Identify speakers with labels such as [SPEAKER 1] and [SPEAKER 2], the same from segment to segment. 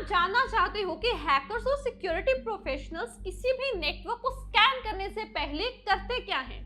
[SPEAKER 1] आप जानना चाहते हो कि हैकर्स और सिक्योरिटी प्रोफेशनल्स किसी भी नेटवर्क को स्कैन करने से पहले करते क्या हैं?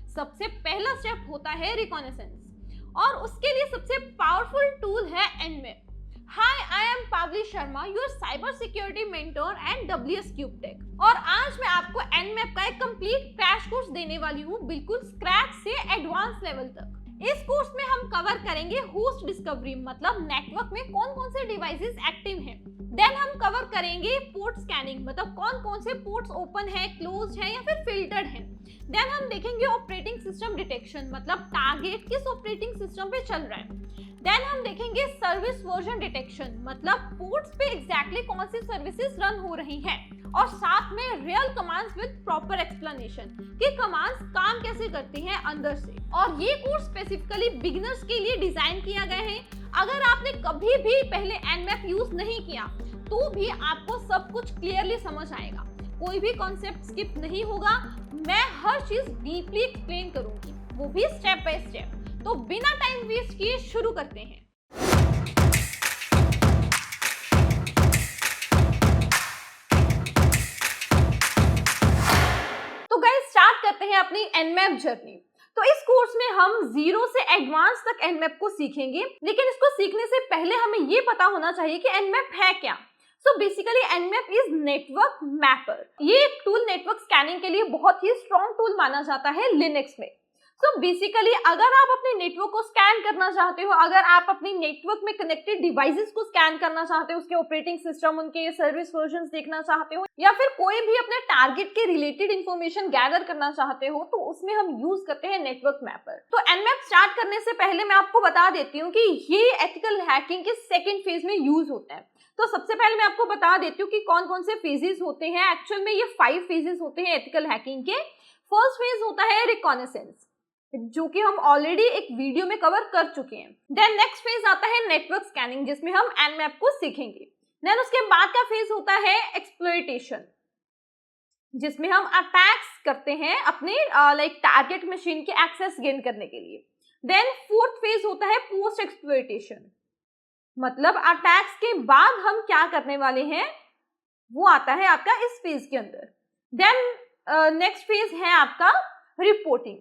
[SPEAKER 1] सबसे पहला स्टेप होता है रिकॉनेसेंस और उसके लिए सबसे पावरफुल टूल है Nmap. Hi, I am Pavli Sharma, your cyber security mentor and WS cube tech. और आज मैं आपको एनमैप का एक कंप्लीट क्रैश कोर्स देने वाली हूँ, बिल्कुल स्क्रैच से एडवांस लेवल तक। इस कोर्स में हम कवर करेंगे होस्ट डिस्कवरी, मतलब नेटवर्क में कौन कौन से डिवाइसेस एक्टिव हैं। देन हम कवर करेंगे पोर्ट स्कैनिंग, मतलब कौन कौन से पोर्ट्स ओपन है, क्लोज है या फिर फिल्टर्ड है। देन हम देखेंगे ऑपरेटिंग सिस्टम डिटेक्शन, मतलब टारगेट किस ऑपरेटिंग सिस्टम पे चल रहा है। देन हम देखेंगे सर्विस वर्जन डिटेक्शन, मतलब पोर्ट्स पे एग्जैक्टली कौन सी सर्विसेज रन हो रही हैं, और साथ में real commands with proper explanation कि कमांड्स काम कैसे करती हैं अंदर से। और ये कोर्स स्पेसिफिकली बिगिनर्स के लिए डिजाइन किया गया है। अगर आपने कभी भी पहले एनमैप यूज नहीं किया तो भी आपको सब कुछ क्लियरली समझ आएगा, कोई भी कॉन्सेप्ट स्किप नहीं होगा। मैं हर चीज डीपली एक्सप्लेन करूंगी, वो भी स्टेप बाय स्टेप। तो बिना टाइम वेस्ट किए शुरू करते हैं। तो गाइस स्टार्ट करते हैं अपनी एनमैप जर्नी। तो इस कोर्स में हम जीरो से एडवांस तक एनमैप को सीखेंगे, लेकिन इसको सीखने से पहले हमें ये पता होना चाहिए कि एनमैप है क्या। So basically Nmap is network mapper. ये एक टूल नेटवर्क स्कैनिंग के लिए बहुत ही स्ट्रॉन्ग टूल माना जाता है लिनक्स में। सो बेसिकली अगर आप अपने नेटवर्क को स्कैन करना चाहते हो, अगर आप अपनी नेटवर्क में कनेक्टेड डिवाइसेस को स्कैन करना चाहते हो, उसके ऑपरेटिंग सिस्टम, उनके सर्विस वर्जन्स देखना चाहते हो, या फिर कोई भी अपने टारगेट के रिलेटेड इंफॉर्मेशन गैदर करना चाहते हो, तो उसमें हम यूज करते हैं नेटवर्क मैपर। तो एनमैप स्टार्ट करने से पहले मैं आपको बता देती हूँ कि ये एथिकल हैकिंग के सेकेंड फेज में यूज होता है। तो सबसे पहले मैं आपको बता देती हूँ कि कौन कौन से फेजेस होते हैं। एक्चुअल में ये 5 फेजेस होते हैं एथिकल हैकिंग के। फर्स्ट फेज होता है रिकॉनेसेंस, जो कि हम ऑलरेडी एक वीडियो में कवर कर चुके हैं। देन नेक्स्ट फेज आता है नेटवर्क स्कैनिंग, जिसमें हम एनमैप को सीखेंगे। देन उसके बाद का फेज होता है एक्सप्लॉइटेशन, जिसमें हम अटैक्स करते हैं अपने टारगेट मशीन के एक्सेस गेन करने के लिए। देन फोर्थ फेज होता है पोस्ट एक्सप्लॉइटेशन, मतलब अटैक्स के बाद हम क्या करने वाले हैं वो आता है आपका इस फेज के अंदर। देन नेक्स्ट फेज है आपका रिपोर्टिंग,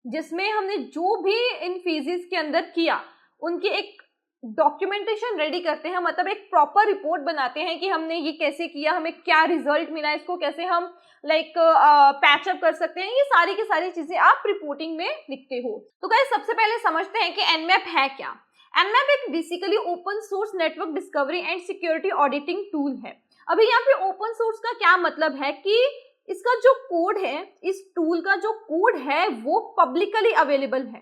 [SPEAKER 1] जिसमें हमने जो भी इन फेजेस के अंदर किया उनकी एक डॉक्यूमेंटेशन रेडी करते हैं, मतलब एक प्रॉपर रिपोर्ट बनाते हैं कि हमने ये कैसे किया, हमें क्या रिजल्ट मिला, इसको कैसे हम पैचअप कर सकते हैं। ये सारी की सारी चीजें आप रिपोर्टिंग में लिखते हो। तो गाइस सबसे पहले समझते हैं कि एनमैप है क्या। एनमैप एक basically open source network discovery and security auditing tool है। अभी यहाँ पे ओपन सोर्स का क्या मतलब है कि इसका जो कोड है, इस टूल का जो कोड है वो पब्लिकली अवेलेबल है।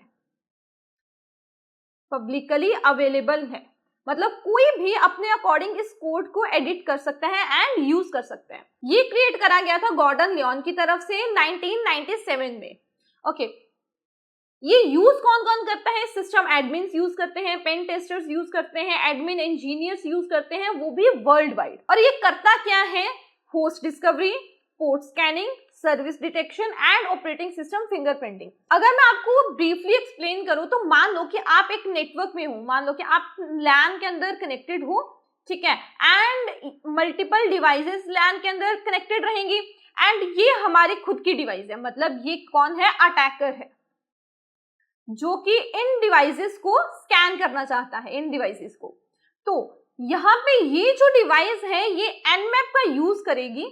[SPEAKER 1] पब्लिकली अवेलेबल है मतलब कोई भी अपने अकॉर्डिंग इस कोड को एडिट कर सकता है एंड यूज कर सकता है। ये क्रिएट करा गया था गॉर्डन लियोन की तरफ से 1997 में। ओके, ये यूज कौन कौन करता है? सिस्टम एडमिन्स यूज करते हैं, पेन टेस्टर्स यूज करते हैं, एडमिन इंजीनियर्स यूज करते हैं, वो भी वर्ल्ड वाइड। और ये करता क्या है? Host discovery, port scanning, service detection and operating system fingerprinting. अगर मैं आपको ब्रीफली एक्सप्लेन करूं तो मान लो कि आप एक नेटवर्क में हो, मान लो कि आप लैन के अंदर कनेक्टेड हो, ठीक है, एंड मल्टीपल डिवाइसेस लैन के अंदर कनेक्टेड रहेंगी, एंड ये हमारी खुद की डिवाइस है, मतलब ये कौन है? अटैकर है, जो कि इन डिवाइसेस को स्कैन करना चाहता है, इन डिवाइसेस को। तो यहाँ पे ये जो डिवाइस है ये एनमैप का यूज करेगी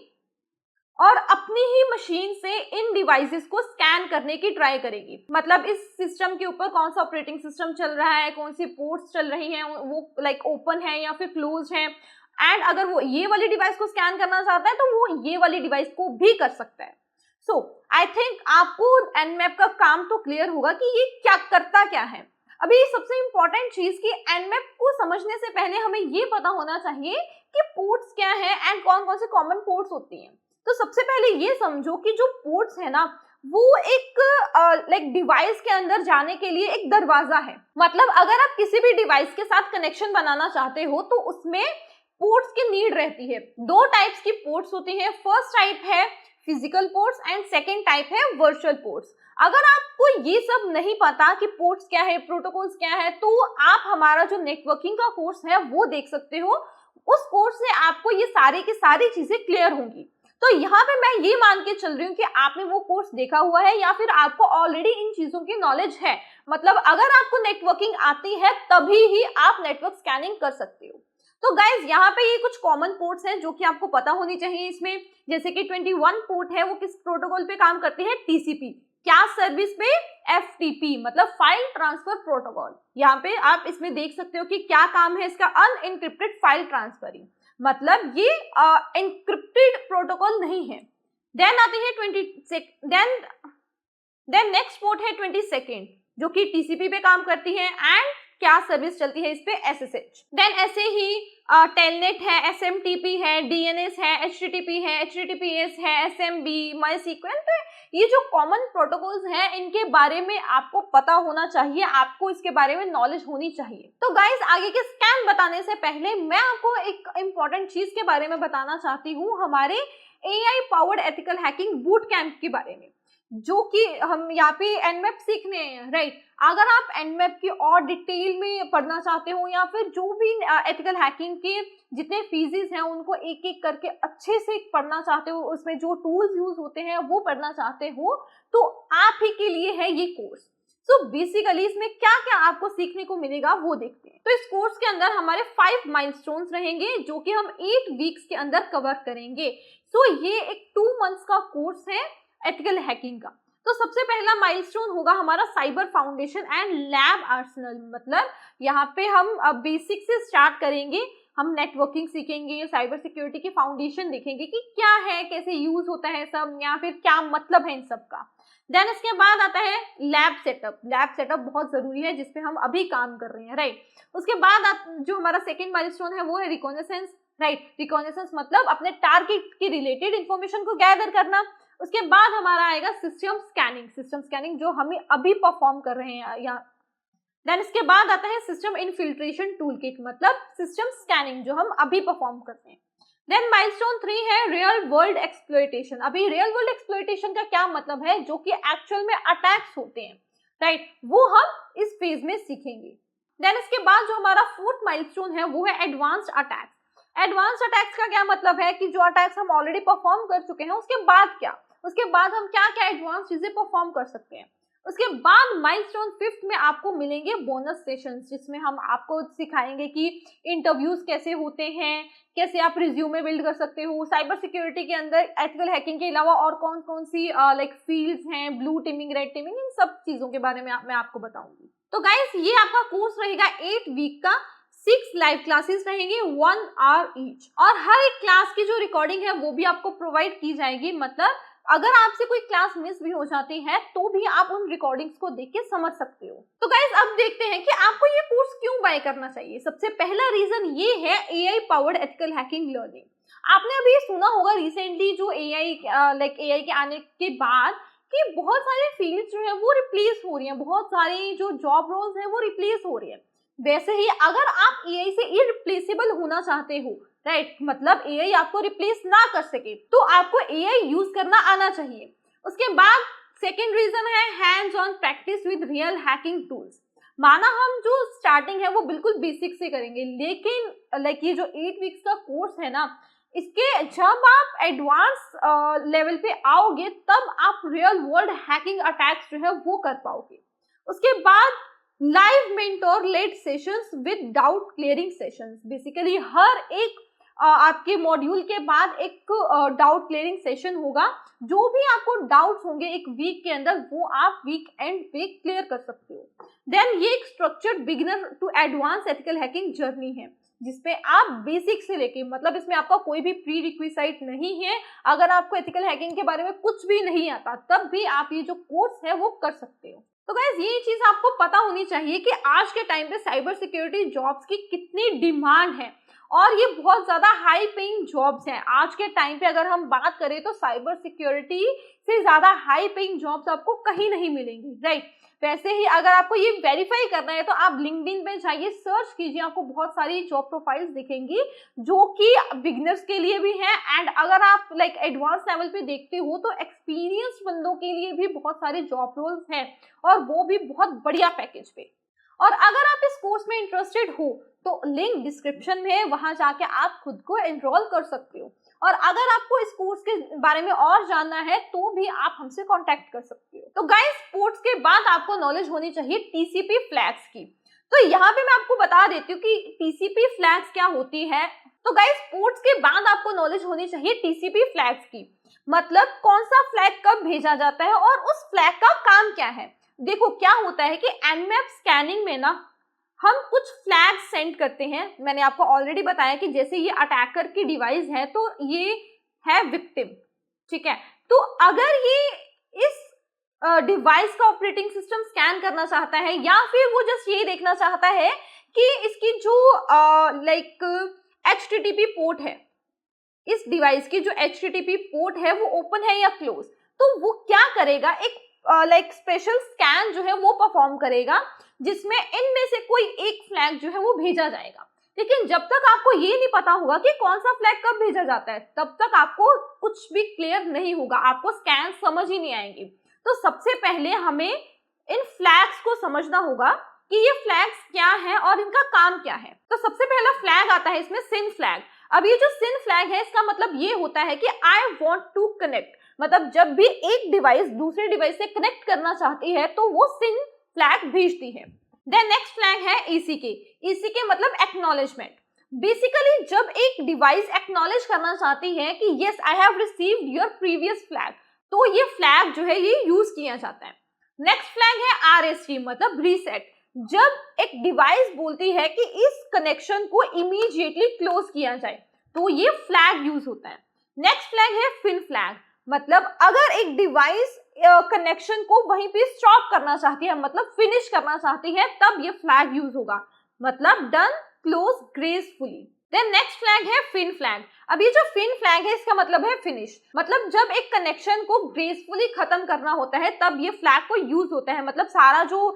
[SPEAKER 1] और अपनी ही मशीन से इन डिवाइसेस को स्कैन करने की ट्राई करेगी। मतलब इस सिस्टम के ऊपर कौन सा ऑपरेटिंग सिस्टम चल रहा है, कौन सी पोर्ट्स चल रही हैं, वो ओपन है या फिर क्लोज है। एंड अगर वो ये वाली डिवाइस को स्कैन करना चाहता है तो वो ये वाली डिवाइस को भी कर सकता है। सो आई थिंक आपको एनमैप का काम तो क्लियर होगा कि ये क्या करता क्या है। अभी सबसे इंपॉर्टेंट चीज कि एनमैप को समझने से पहले हमें ये पता होना चाहिए कि पोर्ट्स क्या है एंड कौन कौन से कॉमन पोर्ट्स होती हैं। तो सबसे पहले ये समझो कि जो पोर्ट्स है ना वो एक डिवाइस के अंदर जाने के लिए एक दरवाजा है। मतलब अगर आप किसी भी डिवाइस के साथ कनेक्शन बनाना चाहते हो तो उसमें पोर्ट्स की नीड रहती है। 2 टाइप्स की पोर्ट्स होती हैं। फर्स्ट टाइप है physical ports and second type है वर्चुअल पोर्ट्स। अगर आपको ये सब नहीं पता कि पोर्ट्स क्या है, प्रोटोकॉल्स क्या है, तो आप हमारा जो नेटवर्किंग का कोर्स है वो देख सकते हो। उस कोर्स से आपको ये सारी की सारी चीजें क्लियर होंगी। तो यहाँ पे मैं ये मान के चल रही हूँ कि आपने वो कोर्स देखा हुआ है या फिर आपको ऑलरेडी इन चीजों की नॉलेज है। मतलब अगर आपको नेटवर्किंग आती है तभी ही आप नेटवर्क स्कैनिंग कर सकते हो। तो गाइज यहाँ पे ये कुछ कॉमन पोर्ट्स हैं जो कि आपको पता होनी चाहिए इसमें। जैसे कि 21 पोर्ट है, वो किस प्रोटोकॉल पे काम करती है? टीसीपी। क्या सर्विस पे? एफटीपी, मतलब फाइल ट्रांसफर प्रोटोकॉल। यहाँ पे आप इसमें देख सकते हो कि क्या काम है इसका, अनएनक्रिप्टेड फाइल ट्रांसफरिंग, मतलब ये एनक्रिप्टेड प्रोटोकॉल नहीं है। देन आती है 20 देन नेक्स्ट पोर्ट है 22 जो कि टीसीपी पे काम करती है एंड क्या सर्विस चलती है इस पे? एसएसएच। देन ऐसे ही टेलनेट है, एसएमटीपी है, डीएनएस है, एचटीटीपी है, एचटीटीपीएस है, एसएमबी, माईसीक्वेल। तो ये जो कॉमन प्रोटोकॉल्स हैं इनके बारे में आपको पता होना चाहिए, आपको इसके बारे में नॉलेज होनी चाहिए। तो गाइस आगे के स्कैम बताने से पहले मैं आपको एक इंपॉर्टेंट चीज के बारे में बताना चाहती हूँ, हमारे AI powered ethical hacking boot camp के बारे में, जो कि हम यहाँ पे एनमैप सीखने हैं, राइट। अगर आप एनमैप की और डिटेल में पढ़ना चाहते हो या फिर जो भी एथिकल हैकिंग के जितने फीजेस हैं उनको एक एक करके अच्छे से पढ़ना चाहते हो, उसमें जो टूल्स यूज होते हैं वो पढ़ना चाहते हो, तो आप ही के लिए है ये कोर्स। सो बेसिकली इसमें क्या क्या आपको सीखने को मिलेगा वो देखते हैं। तो इस कोर्स के अंदर हमारे 5 माइलस्टोन्स रहेंगे जो कि हम 8 वीक्स के अंदर कवर करेंगे। सो ये एक 2 मंथ्स का कोर्स है एथिकल हैकिंग का। तो सबसे पहला माइलस्टोन होगा हमारा cyber foundation and lab Arsenal. मतलब यहाँ पे हम बेसिक से स्टार्ट करेंगे, हम नेटवर्किंग सीखेंगे, साइबर सिक्योरिटी की फाउंडेशन देखेंगे कि क्या है, कैसे यूज होता है सब, या फिर क्या मतलब है इन सब का। देन इसके बाद आता है लैब सेटअप। लैब सेटअप बहुत जरूरी है जिसपे हम अभी काम कर रहे हैं, राइट। उसके बाद जो हमारा सेकेंड माइलस्टोन है वो है रिकॉग्निसेंस, राइट। रिकॉग्निसेंस मतलब अपने टारगेट के रिलेटेड इंफॉर्मेशन को गैदर करना। उसके बाद हमारा आएगा सिस्टम स्कैनिंग। सिस्टम स्कैनिंग जो हम अभी परफॉर्म कर रहे हैं यहाँ। देन इसके बाद आता है सिस्टम इनफिल्ट्रेशन टूल किट, मतलब सिस्टम स्कैनिंग जो हम अभी परफॉर्म कर रहे हैं। देन माइलस्टोन 3 है रियल वर्ल्ड एक्सप्लॉयटेशन। अभी रियल वर्ल्ड एक्सप्लॉयटेशन का क्या मतलब है, जो कि एक्चुअल में अटैक्स होते हैं, राइट, वो हम इस फेज में सीखेंगे। देन इसके बाद जो हमारा 4th माइलस्टोन है वो है एडवांस्ड अटैक्स। एडवांस अटैक्स का क्या मतलब है कि जो अटैक्स हम ऑलरेडी परफॉर्म कर चुके हैं उसके बाद क्या, उसके बाद हम क्या क्या एडवांस चीजें परफॉर्म कर सकते हैं। उसके बाद माइलस्टोन 5th में आपको मिलेंगे बोनस सेशंस, जिसमें हम आपको सिखाएंगे कि इंटरव्यूज कैसे होते हैं, कैसे आप रिज्यूमे बिल्ड कर सकते हो, साइबर सिक्योरिटी के अंदर एथिकल हैकिंग के अलावा और कौन कौन सी लाइक फील्ड्स हैं, ब्लू टीमिंग, रेड टीमिंग, इन सब चीजों के बारे में मैं आपको बताऊंगी। तो गाइस ये आपका कोर्स रहेगा 8 वीक का। 6 लाइव क्लासेस रहेंगे 1 आवर ईच, और हर एक क्लास की जो रिकॉर्डिंग है वो भी आपको प्रोवाइड की जाएगी। मतलब अगर आपसे कोई क्लास मिस भी हो जाती है तो भी आप उन रिकॉर्डिंग्स को देख के समझ सकते हो। तो गाइस अब देखते हैं कि आपको ये कोर्स क्यों बाय करना चाहिए। सबसे पहला रीजन ये है AI powered ethical hacking learning. आपने अभी सुना होगा रिसेंटली जो एआई के आने के बाद कि बहुत सारे फील्ड्स जो है वो रिप्लेस हो रही हैं, बहुत सारी जो जॉब रोल्स हैं वो रिप्लेस हो रही है। वैसे ही अगर आप एआई से इररिप्लेसेबल होना चाहते हो, राइट, मतलब एआई आपको रिप्लेस ना कर सके, तो आपको एआई यूज करना आना चाहिए। उसके बाद सेकेंड रीजन है hands on practice with real hacking tools. माना हम जो स्टार्टिंग है वो बिल्कुल बेसिक से करेंगे, लेकिन ये जो 8 वीक्स का कोर्स है ना, इसके जब आप एडवांस लेवल पे आओगे तब आप रियल वर्ल्ड हैकिंग अटैक्स जो है वो कर पाओगे। उसके बाद live mentor led sessions with doubt clearing sessions. Basically हर एक आपके मॉड्यूल के बाद एक डाउट क्लियरिंग सेशन होगा। जो भी आपको डाउट्स होंगे एक वीक के अंदर वो आप वीक एंड पे क्लियर कर सकते हो। देन ये एक structured beginner to advance ethical hacking journey है, जिसपे आप बेसिक से लेके, मतलब इसमें आपका कोई भी प्री रिक्विजिट नहीं है। अगर आपको एथिकल हैकिंग के बारे में कुछ भी नहीं आता तब भी आप ये जो कोर्स है वो कर सकते हो। तो गाइस ये चीज आपको पता होनी चाहिए कि आज के टाइम पे साइबर सिक्योरिटी जॉब्स की कितनी डिमांड है, और ये बहुत ज्यादा हाई पेइंग जॉब्स हैं। आज के टाइम पे अगर हम बात करें तो साइबर सिक्योरिटी से ज्यादा हाई पेइंग जॉब्स आपको कहीं नहीं मिलेंगी, राइट। वैसे ही अगर आपको ये वेरीफाई करना है तो आप लिंक्डइन पे जाइए, सर्च कीजिए, आपको बहुत सारी जॉब प्रोफाइल्स दिखेंगी जो कि बिगिनर्स के लिए भी हैं, एंड अगर आप लाइक एडवांस लेवल पे देखते हो तो एक्सपीरियंस्ड बंदों के लिए भी बहुत सारे जॉब रोल्स हैं, और वो भी बहुत बढ़िया पैकेज पे। और अगर आप इस कोर्स में इंटरेस्टेड हो तो लिंक डिस्क्रिप्शन में है, वहां जाके आप खुद को एनरोल कर सकते हो। और अगर आपको इस कोर्स के बारे में और जानना है तो भी आप हमसे कांटेक्ट कर सकते हो। तो गाइस, स्पोर्ट्स के बाद आपको नॉलेज होनी चाहिए टीसीपी फ्लैग्स की। तो यहाँ पे मैं आपको बता देती हूँ कि टीसीपी फ्लैग्स क्या होती है। तो गाइस, स्पोर्ट्स के बाद आपको नॉलेज होनी चाहिए टीसीपी फ्लैग्स की, मतलब कौन सा फ्लैग कब भेजा जाता है और उस फ्लैग का काम क्या है। देखो क्या होता है कि एनमैप स्कैनिंग में ना हम कुछ फ्लैग सेंड करते हैं। मैंने आपको ऑलरेडी बताया कि जैसे ये अटैकर की डिवाइस है तो ये है विक्टिम, ठीक है। तो अगर ये इस डिवाइस का ऑपरेटिंग सिस्टम स्कैन करना चाहता है या फिर वो जस्ट ये देखना चाहता है कि इसकी जो लाइक HTTP पोर्ट है, इस डिवाइस की जो HTTP पोर्ट है वो ओपन है या क्लोज, तो वो क्या करेगा, एक लाइक स्पेशल स्कैन जो है वो परफॉर्म करेगा जिसमें इनमें से कोई एक फ्लैग जो है वो भेजा जाएगा। लेकिन जब तक आपको ये नहीं पता होगा कि कौन सा फ्लैग कब भेजा जाता है तब तक आपको कुछ भी क्लियर नहीं होगा, आपको स्कैन समझ ही नहीं आएंगे। तो सबसे पहले हमें इन फ्लैग्स को समझना होगा कि ये फ्लैग्स क्या है और इनका काम क्या है। तो सबसे पहला फ्लैग आता है इसमें सिन फ्लैग। अब ये जो सिन फ्लैग है इसका मतलब ये होता है कि आई वांट टू कनेक्ट, मतलब जब भी एक डिवाइस दूसरे डिवाइस से कनेक्ट करना चाहती है तो वो सिन फ्लैग भेजती है। देन नेक्स्ट फ्लैग है ECK। ECK मतलब एक्नॉलेजमेंट। बेसिकली जब एक डिवाइस एक्नॉलेज करना चाहती है कि yes I have received your previous flag, तो ये फ्लैग जो है ये यूज किया जाता है। नेक्स्ट फ्लैग है RST मतलब रीसेट। जब एक डिवाइस बोलती है कि इस कनेक्शन को इमीडिएटली क्लोज किया जाए तो ये फ्लैग यूज होता है। नेक्स्ट फ्लैग है फिन फ्लैग, मतलब अगर एक डिवाइस कनेक्शन को वहीं पे स्टॉप करना चाहती है, मतलब फिनिश करना चाहती है, तब ये फ्लैग यूज होगा, मतलब done close gracefully. Then next flag है फिन फ्लैग। अब ये जो फिन फ्लैग है इसका मतलब है फिनिश, मतलब जब एक कनेक्शन को ग्रेसफुली खत्म करना होता है तब ये फ्लैग को यूज होता है, मतलब सारा जो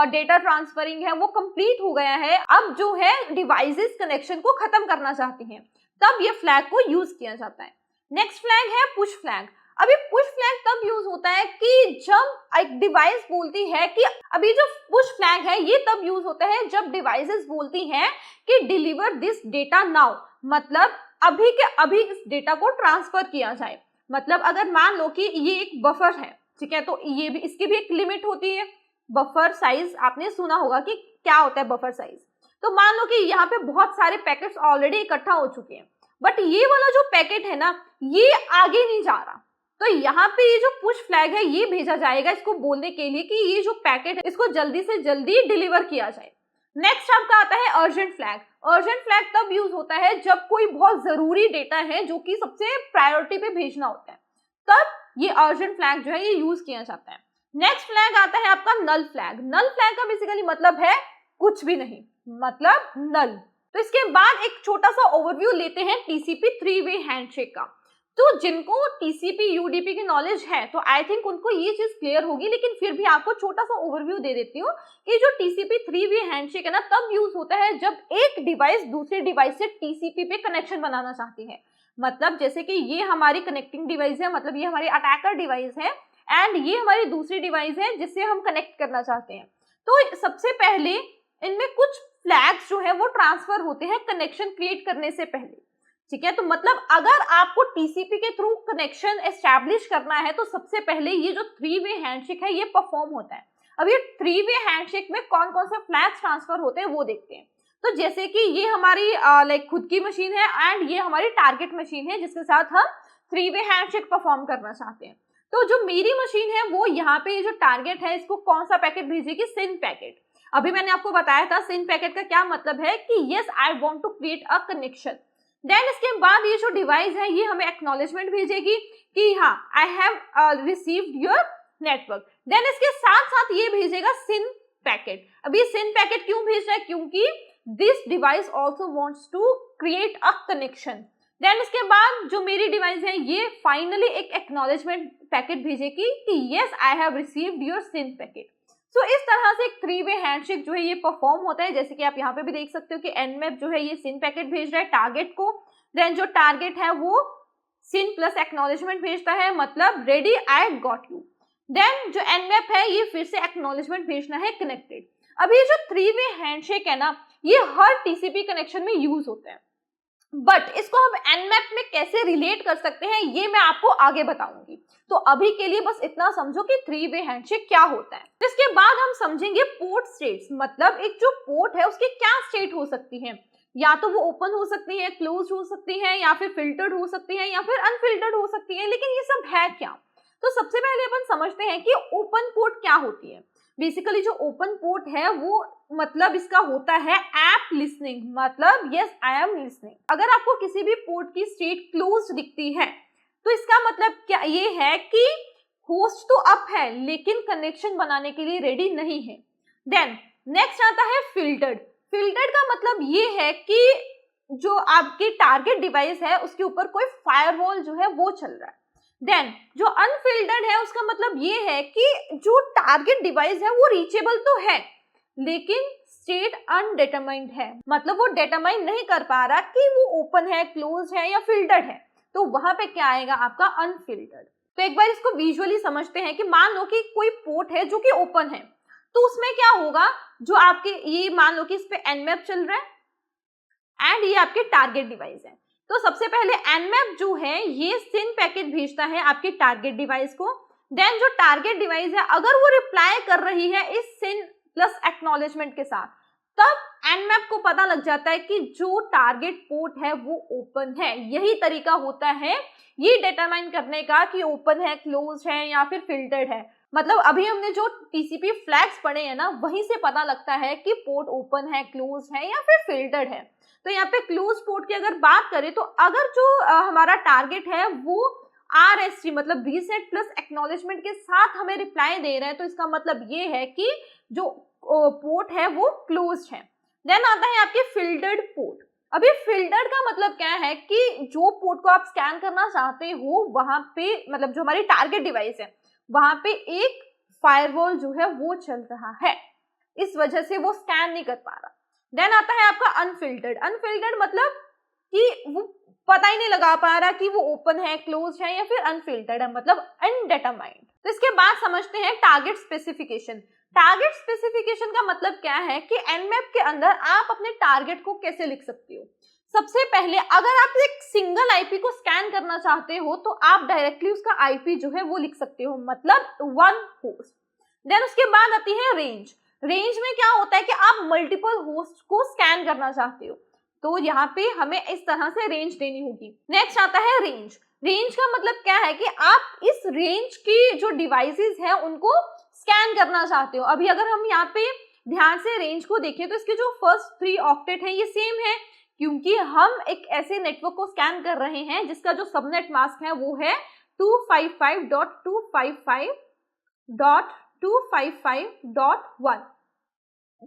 [SPEAKER 1] डेटा ट्रांसफरिंग है वो कंप्लीट हो गया है, अब जो है डिवाइसेस कनेक्शन को खत्म करना चाहती हैं तब ये फ्लैग को यूज किया जाता है। नेक्स्ट फ्लैग है पुश फ्लैग। अभी पुश फ्लैग तब यूज होता है कि जब एक डिवाइस बोलती है कि अभी जो पुश फ्लैग है ये तब यूज होता है जब डिवाइसेस बोलती हैं कि डिलीवर दिस डेटा नाउ, मतलब अभी के अभी इस डेटा को ट्रांसफर किया जाए। मतलब अगर मान लो कि ये एक बफर है, ठीक है, तो ये भी इसकी भी एक लिमिट होती है। बफर साइज आपने सुना होगा कि क्या होता है बफर साइज। तो मान लो कि यहाँ पे बहुत सारे पैकेट्स ऑलरेडी इकट्ठा हो चुके हैं, बट ये वाला जो पैकेट है ना ये आगे नहीं जा रहा, तो यहाँ पे ये जो पुश फ्लैग है ये भेजा जाएगा इसको बोलने के लिए कि ये जो पैकेट है इसको जल्दी से जल्दी डिलीवर किया जाए। नेक्स्ट आपका आता है अर्जेंट फ्लैग। अर्जेंट फ्लैग तब यूज होता है जब कोई बहुत जरूरी डेटा है जो कि सबसे प्रायोरिटी पे भेजना होता है, तब ये अर्जेंट फ्लैग जो है ये यूज किया जाता है। नेक्स्ट फ्लैग आता है आपका नल फ्लैग। नल फ्लैग का बेसिकली मतलब है कुछ भी नहीं, मतलब नल। तो इसके बाद एक छोटा सा ओवरव्यू लेते हैं टीसीपी 3-वे हैंडशेक का। तो जिनको टीसीपी यूडीपी की नॉलेज है तो आई थिंक उनको ये चीज क्लियर होगी, लेकिन फिर भी आपको छोटा सा ओवरव्यू दे देती हूँ कि जो टीसीपी 3-वे हैंडशेक है ना तब यूज होता है जब एक डिवाइस दूसरे डिवाइस से टीसीपी पे कनेक्शन बनाना चाहती है। मतलब जैसे कि ये हमारी कनेक्टिंग डिवाइस है, मतलब ये हमारी अटैकर डिवाइस है एंड ये हमारी दूसरी डिवाइस है जिससे हम कनेक्ट करना चाहते हैं। तो सबसे पहले इनमें कुछ फ्लैग्स जो है वो ट्रांसफर होते हैं कनेक्शन क्रिएट करने से पहले, ठीक है। तो मतलब अगर आपको टीसीपी के थ्रू कनेक्शन एस्टैब्लिश करना है तो सबसे पहले ये जो 3-वे हैंडशेक है ये परफॉर्म होता है। अब ये 3-वे हैंडशेक में कौन कौन से फ्लैग्स ट्रांसफर होते हैं वो देखते हैं। तो जैसे कि ये हमारी लाइक खुद की मशीन है एंड ये हमारी टारगेट मशीन है जिसके साथ हम 3-वे हैंडशेक परफॉर्म करना चाहते हैं। तो जो मेरी मशीन है वो यहाँ पे ये जो टारगेट है इसको कौन सा पैकेट भेजेगी, सिन पैकेट। अभी मैंने आपको बताया था सिन पैकेट का क्या मतलब है कि yes I want to create a connection. Then इसके बाद ये जो डिवाइस है ये हमें एक्नॉलेजमेंट भेजेगी कि हाँ I have received your network. Then इसके साथ साथ ये भेजेगा सिन पैकेट। अब ये सिन पैकेट क्यों भेज रहा है, क्योंकि this device also wants to create a connection. Then इसके बाद जो मेरी डिवाइस है ये फाइनली एक एक्नॉलेजमेंट पैकेट भेजेगी कि yes I have received your SYN packet. So इस तरह से एक 3 वे हैंडशेक जो है ये परफॉर्म होता है। जैसे कि आप यहाँ पे भी देख सकते हो कि एनमैप जो है ये सिन पैकेट भेज रहा है टारगेट को, देन जो टारगेट है वो सिन प्लस एक्नॉलेजमेंट भेजता है, मतलब ready I got you. Then जो एनमैप है ये फिर से एक्नॉलेजमेंट भेजना है कनेक्टेड। अब ये जो 3 वे हैंडशेक है ना, ये हर टीसीपी कनेक्शन में यूज होता है, बट इसको हम एनमैप में कैसे रिलेट कर सकते हैं ये मैं आपको आगे बताऊंगी। तो अभी के लिए बस इतना समझो कि 3 वे हैंडशेक क्या होता है। इसके बाद हम समझेंगे पोर्ट स्टेट्स, मतलब एक जो पोर्ट है उसकी क्या स्टेट हो सकती है, या तो वो ओपन हो सकती है, क्लोज हो सकती है, या फिर फिल्टर्ड हो सकती है, या फिर अनफिल्टर्ड हो सकती है। लेकिन ये सब है क्या? तो सबसे पहले अपन समझते हैं कि ओपन पोर्ट क्या होती है। बेसिकली जो ओपन पोर्ट है वो मतलब इसका होता है ऐप लिसनिंग, मतलब यस आई एम लिसनिंग। अगर आपको किसी भी पोर्ट की स्टेट क्लोज दिखती है तो इसका मतलब क्या ये है कि होस्ट तो अप है लेकिन कनेक्शन बनाने के लिए रेडी नहीं है। देन नेक्स्ट आता है फिल्टर्ड। फिल्टर्ड का मतलब ये है कि जो आपकी टारगेट डिवाइस है उसके ऊपर कोई फायरवॉल जो है वो चल रहा है। देन जो अनफिल्टर्ड है उसका मतलब ये है कि जो टारगेट डिवाइस है वो रीचेबल तो है लेकिन स्टेट अनडिटरमाइंड है, मतलब वो डिटरमाइन नहीं कर पा रहा कि वो ओपन है, क्लोज है या फिल्टर्ड है। तो वहां पे क्या आएगा आपका अनफिल्टर्ड। तो एक बार इसको विजुअली समझते हैं कि मान लो कि कोई पोर्ट है जो कि ओपन है, तो उसमें क्या होगा, जो आपके ये मान लो कि इस पे एनमैप चल रहा है एंड ये आपके टारगेट डिवाइस है। तो सबसे पहले एनमैप जो है ये सिन पैकेट भेजता है आपके टारगेट डिवाइस को। देन जो टारगेट डिवाइस है अगर वो रिप्लाई कर रही है इस सिन प्लस एक्नॉलेजमेंट के साथ, तब एनमैप को पता लग जाता है कि जो टारगेट पोर्ट है वो ओपन है। यही तरीका होता है ये डिटरमाइन करने का कि ओपन है, क्लोज है या फिर फिल्टर्ड है। मतलब अभी हमने जो टीसीपी फ्लैग्स पढ़े हैं ना, वहीं से पता लगता है कि पोर्ट ओपन है, क्लोज है या फिर फिल्टर्ड है। तो यहाँ पे क्लोज पोर्ट की अगर बात करें तो अगर जो हमारा टारगेट है वो RST मतलब रीसेट प्लस एक्नॉलेजमेंट के साथ हमें रिप्लाई दे रहा है, तो इसका मतलब ये है कि जो पोर्ट है वो क्लोज है। देन आता है आपके फिल्टर्ड पोर्ट। अभी फिल्टर्ड का मतलब क्या है कि जो पोर्ट को आप स्कैन करना चाहते हो वहां पे, मतलब जो हमारी टारगेट डिवाइस है वहां पे एक फायरवॉल जो है वो चल रहा है, इस वजह से वो स्कैन नहीं कर पा रहा। देन आता है आपका अनफिल्टर्ड। अनफिल्टर्ड मतलब कि वो पता ही नहीं लगा पा रहा कि वो ओपन है, क्लोज है या फिर अनफिल्टर्ड है, मतलब अनडिटरमाइंड। तो इसके बाद समझते हैं टारगेट स्पेसिफिकेशन। टारगेट स्पेसिफिकेशन का मतलब क्या है कि एनमैप के अंदर आप अपने टारगेट को कैसे लिख सकते हो। सबसे पहले अगर आप एक सिंगल आईपी को स्कैन करना चाहते हो तो आप डायरेक्टली उसका आईपी जो है वो लिख सकते हो, मतलब वन होस्ट। देन उसके बाद आती है रेंज। रेंज में क्या होता है कि आप मल्टीपल होस्ट को स्कैन करना चाहते हो, तो यहाँ पे हमें इस तरह से रेंज देनी होगी। नेक्स्ट आता है रेंज। रेंज का मतलब क्या है कि आप इस रेंज की जो डिवाइसेस हैं उनको स्कैन करना चाहते हो। अभी अगर हम यहाँ पे ध्यान से रेंज को देखें तो इसके जो फर्स्ट 3 ऑक्टेट है ये सेम है, क्योंकि हम एक ऐसे नेटवर्क को स्कैन कर रहे हैं जिसका जो सबनेट मास्क है वो है 255.255.255.1।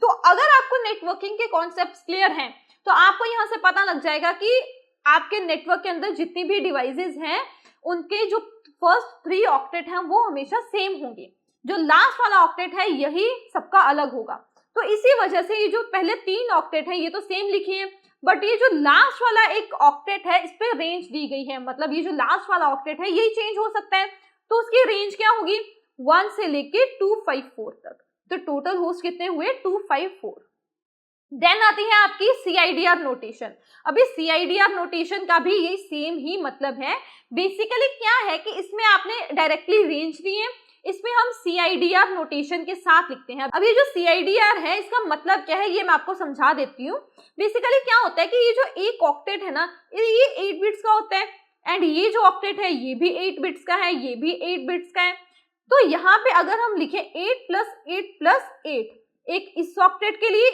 [SPEAKER 1] तो अगर आपको नेटवर्किंग के कॉन्सेप्ट्स क्लियर हैं तो आपको यहाँ से पता लग जाएगा कि आपके नेटवर्क के अंदर जितनी भी डिवाइसेस हैं उनके जो फर्स्ट 3 ऑक्टेट हैं वो हमेशा सेम होंगे, जो लास्ट वाला ऑक्टेट है यही सबका अलग होगा। तो इसी वजह से ये जो पहले 3 ऑक्टेट है ये तो सेम लिखी है, बट ये जो लास्ट वाला एक ऑक्टेट है इस पे रेंज दी गई है, मतलब ये जो लास्ट वाला ऑक्टेट है यही चेंज हो सकता है। तो उसकी रेंज क्या होगी 1 से लेके 254 तक। तो टोटल होस्ट कितने हुए 254। देन आती है आपकी CIDR नोटेशन। अभी CIDR नोटेशन का भी यही सेम ही मतलब है। बेसिकली क्या है कि इसमें आपने डायरेक्टली रेंज दी है, इसमें हम CIDR नोटेशन के साथ लिखते हैं। अब ये जो CIDR है इसका मतलब क्या है ये मैं आपको समझा देती हूँ। बेसिकली क्या होता है कि ये जो एक ऑक्टेट है ना ये 8 बिट्स का होता है, एंड ये जो ऑक्टेट है ये भी 8 बिट्स का है, ये भी 8 बिट्स का है। तो यहाँ पे अगर हम लिखें 8 + 8 + 8, एक इस ऑक्टेट के लिए,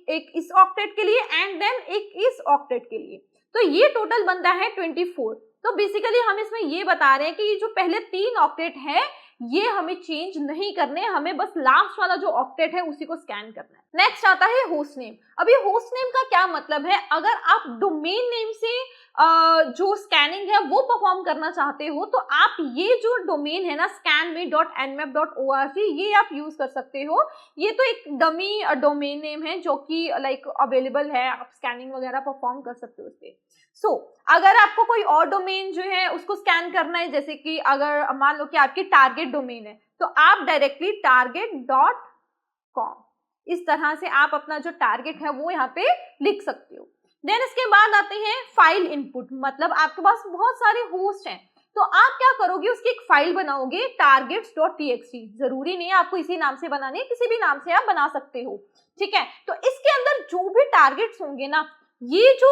[SPEAKER 1] एक इस ऑक्टेट के लिए एंड देन एक इस ऑक्टेट के लिए, तो ये टोटल बनता है 24। तो बेसिकली हम इसमें ये बता रहे हैं कि ये जो पहले 3 ऑक्टेट है ये हमें चेंज नहीं करने, हमें बस लास्ट वाला जो ऑक्टेट है उसी को स्कैन करना है। नेक्स्ट आता है होस्ट नेम। अभी होस्ट नेम का क्या मतलब है, अगर आप डोमेन नेम से जो स्कैनिंग है वो परफॉर्म करना चाहते हो तो आप ये जो डोमेन है ना scanme.nmap.org ये आप यूज कर सकते हो। ये तो एक डमी डोमेन नेम है जो कि लाइक अवेलेबल है, आप स्कैनिंग वगैरह परफॉर्म कर सकते हो उससे। अगर आपको कोई और डोमेन जो है उसको स्कैन करना है, जैसे कि अगर मान लो कि आपकी टारगेट डोमेन है तो आप डायरेक्टली target.com इस तरह से आप अपना जो टारगेट है वो यहाँ पे लिख सकते हो। देन इसके बाद आते हैं फाइल इनपुट, मतलब आपके पास बहुत सारे होस्ट हैं तो आप क्या करोगे, उसकी एक फाइल बनाओगे targets.txt। जरूरी नहीं है आपको इसी नाम से बनानी है, किसी भी नाम से आप बना सकते हो, ठीक है। तो इसके अंदर जो भी टारगेट्स होंगे ना, ये जो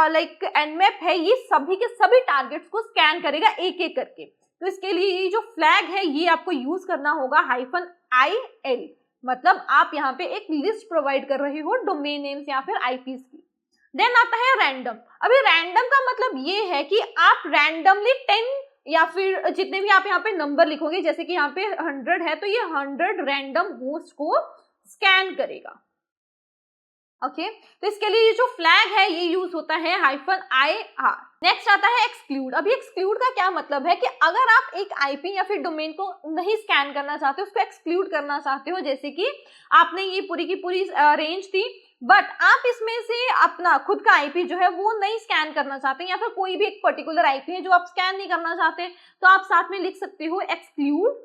[SPEAKER 1] लाइक nmap है ये सभी के सभी टारगेट्स को स्कैन करेगा एक एक करके। तो इसके लिए ये जो फ्लैग है ये आपको यूज करना होगा -il, मतलब आप यहाँ पे एक लिस्ट प्रोवाइड कर रहे हो डोमेन नेम्स या फिर आईपीस की। देन आता है रैंडम। अभी रैंडम का मतलब ये है कि आप रैंडमली 10 या फिर जितने भी आप यहाँ पे नंबर लिखोगे, जैसे कि यहाँ पे 100 है तो ये 100 रैंडम होस्ट को स्कैन करेगा। ओके तो इसके लिए ये जो फ्लैग है ये यूज होता है -ir। नेक्स्ट आता है एक्सक्लूड। अभी एक्सक्लूड का क्या मतलब है कि अगर आप एक आईपी या फिर डोमेन को नहीं स्कैन करना चाहते, उसको एक्सक्लूड करना चाहते हो, जैसे कि आपने ये पूरी की पूरी रेंज थी बट आप इसमें से अपना खुद का आईपी जो है वो नहीं स्कैन करना चाहते या फिर कोई भी एक पर्टिकुलर आईपी है जो आप स्कैन नहीं करना चाहते, तो आप साथ में लिख सकते हो एक्सक्लूड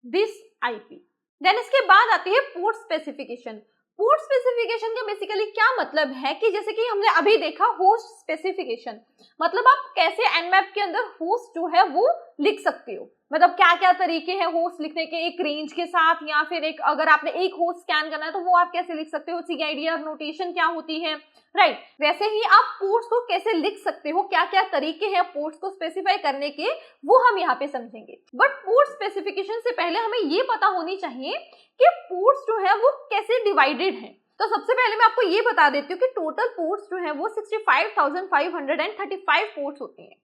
[SPEAKER 1] दिस आईपी। देन इसके बाद आती है पोर्ट स्पेसिफिकेशन। पोर्ट स्पेसिफिकेशन का बेसिकली क्या मतलब है कि जैसे कि हमने अभी देखा होस्ट स्पेसिफिकेशन, मतलब आप कैसे nmap के अंदर होस्ट जो है वो लिख सकते हो, मतलब क्या क्या तरीके हैं होस्ट लिखने के, एक रेंज के साथ या फिर एक अगर आपने एक होस्ट स्कैन करना है तो वो आप कैसे लिख सकते हो, CIDR नोटेशन क्या होती है, राइट। वैसे ही आप पोर्ट्स को कैसे लिख सकते हो, क्या क्या तरीके हैं पोर्ट्स को स्पेसिफाई करने के, वो हम यहाँ पे समझेंगे। बट पोर्ट स्पेसिफिकेशन से पहले हमें ये पता होनी चाहिए कि पोर्ट्स जो है वो कैसे डिवाइडेड है। तो सबसे पहले मैं आपको ये बता देती हूँ कि टोटल पोर्ट्स जो है वो 65,535 पोर्ट्स होते हैं।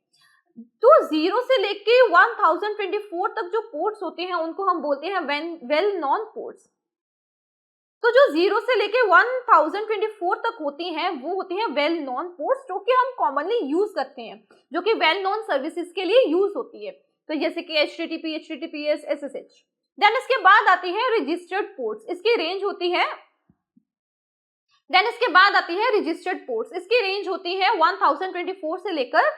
[SPEAKER 1] तो 0 से लेके 1024 तक जो पोर्ट्स होते हैं उनको हम बोलते हैं वेल नॉन पोर्ट्स। तो जो 0 से लेके 1024 तक होती हैं वो होती हैं वेल नॉन पोर्ट्स, जो कि हम कॉमनली यूज करते हैं, जो कि वेल नॉन सर्विसेज के लिए यूज होती है, तो जैसे कि HTTP, HTTPS, SSH। देन इसके बाद आती है रजिस्टर्ड पोर्ट्स, इसकी रेंज होती है इसकी रेंज होती है 1024 से लेकर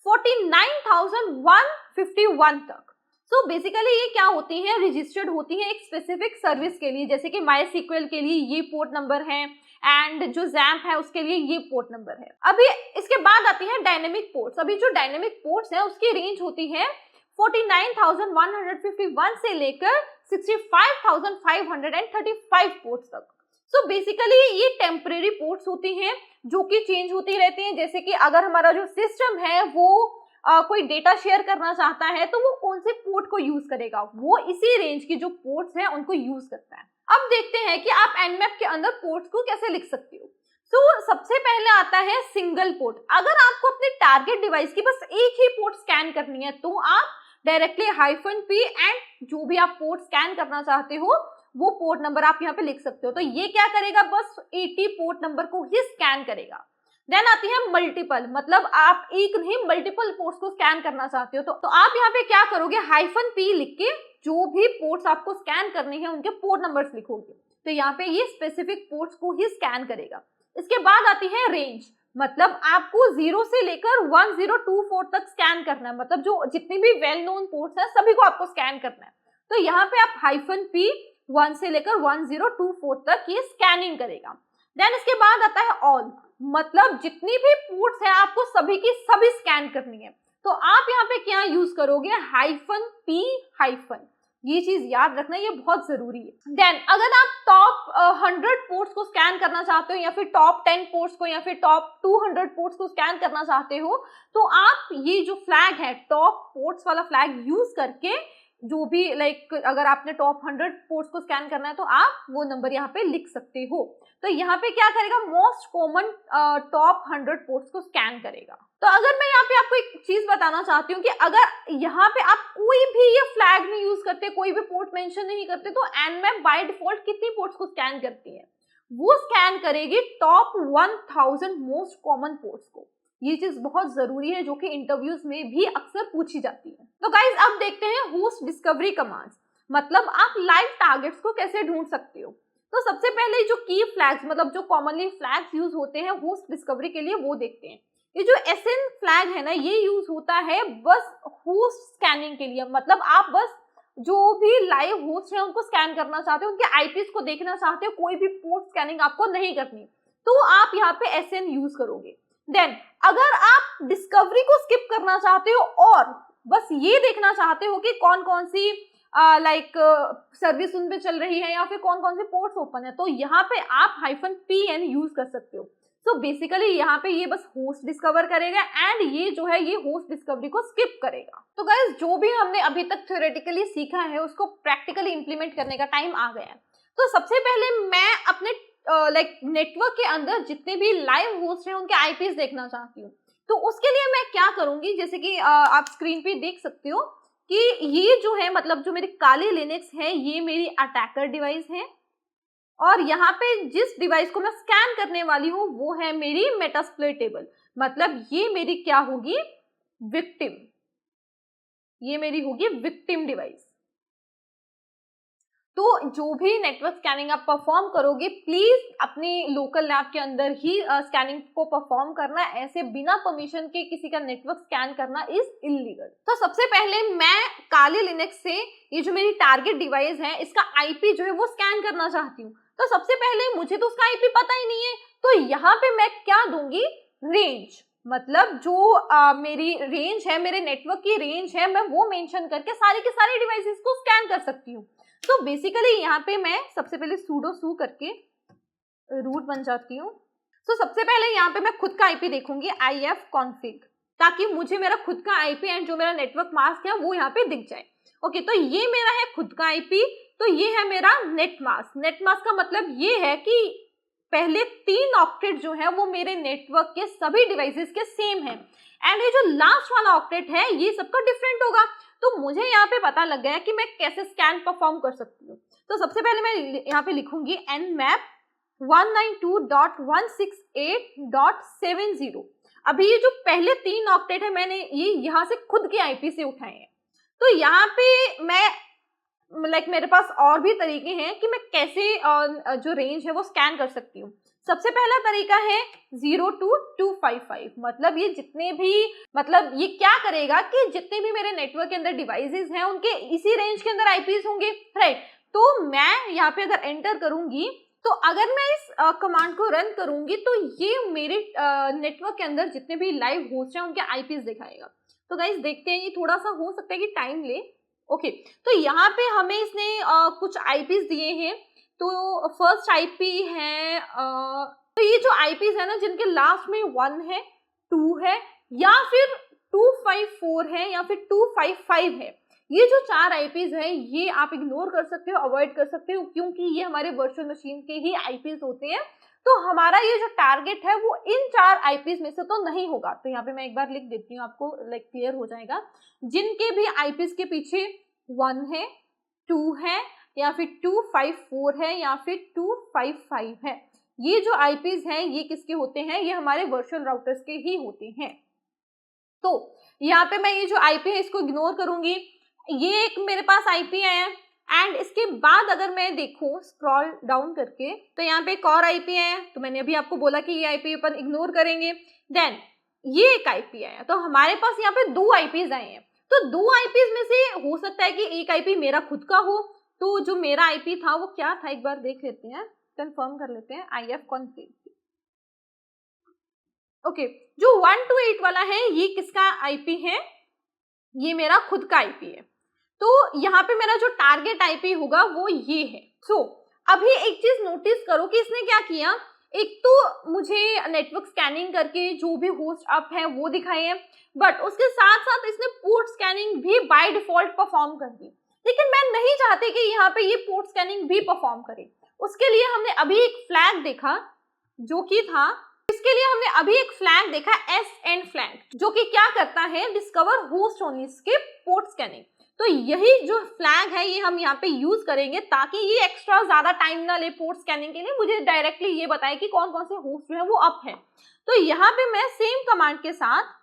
[SPEAKER 1] 49,151 तक। सो बेसिकली ये क्या होती है, रजिस्टर्ड होती है एक स्पेसिफिक सर्विस के लिए, जैसे कि MySQL के लिए ये पोर्ट नंबर है एंड जो XAMPP है उसके लिए ये पोर्ट नंबर है। अभी इसके बाद आती है डायनेमिक पोर्ट्स। अभी जो डायनेमिक पोर्ट्स है उसकी रेंज होती है 49,151 से लेकर 65,535 पोर्ट्स तक। सो बेसिकली ये टेम्परेरी पोर्ट्स होती हैं जो कि चेंज होती रहती हैं, जैसे कि अगर हमारा जो सिस्टम है वो कोई डेटा शेयर करना चाहता है तो वो कौन से पोर्ट को यूज करेगा, वो इसी रेंज की जो पोर्ट्स हैं उनको यूज करता है। अब देखते हैं कि आप nmap के अंदर पोर्ट्स को कैसे लिख सकते हो। सबसे पहले आता है सिंगल पोर्ट। अगर आपको अपने टारगेट डिवाइस की बस एक ही पोर्ट स्कैन करनी है तो आप डायरेक्टली -p एंड जो भी आप पोर्ट स्कैन करना चाहते हो वो पोर्ट नंबर आप यहाँ पे लिख सकते हो। तो ये क्या करेगा, बस 80 पोर्ट नंबर को ही स्कैन करेगा। देन आती है मल्टीपल, मतलब आप एक नहीं मल्टीपल पोर्ट्स को स्कैन करना चाहते हो तो आप यहाँ पे क्या करोगे, -p लिख के जो भी पोर्ट्स आपको स्कैन करने हैं उनके पोर्ट नंबर्स लिखोगे, तो यहाँ पे ये स्पेसिफिक पोर्ट्स को ही स्कैन करेगा। इसके बाद आती है रेंज, मतलब आपको 0 से लेकर 1024 तक स्कैन करना है, मतलब जो जितनी भी वेल नोन पोर्ट्स हैं सभी को आपको स्कैन करना है। तो यहाँ पे आप -p 1 से लेकर 1024 तक ये स्कैनिंग करेगा। देन इसके बाद आता है ऑल, मतलब जितनी भी पोर्ट्स है आपको सभी की सभी स्कैन करनी है, तो आप यहाँ पे क्या यूज करोगे, -p-, ये चीज याद रखना, ये बहुत जरूरी है। देन अगर आप टॉप 100 पोर्ट्स को स्कैन करना चाहते हो या फिर टॉप 10 पोर्ट्स को या फिर टॉप 200 पोर्ट्स को स्कैन करना चाहते हो तो आप ये जो फ्लैग है टॉप पोर्ट्स वाला फ्लैग यूज करके जो भी लाइक अगर आपने टॉप 100 पोर्ट्स को स्कैन करना है तो आप वो नंबर यहाँ पे लिख सकते हो। तो यहाँ पे क्या करेगा, मोस्ट कॉमन टॉप 100 पोर्ट्स को स्कैन करेगा। तो अगर मैं यहाँ पे आपको एक चीज बताना चाहती हूँ कि अगर यहाँ पे आप कोई भी ये फ्लैग नहीं यूज करते, कोई भी पोर्ट मेंशन नहीं करते, तो nmap बाय डिफॉल्ट कितनी पोर्ट्स को स्कैन करती है, वो स्कैन करेगी टॉप 1000 मोस्ट कॉमन पोर्ट्स को। ये चीज बहुत जरूरी है जो कि इंटरव्यूज में भी अक्सर पूछी जाती है। तो गाइज अब देखते हैं होस्ट डिस्कवरी कमांड्स, मतलब आप लाइव टारगेट्स को कैसे ढूंढ सकते हो। तो सबसे पहले जो की फ्लैग्स, मतलब जो कॉमनली फ्लैग्स यूज होते हैं होस्ट डिस्कवरी के लिए, वो देखते हैं। ये जो SN फ्लैग है ना, ये यूज होता है बस होस्ट स्कैनिंग के लिए, मतलब आप बस जो भी लाइव होस्ट है उनको स्कैन करना चाहते हो, उनके आईपीस को देखना चाहते हो, कोई भी पोर्ट स्कैनिंग आपको नहीं करनी, तो आप यहाँ पे SN यूज करोगे। देन अगर आप डिस्कवरी को स्किप करना चाहते हो और बस ये देखना चाहते हो कि कौन कौन सी सर्विस उन पे चल रही है या फिर कौन कौन से पोर्ट्स ओपन है, तो यहाँ पे आप -PN यूज कर सकते हो। सो बेसिकली यहाँ पे ये बस होस्ट डिस्कवर करेगा एंड ये जो है ये होस्ट डिस्कवरी को स्किप करेगा। तो गाइस जो भी हमने अभी तक थ्योरेटिकली सीखा है उसको प्रैक्टिकली इंप्लीमेंट करने का टाइम आ गया है। तो सबसे पहले मैं अपने नेटवर्क के अंदर जितने भी लाइव होस्ट हैं उनके आईपीस देखना चाहती हूँ। तो उसके लिए मैं क्या करूंगी, जैसे कि आप स्क्रीन पे देख सकते हो कि ये जो है, मतलब जो मेरी काली लिनक्स है, ये मेरी अटैकर डिवाइस है और यहाँ पे जिस डिवाइस को मैं स्कैन करने वाली हूँ वो है मेरी मेटास्प्लोइटेबल, मतलब ये मेरी क्या होगी, विक्टिम, ये मेरी होगी विक्टिम डिवाइस। तो जो भी नेटवर्क स्कैनिंग आप परफॉर्म करोगे प्लीज अपनी लोकल लैब के अंदर ही स्कैनिंग को परफॉर्म करना, ऐसे बिना परमिशन के किसी का नेटवर्क स्कैन करना इज इलीगल। तो सबसे पहले मैं काली लिनक्स से ये जो मेरी टारगेट डिवाइस है इसका आईपी जो है वो स्कैन करना चाहती हूँ। तो सबसे पहले मुझे तो उसका आईपी पता ही नहीं है, तो यहाँ पे मैं क्या दूंगी, रेंज, मतलब जो मेरी रेंज है, मेरे नेटवर्क की रेंज है, मैं वो मेंशन करके सारी के सारी डिवाइसेस को स्कैन कर सकती हूँ। तो बेसिकली यहाँ पे मैं सबसे पहले sudo su करके रूट बन जाती हूँ। तो सबसे पहले यहाँ पे मैं खुद का आईपी देखूंगी ifconfig, ताकि मुझे मेरा खुद का आईपी एंड जो मेरा नेटवर्क मास्क है वो यहाँ पे दिख जाए। ओके, तो ये मेरा है खुद का आईपी, तो ये है मेरा नेट मास्क। नेट मास्क का मतलब ये है कि पहले 3 ऑक्टेट जो है वो मेरे नेटवर्क के सभी डिवाइसेस के सेम है एंड ये जो लास्ट वाला ऑक्टेट है ये सबका डिफरेंट होगा। तो मुझे यहाँ पे पता लग गया कि मैं कैसे स्कैन परफॉर्म कर सकती हूँ। तो सबसे पहले मैं यहाँ पे लिखूंगी nmap 192.168.70। अभी ये जो पहले 3 ऑक्टेट है मैंने ये यहाँ से खुद के आईपी से उठाए हैं। तो यहाँ पे मैं मेरे पास और भी तरीके हैं कि मैं कैसे जो रेंज है वो स्कैन कर सकती हूँ। सबसे पहला तरीका है 0 to 255, मतलब ये जितने भी, मतलब ये क्या करेगा कि जितने भी मेरे नेटवर्क के अंदर डिवाइसेस हैं उनके इसी रेंज के अंदर आईपीस होंगे, राइट। तो मैं यहाँ पे अगर एंटर करूंगी तो अगर मैं इस कमांड को रन करूंगी तो ये मेरे नेटवर्क के अंदर जितने भी लाइव होस्ट हैं उनके आईपीस दिखाएगा। तो गाइस देखते हैं, ये थोड़ा सा हो सकता है कि टाइम ले। ओके, तो यहाँ पे हमें इसने कुछ आईपीस दिए हैं। तो फर्स्ट आईपी है तो ये जो आईपीस है ना जिनके लास्ट में 1 है, 2 है या फिर 254 है या फिर 255 है, ये जो 4 आईपीस है ये आप इग्नोर कर सकते हो, अवॉइड कर सकते हो, क्योंकि ये हमारे वर्चुअल मशीन के ही आईपीस होते हैं। तो हमारा ये जो टारगेट है वो इन 4 आईपीस में से तो नहीं होगा। तो यहाँ पे मैं एक बार लिख देती हूँ, आपको क्लियर हो जाएगा। जिनके भी आईपीस के पीछे 1 है, 2 है या फिर 254 है या फिर 255 है, ये जो आईपीस हैं ये किसके होते हैं, ये हमारे वर्चुअल राउटर्स के ही होते हैं। तो यहाँ पे मैं ये जो आईपी है इसको इग्नोर करूंगी। ये एक मेरे पास आईपी है एंड इसके बाद अगर मैं देखूं स्क्रॉल डाउन करके तो यहाँ पे एक और आईपी है। तो मैंने अभी आपको बोला कि ये आईपी अपन इग्नोर करेंगे। देन ये एक आईपी आया, तो हमारे पास यहाँ पे 2 आईपीज आए हैं। तो 2 आईपीज में से हो सकता है कि एक आईपी मेरा खुद का हो। तो जो मेरा आईपी था वो क्या था, एक बार देख लेते हैं, कंफर्म कर लेते हैं, ifconfig। ओके, जो 128 वाला है ये किसका आईपी है, ये मेरा खुद का आईपी है। तो यहाँ पे मेरा जो टारगेट आईपी होगा वो ये है। सो अभी एक चीज नोटिस करो कि इसने क्या किया, एक तो मुझे नेटवर्क स्कैनिंग करके जो भी होस्ट अप है वो दिखाए हैं, बट उसके साथ साथ इसने पोर्ट स्कैनिंग भी बाय डिफॉल्ट परफॉर्म कर दी। लेकिन मैं नहीं चाहती कि यहाँ पे ये पोर्ट स्कैनिंग भी परफॉर्म करे। उसके लिए हमने अभी एक फ्लैग देखा जो कि था, इसके लिए हमने अभी एक फ्लैग देखा SN फ्लैग, जो कि क्या करता है, discover host only, skip port scanning. तो यही जो फ्लैग है ये हम यहाँ पे यूज करेंगे ताकि ये एक्स्ट्रा ज्यादा टाइम ना ले पोर्ट स्कैनिंग के लिए, मुझे डायरेक्टली ये बताए कि कौन कौन से होस्ट जो है वो अप है। तो यहाँ पे मैं सेम कमांड के साथ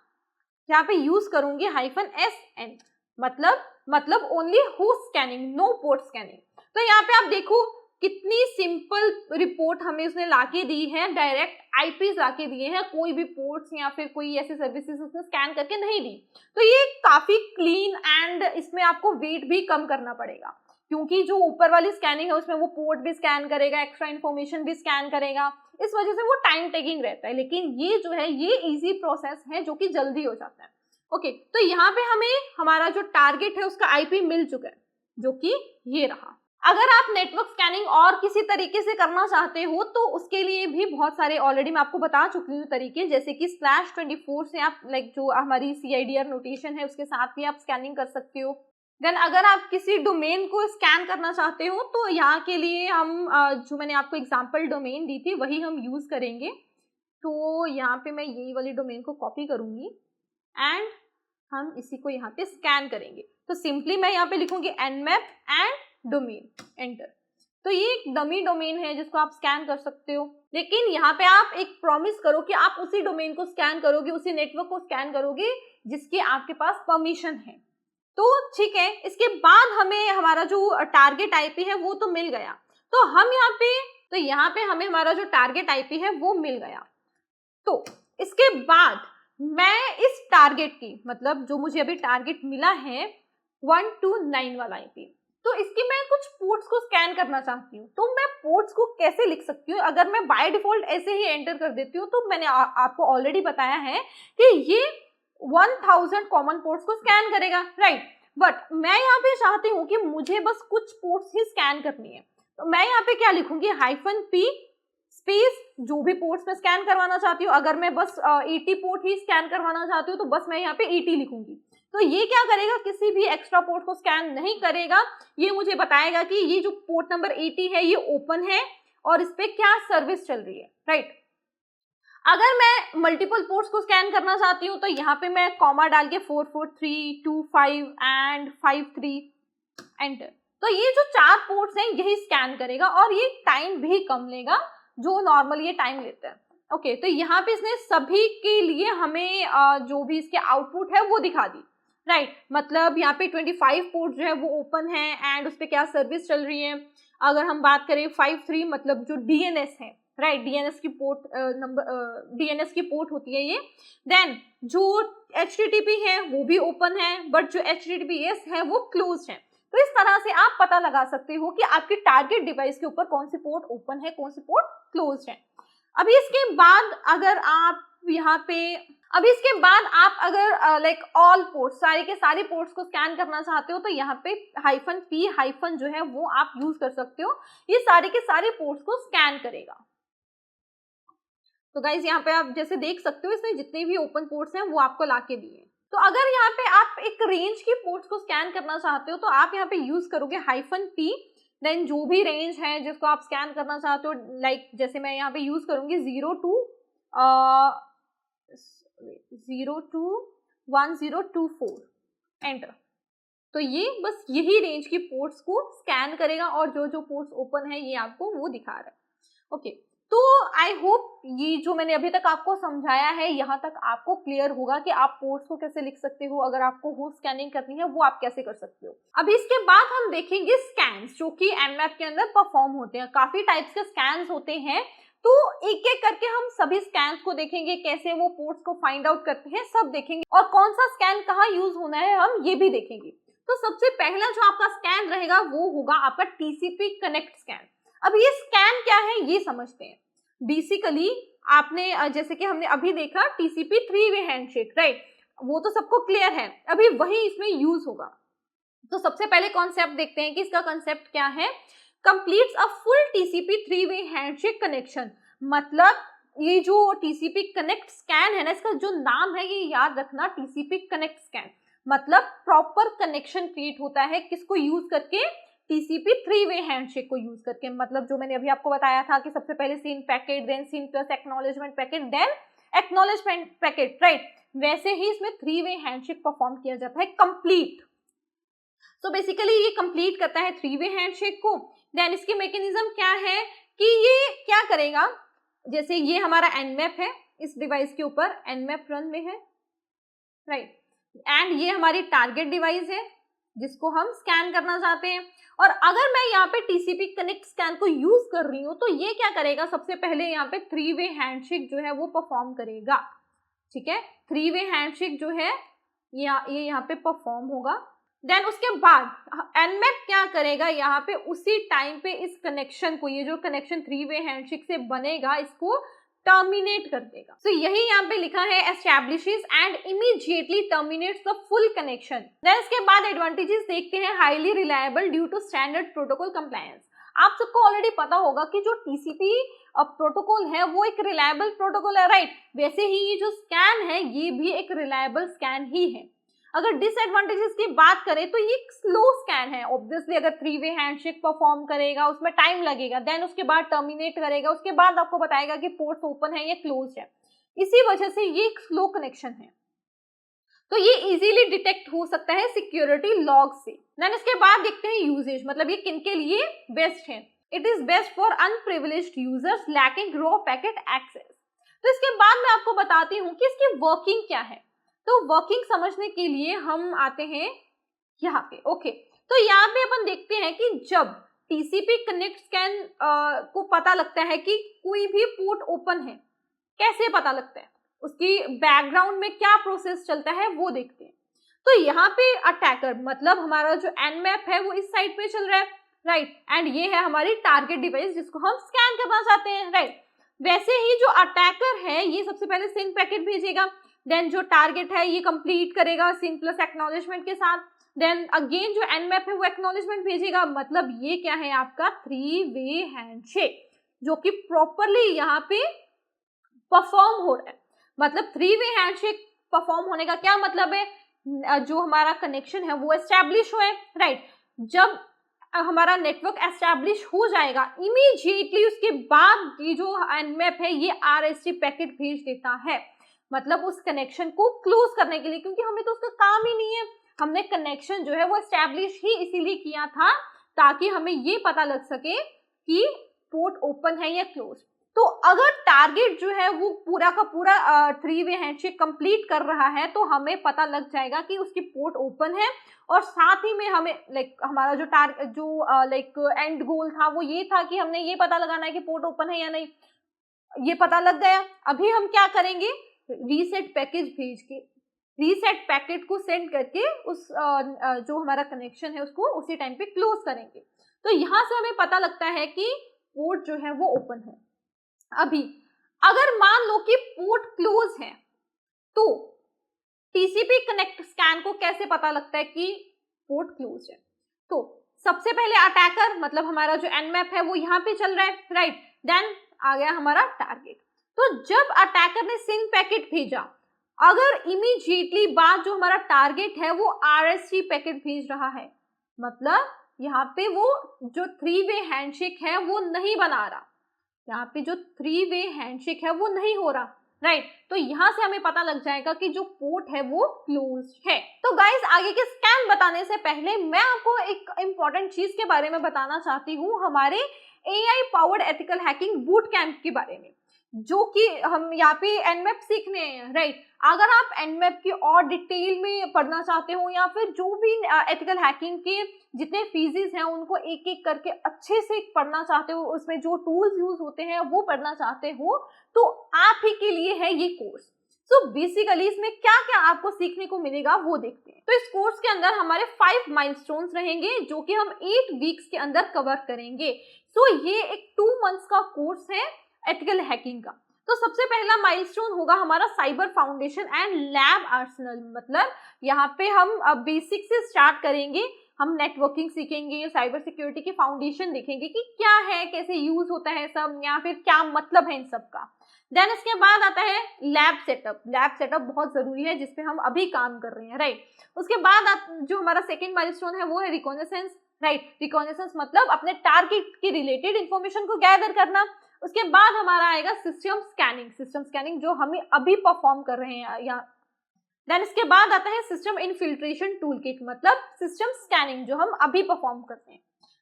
[SPEAKER 1] यहाँ पे यूज करूंगी -SN, मतलब only host scanning, no port scanning. तो यहाँ पे आप देखो कितनी सिंपल रिपोर्ट हमें उसने लाके दी है, डायरेक्ट आईपीस लाके दिए हैं, कोई भी पोर्ट्स या फिर कोई ऐसी सर्विसेज उसने स्कैन करके नहीं दी। तो ये काफी क्लीन एंड इसमें आपको वेट भी कम करना पड़ेगा, क्योंकि जो ऊपर वाली स्कैनिंग है उसमें वो पोर्ट भी स्कैन करेगा, एक्स्ट्रा इन्फॉर्मेशन भी स्कैन करेगा, इस वजह से वो टाइम टेकिंग रहता है। लेकिन ये जो है ये इजी प्रोसेस है जो कि जल्दी हो जाता है। ओके, तो यहाँ पे हमें हमारा जो टारगेट है उसका आईपी मिल चुका है, जो कि ये रहा। अगर आप नेटवर्क स्कैनिंग और किसी तरीके से करना चाहते हो तो उसके लिए भी बहुत सारे ऑलरेडी मैं आपको बता चुकी हूँ तरीके, जैसे कि /24 से आप जो हमारी CIDR नोटेशन है उसके साथ भी आप स्कैनिंग कर सकते हो। देन अगर आप किसी डोमेन को स्कैन करना चाहते हो तो यहाँ के लिए हम जो मैंने आपको एग्जाम्पल डोमेन दी थी वही हम यूज करेंगे। तो यहाँ पे मैं यही वाली डोमेन को कॉपी करूंगी एंड हम इसी को यहाँ पे स्कैन करेंगे। तो सिंपली मैं यहाँ पे लिखूंगी nmap एंड डोमेन, एंटर। तो ये एक डमी डोमेन है जिसको आप स्कैन कर सकते हो, लेकिन यहाँ पे आप एक प्रॉमिस करो कि आप उसी डोमेन को स्कैन करोगे, उसी नेटवर्क को स्कैन करोगे जिसके आपके पास परमिशन है। तो ठीक है, इसके बाद हमें हमारा जो टारगेट आईपी है वो तो मिल गया। तो हम यहाँ पे हमें हमारा जो टारगेट आईपी है वो मिल गया। तो इसके बाद मैं इस टारगेट की, मतलब जो मुझे अभी टारगेट मिला है 129 वाला आईपी, तो इसकी मैं कुछ पोर्ट्स को स्कैन करना चाहती हूँ। तो मैं पोर्ट्स को कैसे लिख सकती हूँ? अगर मैं बाय डिफॉल्ट ऐसे ही एंटर कर देती हूँ तो मैंने आपको ऑलरेडी बताया है कि ये 1000 कॉमन पोर्ट्स को स्कैन करेगा, राइट। बट मैं यहाँ पे चाहती हूँ कि मुझे बस कुछ पोर्ट्स ही स्कैन करनी है। तो मैं यहाँ पे क्या लिखूंगी, -P स्पेस जो भी पोर्ट्स में स्कैन करवाना चाहती हूँ। अगर मैं बस 80 पोर्ट ही स्कैन करवाना चाहती हूँ तो बस मैं यहाँ पे 80 लिखूंगी। तो ये क्या करेगा, किसी भी एक्स्ट्रा पोर्ट को स्कैन नहीं करेगा, ये मुझे बताएगा कि ये जो पोर्ट नंबर 80 है ये ओपन है और इस पे क्या सर्विस चल रही है, राइट। अगर मैं मल्टीपल पोर्ट्स को स्कैन करना चाहती हूँ तो यहाँ पे मैं कॉमा डाल के 44325 एंड 53 एंटर। तो ये जो 4 पोर्ट्स हैं यही स्कैन करेगा और ये टाइम भी कम लेगा जो नॉर्मल ये टाइम लेता है। ओके, तो यहाँ पे इसने सभी के लिए हमें जो भी इसके आउटपुट है वो दिखा दी, राइट। मतलब यहाँ पे 25 पोर्ट जो है वो ओपन है एंड उस पर क्या सर्विस चल रही है। अगर हम बात करें 53, मतलब जो DNS है, राइट, DNS की पोर्ट नंबर, DNS की पोर्ट होती है ये। देन जो HTTP है वो भी ओपन है, बट जो HTTPS है वो क्लोज है। तो इस तरह से आप पता लगा सकते हो कि आपके टारगेट डिवाइस के ऊपर कौन सी पोर्ट ओपन है, कौन सी पोर्ट क्लोज है। अभी इसके बाद अगर आप यहाँ पे लाइक ऑल पोर्ट्स, सारे के सारे पोर्ट्स को स्कैन करना चाहते हो तो यहाँ पे -P- जो है वो आप यूज कर सकते हो। ये सारे के सारे पोर्ट्स को स्कैन करेगा। तो गाइज यहाँ पे आप जैसे देख सकते हो इसने जितने भी ओपन पोर्ट्स हैं वो आपको लाके दिए हैं। तो अगर यहाँ पे आप एक रेंज की पोर्ट्स को स्कैन करना चाहते हो तो आप यहाँ पे यूज करोगे -P, देन जो भी रेंज है जिसको आप स्कैन करना चाहते हो, लाइक जैसे मैं यहाँ पे यूज करूंगी 0 to 1024 एंटर। तो ये बस यही रेंज की पोर्ट्स को स्कैन करेगा और जो जो पोर्ट्स ओपन है ये आपको वो दिखा रहा है। ओके, तो आई होप ये जो मैंने अभी तक आपको समझाया है यहाँ तक आपको क्लियर होगा कि आप पोर्ट्स को कैसे लिख सकते हो। अगर आपको होस्ट स्कैनिंग करनी है वो आप कैसे कर सकते हो। अभी इसके बाद हम देखेंगे स्कैन्स जो कि nmap के अंदर परफॉर्म होते हैं। काफी टाइप्स के स्कैन्स होते हैं, तो एक एक करके हम सभी स्कैन्स को देखेंगे, कैसे वो पोर्ट्स को फाइंड आउट करते हैं सब देखेंगे, और कौन सा स्कैन कहाँ यूज होना है हम ये भी देखेंगे। तो सबसे पहला जो आपका स्कैन रहेगा वो होगा आपका TCP कनेक्ट स्कैन। अब ये स्कैन क्या है ये समझते हैं। बेसिकली आपने जैसे कि हमने अभी देखा TCP 3-वे हैंडशेक, राइट, वो तो सबको क्लियर है, अभी वही इसमें यूज होगा। तो सबसे पहले कॉन्सेप्ट देखते हैं कि इसका कॉन्सेप्ट क्या है। कंप्लीट्स अ फुल TCP 3-वे हैंडशेक कनेक्शन। मतलब ये जो TCP कनेक्ट स्कैन है ना, इसका जो नाम है ये याद रखना, TCP कनेक्ट स्कैन, मतलब प्रॉपर कनेक्शन क्रिएट होता है किसको यूज करके, TCP 3-वे हैंडशेक को यूज करके। मतलब जो मैंने अभी आपको बताया था कि सबसे पहले SYN packet, then SYN plus acknowledgement packet, then acknowledgement packet, right, वैसे ही इसमें 3-वे हैंडशेक परफॉर्म किया जाता है कंप्लीट। तो बेसिकली ये कंप्लीट करता है 3-वे हैंडशेक को। देन इसकी मैकेनिज्म क्या है कि ये क्या करेगा, जैसे ये हमारा एनमैप है, इस डिवाइस के ऊपर एनमैप रन में है, राइट, एंड ये हमारी टारगेट डिवाइस है जिसको हम स्कैन करना चाहते हैं। और अगर मैं यहाँ पे टीसीपी कनेक्ट स्कैन को यूज कर रही हूँ तो ये क्या करेगा, सबसे पहले यहाँ पे 3-वे हैंडशेक जो है वो परफॉर्म करेगा, ठीक है। 3-वे हैंडशेक जो है ये यहाँ पे परफॉर्म होगा। देन उसके बाद एनमैप क्या करेगा, यहाँ पे उसी टाइम पे इस कनेक्शन को, ये जो कनेक्शन 3-वे हैंडशेक से बनेगा, इसको टर्मिनेट कर देगा। तो यही यहाँ पे लिखा है establishes and immediately terminates the full connection. Then इसके बाद एडवांटेजेस देखते हैं, highly reliable due to standard protocol compliance. आप सबको ऑलरेडी पता होगा कि जो टीसीपी प्रोटोकॉल है वो एक रिलायबल प्रोटोकॉल है, राइट। वैसे ही ये जो स्कैन है ये भी एक रिलायबल स्कैन ही है। अगर डिसएडवांटेजेस की बात करें तो ये स्लो स्कैन है, ऑब्वियसली अगर 3-वे हैंडशेक परफॉर्म करेगा उसमें टाइम लगेगा, देन उसके बाद टर्मिनेट करेगा, उसके बाद आपको बताएगा कि पोर्ट्स ओपन है या क्लोज है, इसी वजह से ये एक स्लो कनेक्शन है। तो ये इजीली डिटेक्ट हो सकता है सिक्योरिटी लॉग से। देन इसके बाद देखते हैं यूजेज, मतलब ये किनके लिए बेस्ट है। It is best for unprivileged users lacking raw packet access. तो इसके बाद मैं आपको बताती हूँ कि इसकी वर्किंग क्या है। तो वर्किंग समझने के लिए हम आते हैं यहाँ पे, ओके। तो यहाँ पे अपन देखते हैं कि जब टीसीपी कनेक्ट स्कैन को पता लगता है कि कोई भी पोर्ट ओपन है, कैसे पता लगता है, उसकी बैकग्राउंड में क्या प्रोसेस चलता है वो देखते हैं। तो यहाँ पे अटैकर, मतलब हमारा जो एनमैप है वो इस साइड पे चल रहा है, राइट, एंड ये है हमारी टारगेट डिवाइस जिसको हम स्कैन करना चाहते हैं, राइट। वैसे ही जो अटैकर है ये सबसे पहले सिंक पैकेट भेजेगा, देन जो टारगेट है ये कंप्लीट करेगा सिंक प्लस एक्नॉलेजमेंट के साथ, देन अगेन जो एनमैप है वो एक्नॉलेजमेंट भेजेगा। मतलब ये क्या है आपका 3-वे हैंडशेक जो कि प्रॉपरली यहाँ पे परफॉर्म हो रहा है। मतलब 3-वे हैंडशेक परफॉर्म होने का क्या मतलब है, जो हमारा कनेक्शन है वो एस्टैब्लिश हुआ है, राइट। जब हमारा नेटवर्क एस्टैब्लिश हो जाएगा इमीडिएटली उसके बाद ये जो एनमैप है ये आरएसटी पैकेट भेज देता है, मतलब उस कनेक्शन को क्लोज करने के लिए, क्योंकि हमें तो उसका काम ही नहीं है। हमने कनेक्शन जो है वो एस्टैब्लिश ही इसीलिए किया था ताकि हमें ये पता लग सके कि पोर्ट ओपन है या क्लोज। तो अगर टारगेट जो है वो पूरा का पूरा 3-वे हैंडशेक कंप्लीट कर रहा है तो हमें पता लग जाएगा कि उसकी पोर्ट ओपन है, और साथ ही में हमें हमारा जो एंड गोल था वो ये था कि हमने ये पता लगाना है कि पोर्ट ओपन है या नहीं, ये पता लग गया। अभी हम क्या करेंगे, रीसेट पैकेज भेज के रीसेट पैकेट को सेंड करके उस जो हमारा कनेक्शन है उसको उसी टाइम पे क्लोज करेंगे। तो यहाँ से हमें पता लगता है कि पोर्ट जो है वो ओपन है। अभी अगर मान लो कि पोर्ट क्लोज है तो टीसीपी कनेक्ट स्कैन को कैसे पता लगता है कि पोर्ट क्लोज है। तो सबसे पहले अटैकर, मतलब हमारा जो एनमैप है वो यहाँ पे चल रहा है, राइट। देन आ गया हमारा टारगेट। तो जब अटैकर ने सिंक पैकेट भेजा, अगर इमीडिएटली बाद जो हमारा टारगेट है वो आरएसटी पैकेट भेज रहा है, मतलब यहाँ पे वो जो 3-वे हैंडशेक है वो नहीं बना रहा, यहाँ पे जो 3-वे हैंडशेक है वो नहीं हो रहा, राइट। तो यहाँ से हमें पता लग जाएगा कि जो पोर्ट है वो क्लोज है। तो गाइस आगे के स्कैम बताने से पहले मैं आपको एक इंपॉर्टेंट चीज के बारे में बताना चाहती हूँ, हमारे AI powered ethical hacking boot camp के बारे में, जो कि हम यहाँ पे एनमैप सीखने हैं, राइट। अगर आप एनमैप की और डिटेल में पढ़ना चाहते हो या फिर जो भी एथिकल हैकिंग के जितने फीजेस हैं उनको एक एक करके अच्छे से पढ़ना चाहते हो, उसमें जो टूल्स यूज होते हैं वो पढ़ना चाहते हो, तो आप ही के लिए है ये कोर्स। सो बेसिकली इसमें क्या क्या आपको सीखने को मिलेगा वो देखते हैं। तो इस कोर्स के अंदर हमारे 5 माइलस्टोन्स रहेंगे जो कि हम 8 वीक्स के अंदर कवर करेंगे। सो ये एक 2 मंथ्स का कोर्स है एथिकल हैकिंग का। तो सबसे पहला माइलस्टोन होगा हमारा cyber foundation and lab Arsenal, मतलब यहाँ पे हम बेसिक से स्टार्ट करेंगे, हम नेटवर्किंग सीखेंगे, साइबर सिक्योरिटी की फाउंडेशन देखेंगे कि क्या है, कैसे यूज होता है सब, या फिर क्या मतलब है इन सब का। देन इसके बाद आता है लैब सेटअप। लैब सेटअप बहुत जरूरी है जिसपे हम अभी काम कर रहे हैं, राइट। उसके बाद जो हमारा सेकेंड माइलस्टोन है वो है रिकॉग्निसेंस, राइट। रिकॉग्निसेंस मतलब अपने टारगेट के रिलेटेड इंफॉर्मेशन को गैदर करना। उसके बाद हमारा आएगा सिस्टम स्कैनिंग। सिस्टम स्कैनिंग जो हमें अभी परफॉर्म कर रहे हैं, या देन इसके बाद आता है सिस्टम इनफिल्ट्रेशन टूल किट, मतलब सिस्टम स्कैनिंग जो हम अभी परफॉर्म करते हैं।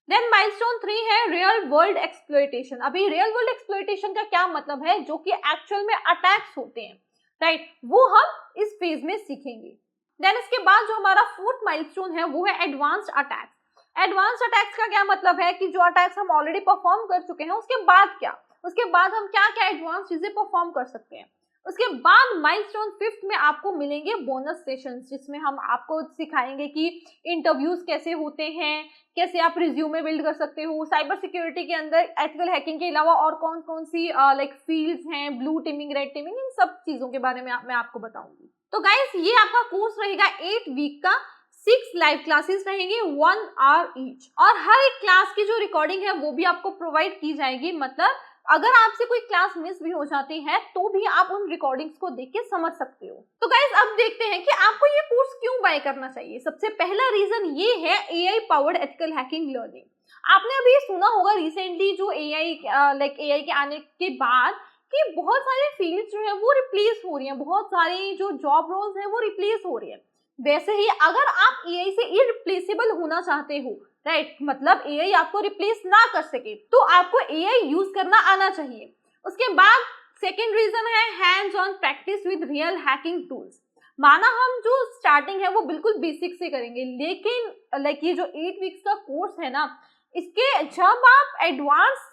[SPEAKER 1] देन माइलस्टोन 3 है रियल वर्ल्ड एक्सप्लॉयटेशन। अभी रियल वर्ल्ड एक्सप्लॉयटेशन का क्या मतलब है, जो कि एक्चुअल में अटैक्स होते हैं, राइट, वो हम इस फेज में सीखेंगे। देन इसके बाद जो हमारा फोर्थ माइलस्टोन है वो है एडवांस्ड अटैक्स। एडवांस्ड अटैक्स का क्या मतलब है कि जो अटैक्स हम ऑलरेडी परफॉर्म कर चुके हैं उसके बाद क्या, उसके बाद हम क्या क्या एडवांस चीजें परफॉर्म कर सकते हैं। उसके बाद माइलस्टोन 5 में आपको मिलेंगे बोनस सेशंस, जिसमें हम आपको सिखाएंगे कि इंटरव्यूज कैसे होते हैं, कैसे आप रिज्यूमे बिल्ड कर सकते हो, साइबर सिक्योरिटी के अंदर एथिकल हैकिंग के अलावा और कौन कौन सी लाइक फील्ड्स हैं, ब्लू टीमिंग, रेड टीमिंग, इन सब चीजों के बारे में मैं आपको बताऊंगी। तो गाइस ये आपका कोर्स रहेगा 8 वीक का, 6 लाइव क्लासेस रहेंगे 1 आवर ईच, और हर एक क्लास की जो रिकॉर्डिंग है वो भी आपको प्रोवाइड की जाएगी। मतलब अगर आपसे कोई क्लास मिस भी हो जाती है तो भी आप उन रिकॉर्डिंग्स को देख के समझ सकते हो। तो गाइस अब देखते हैं कि आपको ये कोर्स क्यों बाय करना चाहिए। सबसे पहला रीजन ये है AI powered ethical hacking learning. आपने अभी सुना होगा रिसेंटली जो एआई के आने के बाद कि बहुत सारे फील्ड्स जो है वो रिप्लेस हो रही हैं, बहुत सारी जो जॉब रोल्स हैं वो रिप्लेस हो रही है। वैसे ही अगर आप एआई से इरिप्लेसेबल होना चाहते हो, राइट, मतलब एआई आपको रिप्लेस ना कर सके, तो आपको एआई यूज करना आना चाहिए। उसके बाद सेकेंड रीजन है hands on practice with real hacking tools. माना हम जो स्टार्टिंग है वो बिल्कुल बेसिक से करेंगे, लेकिन ये जो 8 वीक्स का कोर्स है ना, इसके जब आप एडवांस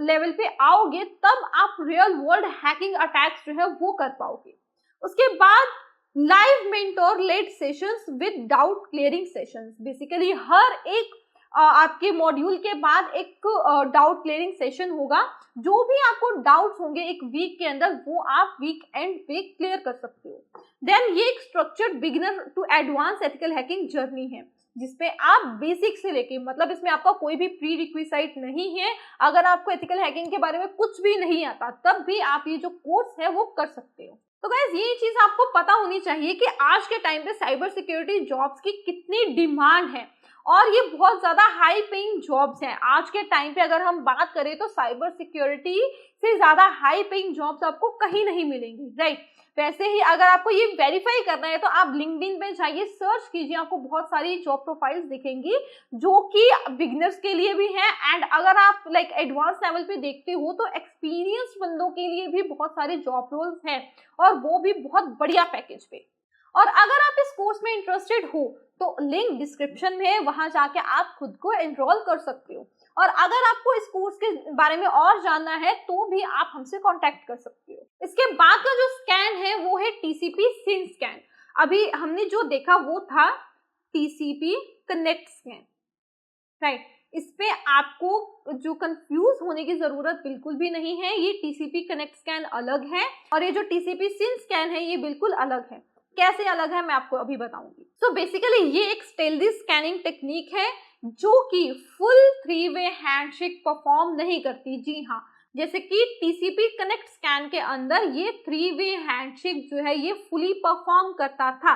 [SPEAKER 1] लेवल पे आओगे तब आप रियल वर्ल्ड हैकिंग अटैक्स जो है वो कर पाओगे। उसके बाद live mentor led sessions with doubt clearing sessions. Basically हर एक आपके मॉड्यूल के बाद एक डाउट क्लियरिंग सेशन होगा। जो भी आपको डाउट्स होंगे एक वीक के अंदर वो आप वीक एंड पे क्लियर कर सकते हो। देन ये एक structured beginner to advance ethical hacking journey है, जिसपे आप बेसिक से लेके, मतलब इसमें आपका कोई भी प्री रिक्विसाइट नहीं है। अगर आपको एथिकल हैकिंग के बारे में कुछ भी नहीं आता तब भी आप ये जो कोर्स है वो कर सकते हो। तो गाइस ये चीज आपको पता होनी चाहिए कि आज के टाइम पे साइबर सिक्योरिटी जॉब्स की कितनी डिमांड है, और ये बहुत ज्यादा हाई पेइंग जॉब्स हैं। आज के टाइम पे अगर हम बात करें तो साइबर सिक्योरिटी से ज्यादा हाई पेइंग जॉब्स आपको कहीं नहीं मिलेंगी, राइट। वैसे ही अगर आपको ये वेरीफाई करना है तो आप लिंक्डइन पे जाइए, सर्च कीजिए, आपको बहुत सारी जॉब प्रोफाइल्स दिखेंगी जो कि बिगिनर्स के लिए भी हैं, एंड अगर आप एडवांस लेवल पे देखते हो तो एक्सपीरियंस बंदों के लिए भी बहुत सारे जॉब रोल्स हैं, और वो भी बहुत बढ़िया पैकेज पे। और अगर आप इस कोर्स में इंटरेस्टेड हो तो लिंक डिस्क्रिप्शन में है, वहां जाके आप खुद को एनरोल कर सकते हो। और अगर आपको इस कोर्स के बारे में और जानना है तो भी आप हमसे कांटेक्ट कर सकते हो। इसके बाद का जो स्कैन है वो है टीसीपी सिन स्कैन। अभी हमने जो देखा वो था टीसीपी कनेक्ट स्कैन, राइट। इस पे आपको जो कंफ्यूज होने की जरूरत बिल्कुल भी नहीं है। ये टीसीपी कनेक्ट स्कैन अलग है और ये जो टीसीपी सिन स्कैन है ये बिल्कुल अलग है। कैसे अलग है मैं आपको अभी बताऊंगी। सो बेसिकली ये एक स्टेल्दी स्कैनिंग टेक्निक है जो कि फुल 3-वे हैंडशेक परफॉर्म नहीं करती। जी हाँ, जैसे कि टीसीपी कनेक्ट स्कैन के अंदर ये 3-वे हैंडशेक जो है ये फुली परफॉर्म करता था,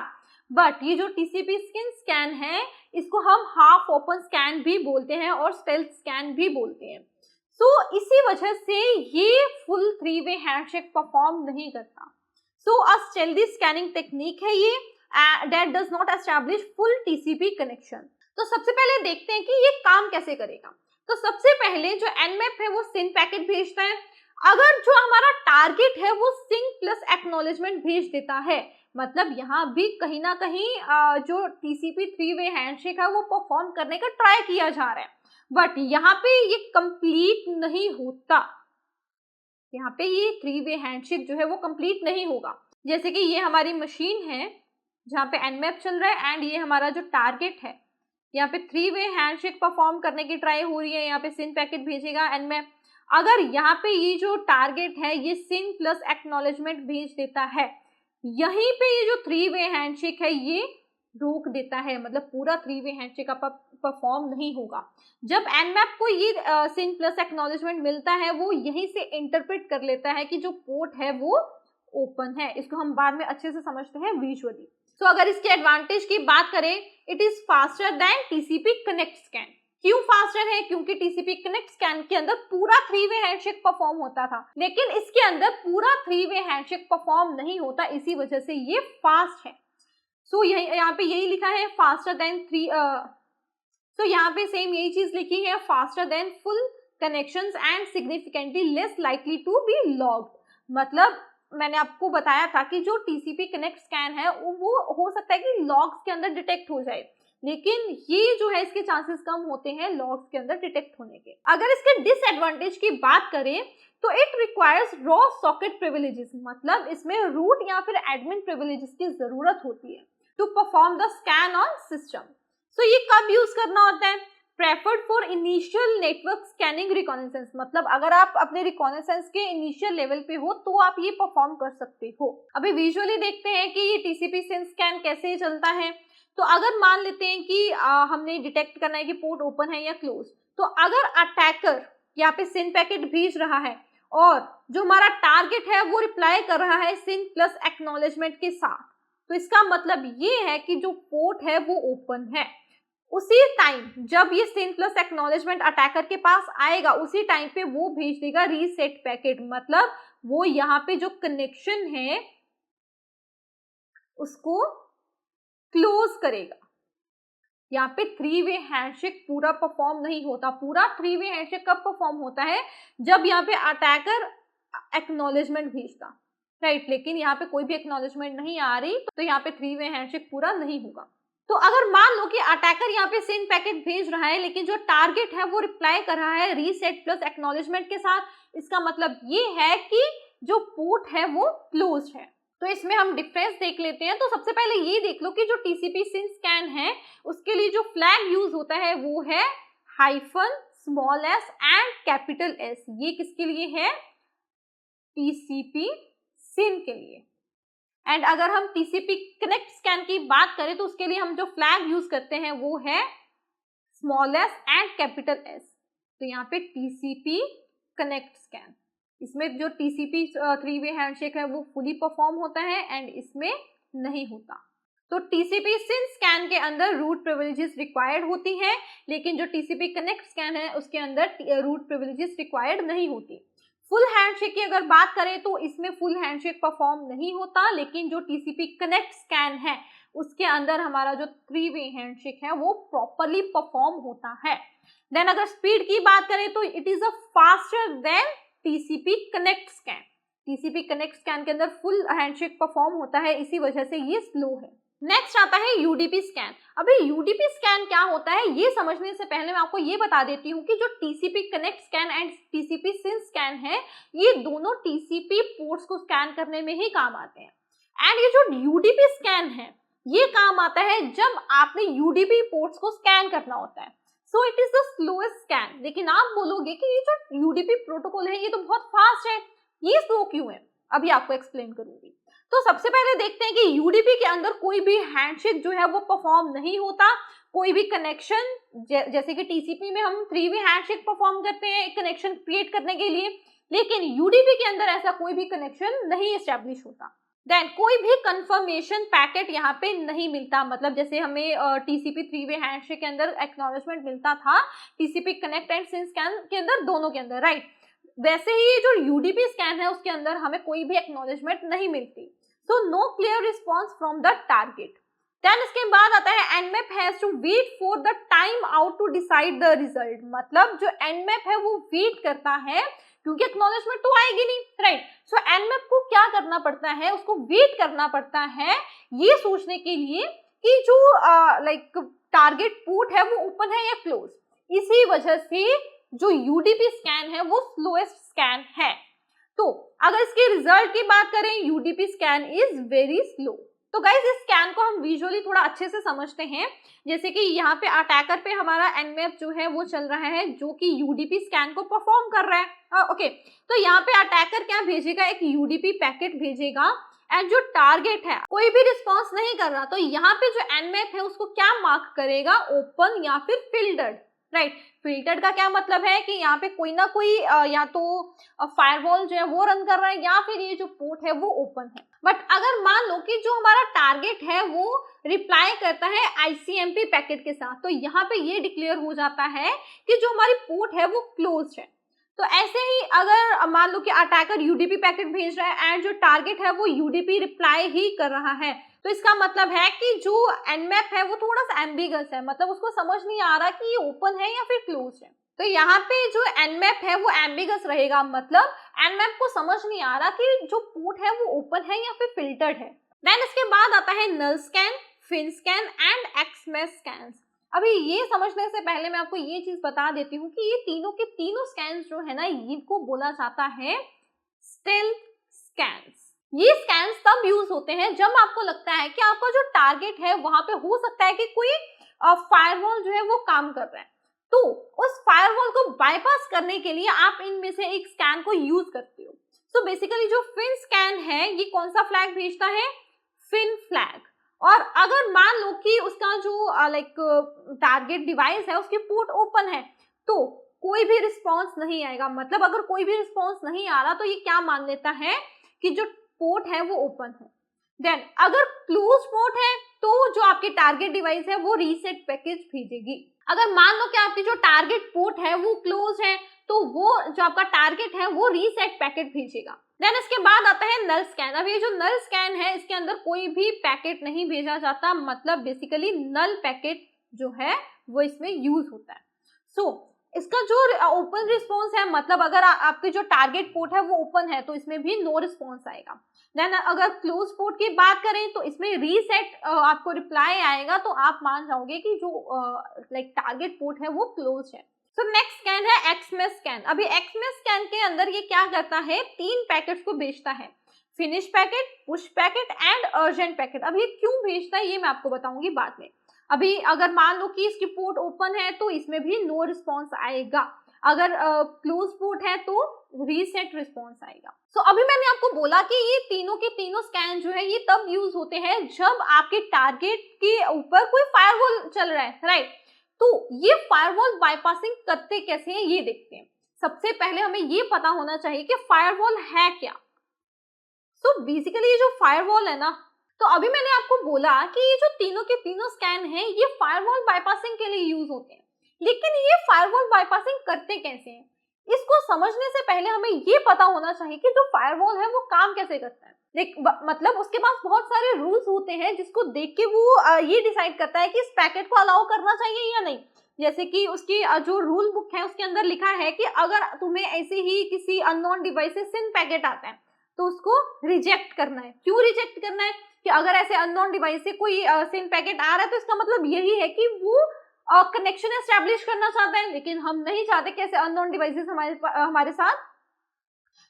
[SPEAKER 1] बट ये जो टीसीपी स्किन स्कैन है इसको हम हाफ ओपन स्कैन भी बोलते हैं और स्टेल्थ स्कैन भी बोलते हैं। सो इसी वजह से ये फुल 3-वे हैंडशेक परफॉर्म नहीं करता। So a stealthy scanning technique है ये that does not establish full TCP connection। तो सबसे पहले देखते हैं कि ये काम कैसे करेगा। तो सबसे पहले जो nmap है वो सिन पैकेट भेजता है। अगर जो हमारा टारगेट है वो सिंक प्लस एक्नॉलेजमेंट भेज देता है, मतलब यहाँ भी कहीं ना कहीं जो TCP 3-वे हैंडशेक है वो परफॉर्म करने का ट्राई किया जा रहा है, बट यहाँ पे ये कंप्लीट नहीं होता। यहाँ पे ये 3-वे हैंडशेक जो है वो कंप्लीट नहीं होगा। जैसे कि ये हमारी मशीन है जहाँ पे nmap चल रहा है एंड ये हमारा जो टारगेट है, यहाँ पे 3-वे हैंडशेक परफॉर्म करने की ट्राई हो रही है। यहाँ पे सिन पैकेट भेजेगा nmap। अगर यहाँ पे ये जो टारगेट है ये सिन प्लस एक्नॉलेजमेंट भेज देता है, यहीं पे ये जो 3-वे हैंडशेक है ये रोक देता है, मतलब पूरा 3-वे हैंडशेक का परफॉर्म नहीं होगा। जब nmap को ये सिन प्लस एक्नॉलेजमेंट मिलता है वो यहीं से इंटरप्रेट कर लेता है कि जो पोर्ट है वो ओपन है। इसको हम बाद में अच्छे से समझते हैं विजुअली। तो अगर इसके एडवांटेज की बात करें, it is faster than TCP connect scan. क्यों फास्टर है? क्योंकि टीसीपी कनेक्ट स्कैन के अंदर पूरा 3-वे हैंडशेक परफॉर्म होता था, लेकिन इसके अंदर पूरा 3-वे हैंडशेक परफॉर्म नहीं होता, इसी वजह से ये फास्ट है। सो यहाँ पे यही लिखा है फास्टर देन 3, तो यहाँ पे सेम यही चीज लिखी है, faster than full connections and significantly less likely to be logged. मतलब मैंने आपको बताया था कि जो टीसीपी कनेक्ट स्कैन है वो हो सकता है कि लॉग्स के अंदर डिटेक्ट हो जाए, लेकिन ये जो है इसके चांसेस कम होते हैं लॉग्स के अंदर डिटेक्ट होने के। अगर इसके डिसएडवांटेज की बात करें तो it requires raw socket privileges, मतलब इसमें रूट या फिर एडमिन प्रिविलेजेस की जरूरत होती है to perform the scan on system. So ये कब यूज करना होता है? Preferred for initial network scanning reconnaissance, मतलब अगर आप अपने रिकॉनेसेंस के इनिशियल लेवल पे हो तो आप ये परफॉर्म कर सकते हो। अभी विजुअली देखते हैं कि ये टीसीपी सिन स्कैन कैसे चलता है। तो अगर मान लेते हैं कि हमने डिटेक्ट करना है कि पोर्ट ओपन है या क्लोज, तो अगर अटैकर यहाँ पे सिन पैकेट भेज रहा है और जो हमारा टारगेट है वो रिप्लाई कर रहा है सिन प्लस एक्नॉलेजमेंट के साथ, तो इसका मतलब ये है कि जो पोर्ट है वो ओपन है। उसी टाइम जब ये सिन प्लस एक्नॉलेजमेंट अटैकर के पास आएगा उसी टाइम पे वो भेज देगा रीसेट पैकेट, मतलब वो यहाँ पे जो कनेक्शन है उसको क्लोज करेगा। यहाँ पे 3 वे हैंडशेक पूरा परफॉर्म नहीं होता। पूरा 3 वे हैंडशेक कब परफॉर्म होता है? जब यहाँ पे अटैकर एक्नॉलेजमेंट भेजता, राइट। लेकिन यहाँ पे कोई भी एक्नॉलेजमेंट नहीं आ रही तो यहाँ पे 3 वे हैंडशेक पूरा नहीं होगा। तो अगर मान लो कि अटैकर यहाँ पे सिन पैकेट भेज रहा है लेकिन जो टारगेट है वो रिप्लाई कर रहा है रीसेट प्लस एक्नॉलेजमेंट के साथ, इसका मतलब ये है कि जो पोर्ट है वो क्लोज्ड है। तो इसमें हम डिफरेंस देख लेते हैं। तो सबसे पहले ये देख लो कि जो टीसीपी सिन स्कैन है उसके लिए जो फ्लैग यूज होता है वो है hyphen, small S and capital S. ये किसके लिए है? टीसीपी सिन के लिए। एंड अगर हम टीसीपी कनेक्ट स्कैन की बात करें तो उसके लिए हम जो फ्लैग यूज करते हैं वो है small S and capital S. तो यहाँ पे टीसीपी कनेक्ट स्कैन, इसमें जो टीसीपी 3 वे हैंडशेक है वो फुली परफॉर्म होता है एंड इसमें नहीं होता। तो टीसीपी सिन स्कैन के अंदर रूट प्रिविलेजेस रिक्वायर्ड होती है, लेकिन जो टीसीपी कनेक्ट स्कैन है उसके अंदर रूट प्रिविलेजेस रिक्वायर्ड नहीं होती। फुल हैंडशेक की अगर बात करें तो इसमें फुल हैंडशेक परफॉर्म नहीं होता, लेकिन जो टीसीपी कनेक्ट स्कैन है उसके अंदर हमारा जो 3 वे हैंडशेक है वो प्रॉपरली परफॉर्म होता है। देन अगर स्पीड की बात करें तो it is a faster than TCP connect scan. TCP connect scan के अंदर फुल हैंडशेक परफॉर्म होता है, इसी वजह से ये स्लो है। नेक्स्ट आता है यूडीपी स्कैन। अभी यूडीपी स्कैन क्या होता है ये समझने से पहले मैं आपको ये बता देती हूँ कि जो TCP connect scan and TCP SYN scan है ये दोनों टीसीपी पोर्ट्स को स्कैन करने में ही काम आते हैं। एंड ये जो यूडीपी स्कैन है ये काम आता है जब आपने यूडीपी पोर्ट्स को स्कैन करना होता है। So it is the slowest scan. लेकिन आप बोलोगे कि ये जो यूडीपी प्रोटोकॉल है ये तो बहुत फास्ट है, ये स्लो क्यों है? अभी आपको एक्सप्लेन करूंगी। तो सबसे पहले देखते हैं कि यूडीपी के अंदर कोई भी हैंडशेक जो है वो परफॉर्म नहीं होता। कोई भी कनेक्शन, जैसे कि टीसीपी में हम 3 वे हैंडशेक परफॉर्म करते हैं एक कनेक्शन क्रिएट करने के लिए, लेकिन यूडीपी के अंदर ऐसा कोई भी कनेक्शन नहीं एस्टेब्लिश होता। देन कोई भी कंफर्मेशन पैकेट यहाँ पे नहीं मिलता। मतलब जैसे हमें टीसीपी 3 वे हैंडशेक के अंदर एक्नॉलेजमेंट मिलता था, TCP connect and SYN scan के अंदर, दोनों के अंदर, राइट। वैसे ही जो यूडीपी स्कैन है उसके अंदर हमें कोई भी एक्नॉलेजमेंट नहीं मिलती। So no clear response from the target. Then इसके बाद आता है Nmap has to wait for the time out to decide the result. मतलब जो एनमैप है वो वेट करता है क्योंकि एक्नॉलेजमेंट तो आएगी नहीं, राइट। सो एनमैप को क्या करना पड़ता है? उसको वेट करना पड़ता है ये सोचने के लिए कि जो टारगेट पोर्ट है वो ओपन है या क्लोज। इसी वजह से जो यूडीपी स्कैन है वो स्लोएस्ट स्कैन है। तो अगर इसके रिजल्ट की बात करें UDP scan is very slow. तो गाइज इस स्कैन को हम विजुअली थोड़ा अच्छे से समझते हैं। जैसे कि यहाँ पे अटैकर पे हमारा एनमैप जो है वो चल रहा है जो कि यूडीपी स्कैन को परफॉर्म कर रहा है। ओके, तो यहाँ पे अटैकर क्या भेजेगा? एक यूडीपी पैकेट भेजेगा एंड जो टारगेट है कोई भी रिस्पॉन्स नहीं कर रहा, तो यहाँ पे जो एनमैप है उसको क्या मार्क करेगा? ओपन या फिर फिल्टर्ड, राइट। फिल्टर्ड का क्या मतलब है कि यहाँ पे कोई ना कोई या तो फायरवॉल जो है वो रन कर रहा है या फिर ये जो पोर्ट है वो ओपन है। बट अगर मान लो कि जो हमारा टारगेट है वो रिप्लाई करता है आईसीएमपी पैकेट के साथ, तो यहाँ पे ये डिक्लेयर हो जाता है कि जो हमारी पोर्ट है वो क्लोज्ड है। तो ऐसे ही अगर मान लो कि अटैकर यूडीपी पैकेट भेज रहा है एंड जो टारगेट है वो यूडीपी रिप्लाई ही कर रहा है, तो इसका मतलब है कि जो एनमैप है वो थोड़ा सा एम्बिगस है, मतलब उसको समझ नहीं आ रहा कि ये ओपन है या फिर क्लोज है। तो यहाँ पे जो एनमैप है वो एम्बिगस रहेगा, मतलब एनमैप को समझ नहीं आ रहा कि जो पोर्ट है वो ओपन है या फिर फिल्टर्ड है। देन इसके बाद आता है null scan, FIN scan and Xmas scan. अभी ये समझने से पहले मैं आपको ये चीज बता देती हूँ कि ये तीनों के तीनों स्कैन्स जो है ना, इनको बोला जाता है स्टेल्थ स्कैन्स। ये स्कैन्स तब यूज होते हैं जब आपको लगता है कि आपका जो टारगेट है वहां पे हो सकता है कि कोई फायरवॉल जो है वो काम कर रहा है, तो उस फायरवॉल को बाईपास करने के लिए आप इनमें से एक स्कैन को यूज करते हो। सो बेसिकली जो फिन स्कैन है ये कौन सा फ्लैग भेजता है, फिन फ्लैग। और अगर मान लो कि उसका जो लाइक टारगेट डिवाइस है उसकी पोर्ट ओपन है, तो कोई भी रिस्पॉन्स नहीं आएगा, मतलब अगर कोई भी रिस्पॉन्स नहीं आ रहा तो ये क्या मान लेता है कि जो पोर्ट है वो ओपन है। देन अगर क्लोज पोर्ट है तो जो आपके टारगेट डिवाइस है वो रीसेट पैकेज भेजेगी। अगर मान लो कि आपकी जो टारगेट पोर्ट है वो क्लोज है तो वो जो आपका टारगेट है वो रीसेट पैकेट भेजेगा। देन इसके बाद आता है नल स्कैन। अब ये जो नल स्कैन है इसके अंदर कोई भी पैकेट नहीं भेजा जाता, मतलब बेसिकली नल पैकेट जो है वो इसमें यूज होता है। सो इसका जो ओपन रिस्पॉन्स है, मतलब अगर आपके जो टारगेट पोर्ट है वो ओपन है तो इसमें भी नो रिस्पॉन्स आएगा। देन अगर क्लोज पोर्ट की बात करें तो इसमें रीसेट आपको रिप्लाई आएगा, तो आप मान जाओगे कि जो लाइक टारगेट पोर्ट है वो क्लोज है। तो नेक्स्ट स्कैन है एक्समेस स्कैन। अभी एक्समेस स्कैन के अंदर ये क्या करता है, 3 पैकेट्स को भेजता है, finish packet, push packet and urgent packet. अब ये क्यों भेजता है ये मैं आपको बताऊंगी बाद में। अभी अगर मान लो कि इसकी पोर्ट ओपन है तो इसमें भी नो रिस्पॉन्स आएगा, अगर क्लोज पोर्ट है तो रीसेट रिस्पॉन्स आएगा। सो अभी मैंने आपको बोला कि ये तीनों के तीनों स्कैन जो है ये तब यूज होते हैं जब आपके टारगेट के ऊपर कोई फायरवॉल चल रहा है, राइट। तो ये फायरवॉल बाईपासिंग करते कैसे हैं ये देखते हैं। सबसे पहले हमें ये पता होना चाहिए कि फायरवॉल है क्या। सो बेसिकली ये जो फायरवॉल है ना, तो अभी मैंने आपको बोला कि ये जो तीनों के तीनों स्कैन हैं ये फायरवॉल बाईपासिंग के लिए यूज होते हैं, लेकिन ये फायरवॉल बाईपासिंग करते कैसे हैं इसको समझने से पहले हमें ये पता होना चाहिए कि जो फायरवॉल है वो काम कैसे करता है। मतलब उसके पास बहुत सारे रूल्स होते हैं जिसको देख के वो ये डिसाइड करता है कि इस पैकेट को अलाउ करना चाहिए या नहीं। जैसे कि उसकी जो रूल बुक है उसके अंदर लिखा है कि अगर तुम्हें ऐसे ही किसी अननोन डिवाइस से सिन पैकेट आता है तो उसको रिजेक्ट करना है। क्यों रिजेक्ट करना है कि अगर ऐसे अननोन डिवाइस से कोई सिन पैकेट आ रहा है तो इसका मतलब यही है कि वो कनेक्शन एस्टैब्लिश करना चाहते हैं, लेकिन हम नहीं चाहते कि ऐसे अननोन डिवाइसेस हमारे साथ,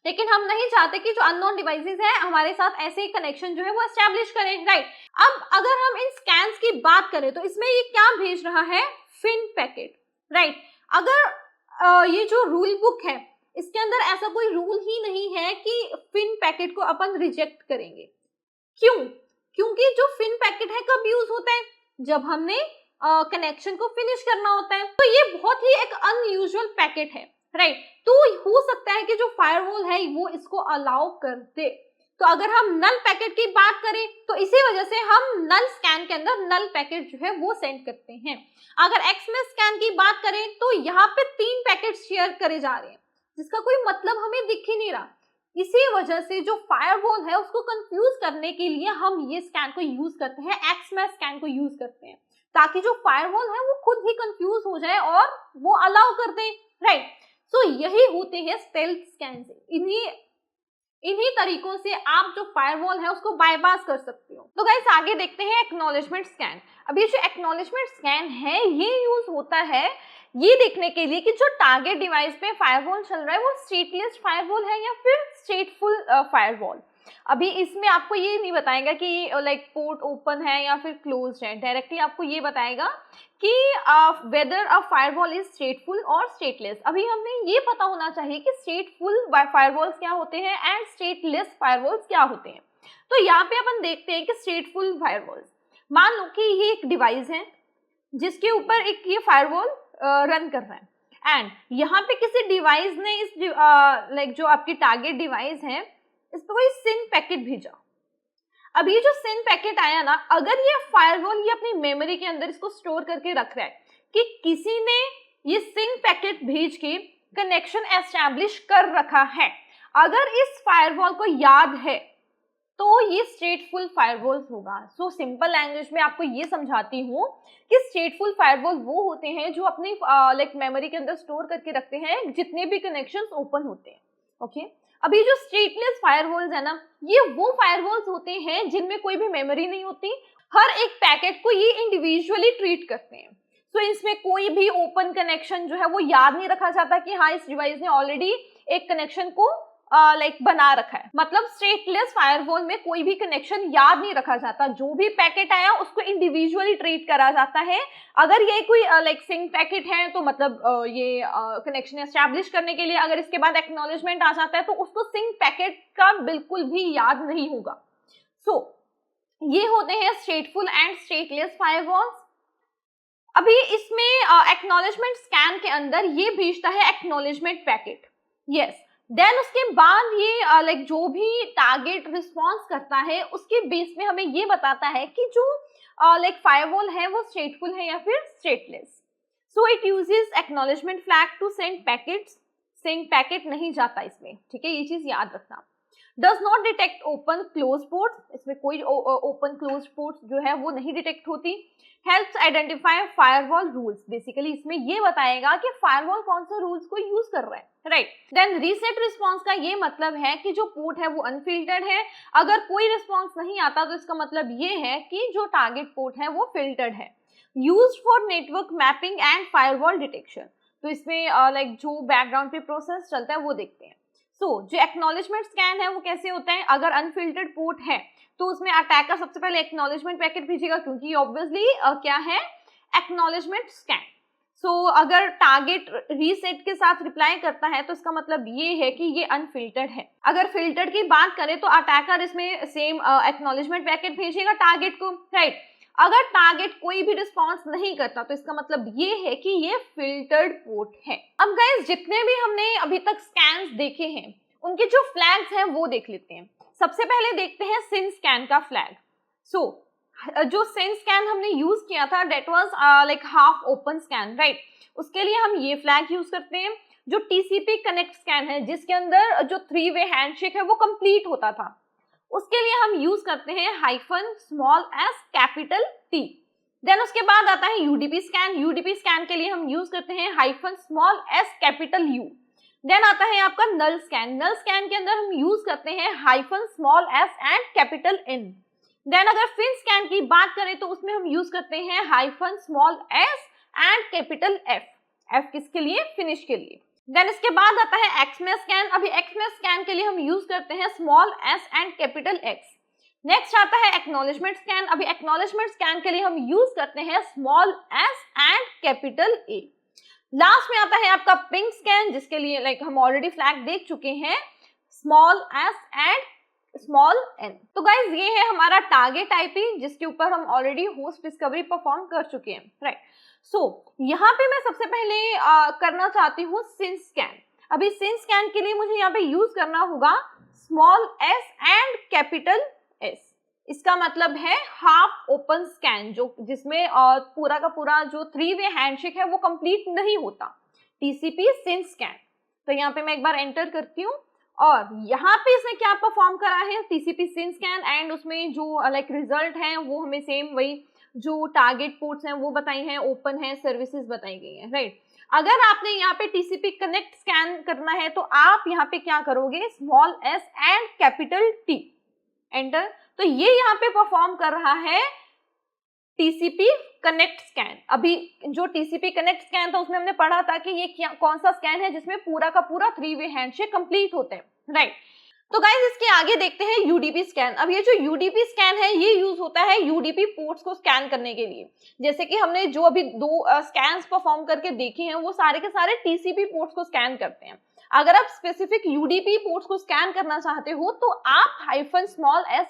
[SPEAKER 1] लेकिन हम नहीं चाहते कि जो अननोन डिवाइसेस है हमारे साथ ऐसे कनेक्शन जो है वो एस्टैब्लिश करें, राइट। अब अगर हम इन स्कैन्स की बात करें तो इसमें ये क्या भेज रहा है, फिन पैकेट, राइट। अगर ये जो रूल बुक है इसके अंदर ऐसा कोई रूल ही नहीं है कि फिन पैकेट को अपन रिजेक्ट करेंगे। क्यों? क्योंकि जो फिन पैकेट है कब यूज होता है, जब हमने कनेक्शन को फिनिश करना होता है। तो ये बहुत ही एक अनयूजुअल पैकेट है, राइट। तो हो सकता है कि जो फायरवॉल है वो इसको अलाउ कर दे। तो अगर हम नल पैकेट की बात करें तो इसी वजह से हम नल स्कैन के अंदर नल पैकेट जो है वो सेंड करते हैं। अगर एक्समेस स्कैन की बात करें तो यहाँ पे 3 पैकेट शेयर करे जा रहे हैं जिसका कोई मतलब हमें दिख ही नहीं रहा। इसी वजह से जो फायरवॉल है उसको कंफ्यूज करने के लिए हम ये स्कैन को यूज करते हैं, एक्समेस स्कैन को यूज करते हैं, ताकि जो फायरवॉल है वो खुद ही कंफ्यूज हो जाए और वो अलाउ कर दे, राइट। सो यही होते हैं स्टेल्थ स्कैन। इन्हीं तरीकों से आप जो फायरवॉल है उसको बाईपास कर सकते हो। तो गाइस आगे देखते हैं एक्नॉलेजमेंट स्कैन। अब ये जो एक्नॉलेजमेंट स्कैन है ये यूज होता है ये देखने के लिए कि जो टारगेट डिवाइस पे फायरवॉल चल रहा है वो स्टेटलेस फायरवॉल है या फिर स्टेटफुल फायरवॉल। अभी इसमें आपको ये नहीं बताएगा कि लाइक पोर्ट ओपन है या फिर क्लोज है, डायरेक्टली आपको ये बताएगा कि वेदर अ फायरवॉल इज स्टेटफुल और स्टेटलेस। अभी हमें ये पता होना चाहिए कि स्टेटफुल फायरवॉल्स क्या होते हैं एंड स्टेटलेस फायरवॉल्स क्या होते हैं। तो यहाँ पे अपन देखते हैं कि स्टेटफुल फायरवॉल्स, मान लो कि ये एक डिवाइस है जिसके ऊपर एक ये फायरवॉल रन कर रहा है एंड यहाँ पे किसी डिवाइस ने इस लाइक जो आपकी टारगेट डिवाइस है इस पर कोई सिन पैकेट भेजा। अब ये जो सिन पैकेट आया ना, अगर ये फायरवॉल ये अपनी मेमोरी के अंदर इसको स्टोर करके रख रहा है कि किसी ने ये सिन पैकेट भेज के कनेक्शन एस्टैब्लिश कर रखा है। अगर इस फायरवॉल को याद है तो ये स्टेटफुल फायरवॉल होगा। सो सिंपल लैंग्वेज में आपको ये समझाती हूँ कि स्टेटफुल फायरवॉल वो होते हैं जो अपनी लाइक मेमोरी के अंदर स्टोर करके रखते हैं जितने भी कनेक्शंस ओपन होते हैं। ओके, अभी जो स्टेटलेस फायरवॉल्स है ना, ये वो फायरवॉल्स होते हैं जिनमें कोई भी मेमोरी नहीं होती, हर एक पैकेट को ये इंडिविजुअली ट्रीट करते हैं। सो इसमें कोई भी ओपन कनेक्शन जो है वो याद नहीं रखा जाता कि हाँ इस डिवाइस ने ऑलरेडी एक कनेक्शन को बना रखा है। मतलब स्टेटलेस फायरवॉल में कोई भी कनेक्शन याद नहीं रखा जाता, जो भी पैकेट आया उसको इंडिविजुअली ट्रीट करा जाता है। अगर ये कोई सिंक पैकेट है तो मतलब ये कनेक्शन एस्टैब्लिश करने के लिए अगर इसके बाद एक्नॉलेजमेंट आ जाता है तो उसको सिंक पैकेट का बिल्कुल भी याद नहीं होगा। सो ये होते हैं स्टेटफुल एंड स्टेटलेस फायरवॉल्स। अभी इसमें एक्नॉलेजमेंट स्कैन के अंदर ये भेजता है एक्नॉलेजमेंट पैकेट, यस। देन उसके बाद ये जो भी टारगेट रिस्पॉन्स करता है उसके बेस में हमें ये बताता है कि जो फायरवॉल है वो स्टेटफुल है या फिर stateless. So it uses acknowledgement flag to send packets. Send packet नहीं जाता इसमें, ठीक है, ये चीज याद रखना। Does not detect open close ports, इसमें कोई ओपन क्लोज पोर्ट्स जो है वो नहीं डिटेक्ट होती। Helps identify firewall rules, basically इसमें ये बताएगा कि फायरवॉल कौन सा रूल्स को यूज कर रहा है, राइट। देन रीसेट रिस्पॉन्स का ये मतलब है कि जो पोर्ट है वो अनफिल्टर्ड है। अगर कोई रिस्पॉन्स नहीं आता तो इसका मतलब ये है कि जो टारगेट पोर्ट है वो फिल्टर्ड है। Used for network mapping and firewall detection, तो इसमें जो बैकग्राउंड पे प्रोसेस चलता है वो देखते हैं। जो एक्नॉलेजमेंट स्कैन है वो कैसे होता है, अगर अनफिल्टर्ड पोर्ट है तो उसमें अटैकर सबसे पहले एक्नॉलेजमेंट पैकेट भेजेगा, क्योंकि ऑब्वियसली क्या है, एक्नॉलेजमेंट स्कैन। अगर टारगेट रीसेट के साथ रिप्लाई करता है तो इसका मतलब ये है कि ये अनफिल्टर्ड है। अगर फिल्टर्ड की बात करें तो अटैकर इसमें सेम एक्नॉलेजमेंट पैकेट भेजेगा टारगेट को, राइट। अगर टारगेट कोई भी रिस्पॉन्स नहीं करता तो इसका मतलब ये है कि ये फिल्टर्ड पोर्ट है। अब गाइस जितने भी हमने अभी तक स्कैन्स देखे हैं उनके जो फ्लैग्स हैं वो देख लेते हैं। सबसे पहले देखते हैं सिन स्कैन का फ्लैग। जो सिन स्कैन हमने यूज किया था that was half open scan, right. उसके लिए हम ये फ्लैग यूज करते हैं। जो टीसीपी कनेक्ट स्कैन है जिसके अंदर जो 3 वे हैंडशेक है वो कंप्लीट होता था, उसके लिए हम यूज करते हैं -s देन उसके बाद आता है यूडीपी स्कैन। यूडीपी स्कैन के लिए हम यूज करते हैं -U। देन आता है आपका नल स्कैन। नल स्कैन के अंदर हम यूज करते हैं -s एंड N। देन अगर फिन स्कैन की बात करें तो उसमें हम यूज करते हैं -s एंड F। F किसके लिए, फिनिश के लिए। देन इसके बाद आता है एक्समेस स्कैन। अभी एक्समेस स्कैन के लिए हम यूज करते हैं s एंड X। नेक्स्ट आता है एक्नॉलेजमेंट स्कैन। अभी एक्नॉलेजमेंट स्कैन के लिए हम यूज करते हैं s एंड A। लास्ट में आता है आपका पिंग स्कैन, जिसके लिए हम ऑलरेडी फ्लैग देख चुके हैं, s एंड n। तो गाइज ये है हमारा टारगेट आईपी जिसके ऊपर हम ऑलरेडी होस्ट डिस्कवरी परफॉर्म कर चुके हैं, राइट। यहाँ पे मैं सबसे पहले करना चाहती हूँ सिन स्कैन। अभी सिन स्कैन के लिए मुझे यहाँ पे यूज करना होगा s एंड S। इसका मतलब है हाफ ओपन स्कैन, जिसमें पूरा का पूरा जो 3 वे हैंडशेक है वो कंप्लीट नहीं होता, टीसीपी सिन स्कैन। तो यहाँ पे मैं एक बार एंटर करती हूँ और यहाँ पे इसने क्या परफॉर्म करा है, टीसीपी सिन स्कैन, एंड उसमें जो रिजल्ट है वो हमें सेम वही जो टारगेट पोर्ट्स हैं वो बताई हैं, ओपन है, सर्विसेज बताई गई हैं, राइट। अगर आपने यहाँ पे टीसीपी कनेक्ट स्कैन करना है तो आप यहाँ पे क्या करोगे, s एंड T, एंटर। तो ये यहाँ पे परफॉर्म कर रहा है टीसीपी कनेक्ट स्कैन। अभी जो टीसीपी कनेक्ट स्कैन था उसमें हमने पढ़ा था कि ये कौन सा स्कैन है जिसमें पूरा का पूरा 3 वे हैंडशेक कंप्लीट होते हैं, राइट। तो गाइस इसके आगे देखते हैं यूडीपी स्कैन। अब ये जो यूडीपी स्कैन है ये यूज होता है यूडीपी पोर्ट्स को स्कैन करने के लिए। जैसे कि हमने जो अभी 2 स्कैन्स परफॉर्म करके देखे हैं वो सारे के सारे टीसीपी पोर्ट्स को स्कैन करते हैं। अगर आप स्पेसिफिक यूडीपी पोर्ट्स को स्कैन करना चाहते हो तो आप -s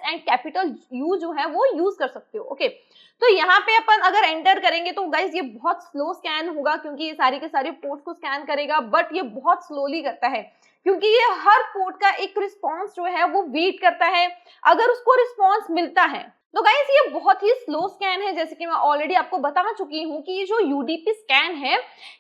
[SPEAKER 1] एंड U जो है वो यूज कर सकते हो, ओके। तो यहाँ पे अपन अगर एंटर करेंगे तो गाइस ये बहुत स्लो स्कैन होगा क्योंकि ये सारे के सारे पोर्ट्स को स्कैन करेगा, बट ये बहुत स्लोली करता है क्योंकि ये हर पोर्ट का एक रिस्पॉन्स जो है वो वेट करता है। अगर उसको रिस्पॉन्स मिलता है तो गाइस ये बहुत ही स्लो स्कैन है, जैसे कि मैं ऑलरेडी आपको बता चुकी हूँ कि ये जो यूडीपी स्कैन है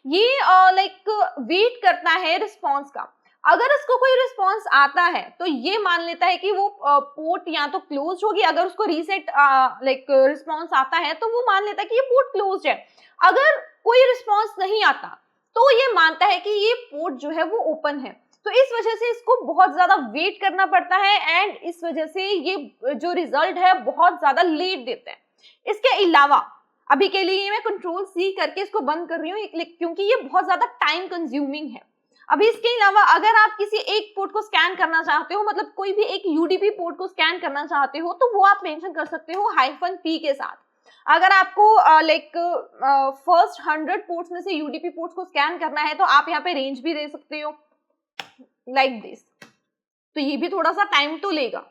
[SPEAKER 1] ये लाइक वेट करता है रिस्पॉन्स का। अगर उसको कोई रिस्पॉन्स आता है तो ये मान लेता है कि वो पोर्ट या तो क्लोज होगी, अगर उसको रीसेट लाइक रिस्पॉन्स आता है तो वो मान लेता है कि ये पोर्ट क्लोज है। अगर कोई रिस्पॉन्स नहीं आता तो ये मानता है कि ये पोर्ट जो है वो ओपन है। तो इस वजह से इसको बहुत ज्यादा वेट करना पड़ता है एंड इस वजह से ये जो रिजल्ट है बहुत ज्यादा लेट देता है। इसके अलावा अभी के लिए मैं कंट्रोल सी करके इसको बंद कर रही हूँ क्योंकि ये बहुत ज्यादा टाइम कंज्यूमिंग है। अभी इसके अलावा अगर आप किसी एक पोर्ट को स्कैन करना चाहते हो, मतलब कोई भी एक यूडीपी पोर्ट को स्कैन करना चाहते हो, तो वो आप मेंशन कर सकते हो -p के साथ। अगर आपको लाइक फर्स्ट 100 पोर्ट्स में से यूडीपी पोर्ट्स को स्कैन करना है तो आप यहाँ पे रेंज भी दे सकते हो लाइक दिस। तो ये भी थोड़ा सा टाइम तो लेगा।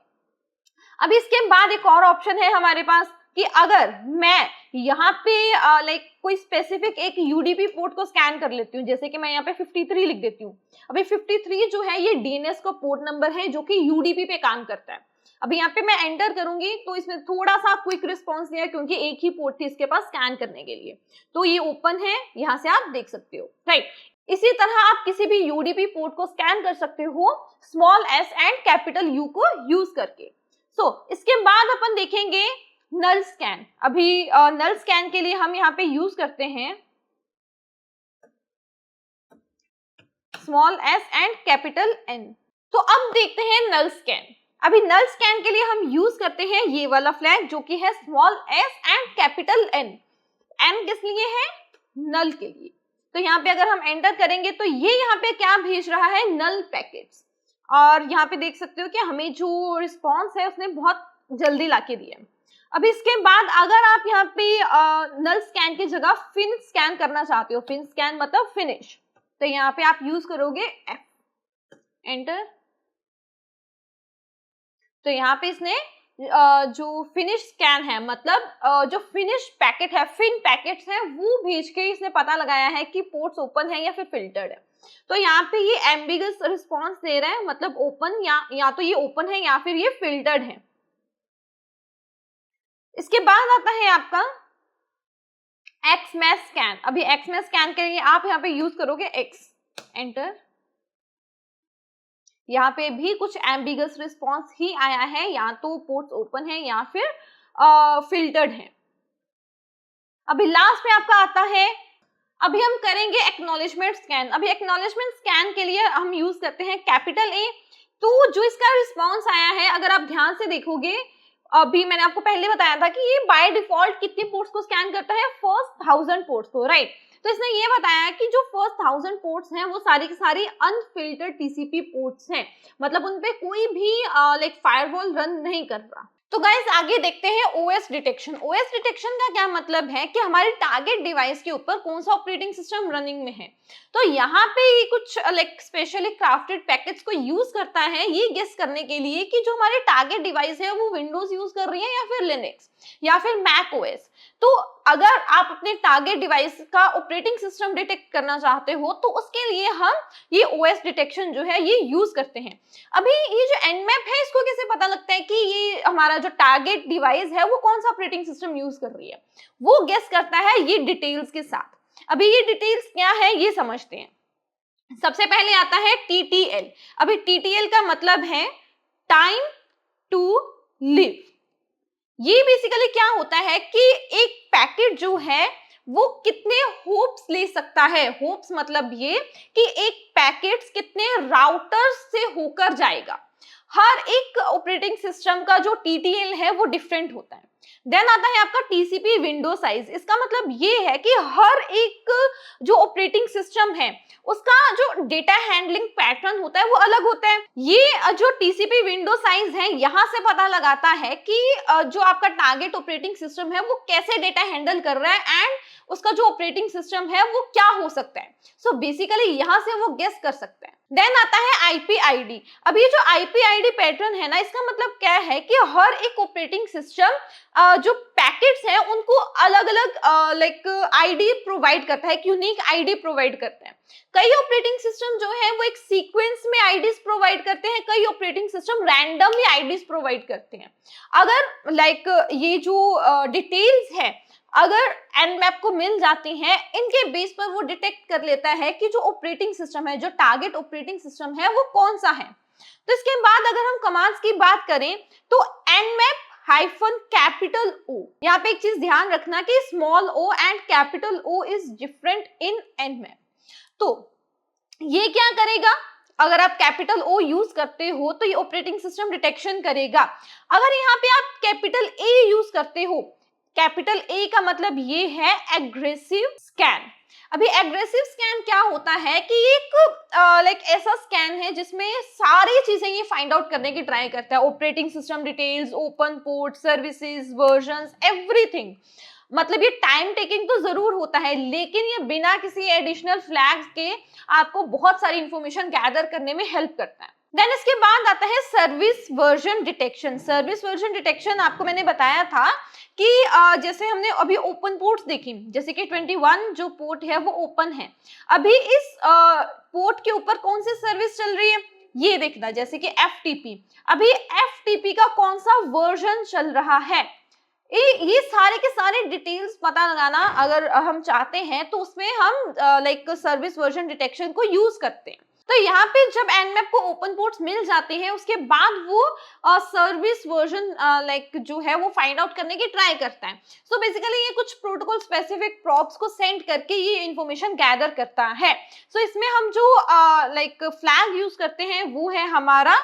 [SPEAKER 1] अब इसके बाद एक और ऑप्शन है हमारे पास कि अगर मैं यहाँ पे लाइक कोई स्पेसिफिक एक यूडीपी पोर्ट को स्कैन कर लेती हूँ, जैसे कि मैं यहाँ पे 53 लिख देती हूँ। अभी 53 जो है ये डीएनएस का पोर्ट नंबर है जो कि यूडीपी पे काम करता है। अभी यहाँ पे मैं एंटर करूंगी तो इसमें थोड़ा सा क्विक रिस्पॉन्स दिया क्योंकि एक ही पोर्ट थी इसके पास स्कैन करने के लिए। तो ये ओपन है, यहाँ से आप देख सकते हो, राइट। इसी तरह आप किसी भी यूडीपी पोर्ट को स्कैन कर सकते हो small S and capital you को यूज करके। इसके बाद अपन देखेंगे नल स्कैन। अभी नल स्कैन के लिए हम यहाँ पे यूज करते हैं small S and capital N. तो अब देखते हैं नल स्कैन। अभी नल स्कैन के लिए हम यूज करते हैं ये वाला फ्लैग जो कि है small S and capital N. N किस लिए है? नल के लिए। तो यहाँ पे अगर हम एंटर करेंगे तो ये यहाँ पे क्या भेज रहा है? नल पैकेट्स। और यहाँ पे देख सकते हो कि हमें जो रिस्पॉन्स है उसने बहुत जल्दी लाके दिया। अब इसके बाद अगर आप यहाँ पे नल स्कैन की जगह फिन स्कैन करना चाहते हो, फिन स्कैन मतलब फिनिश, तो यहाँ पे आप यूज करोगे एफ, एंटर। तो यहाँ पे इसने जो फिनिश स्कैन है मतलब जो फिनिश पैकेट है, फिन पैकेट्स है, वो भेज के इसने पता लगाया है कि पोर्ट्स ओपन है या फिर फिल्टर्ड है। तो यहाँ पे ये एम्बिगस रिस्पॉन्स दे रहा है, मतलब ओपन या तो ये ओपन है या फिर ये फिल्टर्ड है। इसके बाद आता है आपका एक्समैश स्कैन। अभी एक्समैश स्कैन के लिए आप यहाँ पे यूज करोगे एक्स, एंटर। यहाँ पे भी कुछ एम्बिगस रिस्पॉन्स ही आया है, या तो पोर्ट्स ओपन है या फिर फिल्टर्ड है। अभी लास्ट में आपका आता है, अभी हम करेंगे एक्नॉलेजमेंट स्कैन। अभी एक्नॉलेजमेंट स्कैन के लिए हम यूज करते हैं कैपिटल ए। तो जो इसका रिस्पॉन्स आया है, अगर आप ध्यान से देखोगे, अभी मैंने आपको पहले बताया था कि ये बाय डिफॉल्ट कितने पोर्ट्स को स्कैन करता है? फर्स्ट 1000 पोर्ट्स को, राइट। तो इसने ये बताया कि जो फर्स्ट 1000 पोर्ट्स हैं वो सारी की सारी अनफिल्टर्ड टीसीपी पोर्ट्स हैं, मतलब उनपे कोई भी लाइक फायरवॉल रन नहीं कर रहा। तो गाइस आगे देखते हैं ओएस डिटेक्शन। ओएस डिटेक्शन का क्या मतलब है कि हमारे टारगेट डिवाइस के ऊपर कौन सा ऑपरेटिंग सिस्टम रनिंग में है। तो यहाँ पे ये कुछ लाइक स्पेशली क्राफ्टेड पैकेट्स को यूज करता है ये गेस करने के लिए कि जो हमारे टारगेट डिवाइस है वो विंडोज यूज कर रही है या फिर लिनक्स या फिर मैक ओएस। तो अगर आप अपने टारगेट डिवाइस का ऑपरेटिंग सिस्टम डिटेक्ट करना चाहते हो तो उसके लिए हम ये ओएस डिटेक्शन जो है ये यूज करते हैं। अभी ये जो एनमैप है इसको कैसे पता लगता है कि ये हमारा जो टारगेट डिवाइस है वो कौन सा ऑपरेटिंग सिस्टम यूज कर रही है? वो गेस करता है ये डिटेल्स के साथ। अभी ये डिटेल्स क्या है ये समझते हैं। सबसे पहले आता है TTL। अभी TTL का मतलब है टाइम टू लिव। ये बेसिकली क्या होता है कि एक पैकेट जो है वो कितने होप्स ले सकता है। होप्स मतलब ये कि एक पैकेट्स कितने राउटर्स से होकर जाएगा। हर एक ऑपरेटिंग सिस्टम का जो TTL है वो डिफरेंट होता है। देन आता है आपका TCP विंडो साइज। इसका मतलब ये है कि हर एक जो ऑपरेटिंग सिस्टम है उसका जो डेटा हैंडलिंग पैटर्न होता है वो अलग होता है। ये जो TCP विंडो साइज है यहाँ से पता लगाता है कि जो आपका टारगेट ऑपरेटिंग सिस्टम है वो कैसे डेटा हैंडल कर रहा है एंड उसका जो ऑपरेटिंग सिस्टम है वो क्या हो सकता है। सो बेसिकली यहाँ से वो गेस कर सकता है। देन आता है आईपी आईडी। अब ये जो आईपी आईडी पैटर्न है ना, इसका मतलब क्या है कि हर एक ऑपरेटिंग सिस्टम जो पैकेट्स हैं उनको अलग अलग लाइक आईडी प्रोवाइड करता है, एक यूनिक आईडी प्रोवाइड करता है। कई ऑपरेटिंग सिस्टम जो है वो एक सीक्वेंस में आईडीज प्रोवाइड करते हैं, कई operating system randomly IDs provide करते हैं। अगर लाइक ये जो डिटेल्स है अगर एनमैप को मिल जाती हैं, इनके बेस पर वो डिटेक्ट कर लेता है कि जो ऑपरेटिंग सिस्टम है, जो टारगेट ऑपरेटिंग सिस्टम है वो कौन सा है। तो इसके बाद अगर हम कमांड्स की बात करें तो एनमैप हाइफन कैपिटल ओ, यहाँ पे एक चीज ध्यान रखना कि small O and capital O is different in Nmap. तो ये क्या करेगा, अगर आप कैपिटल ओ यूज करते हो तो ये ऑपरेटिंग सिस्टम डिटेक्शन करेगा। अगर यहाँ पे आप कैपिटल ए यूज करते हो, कैपिटल ए का मतलब ये है एग्रेसिव स्कैन। अभी एग्रेसिव स्कैन क्या होता है कि एक लाइक ऐसा स्कैन है जिसमें सारी चीजें ये फाइंड आउट करने की ट्राई करता है, operating system details, open port, services, versions, everything. मतलब ये टाइम टेकिंग तो जरूर होता है, लेकिन ये बिना किसी एडिशनल फ्लैग्स के आपको बहुत सारी इंफॉर्मेशन गैदर करने में हेल्प करता है। देन इसके बाद आता है service version detection. Service version detection आपको मैंने बताया था कि जैसे हमने अभी ओपन पोर्ट्स देखी, जैसे कि 21 जो पोर्ट है वो ओपन है, अभी इस पोर्ट के ऊपर कौन सी सर्विस चल रही है ये देखना, जैसे कि FTP, अभी FTP का कौन सा वर्जन चल रहा है, ये सारे के सारे डिटेल्स पता लगाना अगर हम चाहते हैं तो उसमें हम लाइक सर्विस वर्जन डिटेक्शन को यूज करते हैं। तो यहाँ पे जब एनमैप को ओपन पोर्ट्स मिल जाते हैं उसके बाद वो सर्विस वर्जन लाइक जो है वो फाइंड आउट करने की ट्राई करता है। सो बेसिकली ये कुछ प्रोटोकॉल स्पेसिफिक प्रॉप्स को सेंड करके ये इंफॉर्मेशन गैदर करता है। सो इसमें हम जो लाइक फ्लैग यूज करते हैं वो है हमारा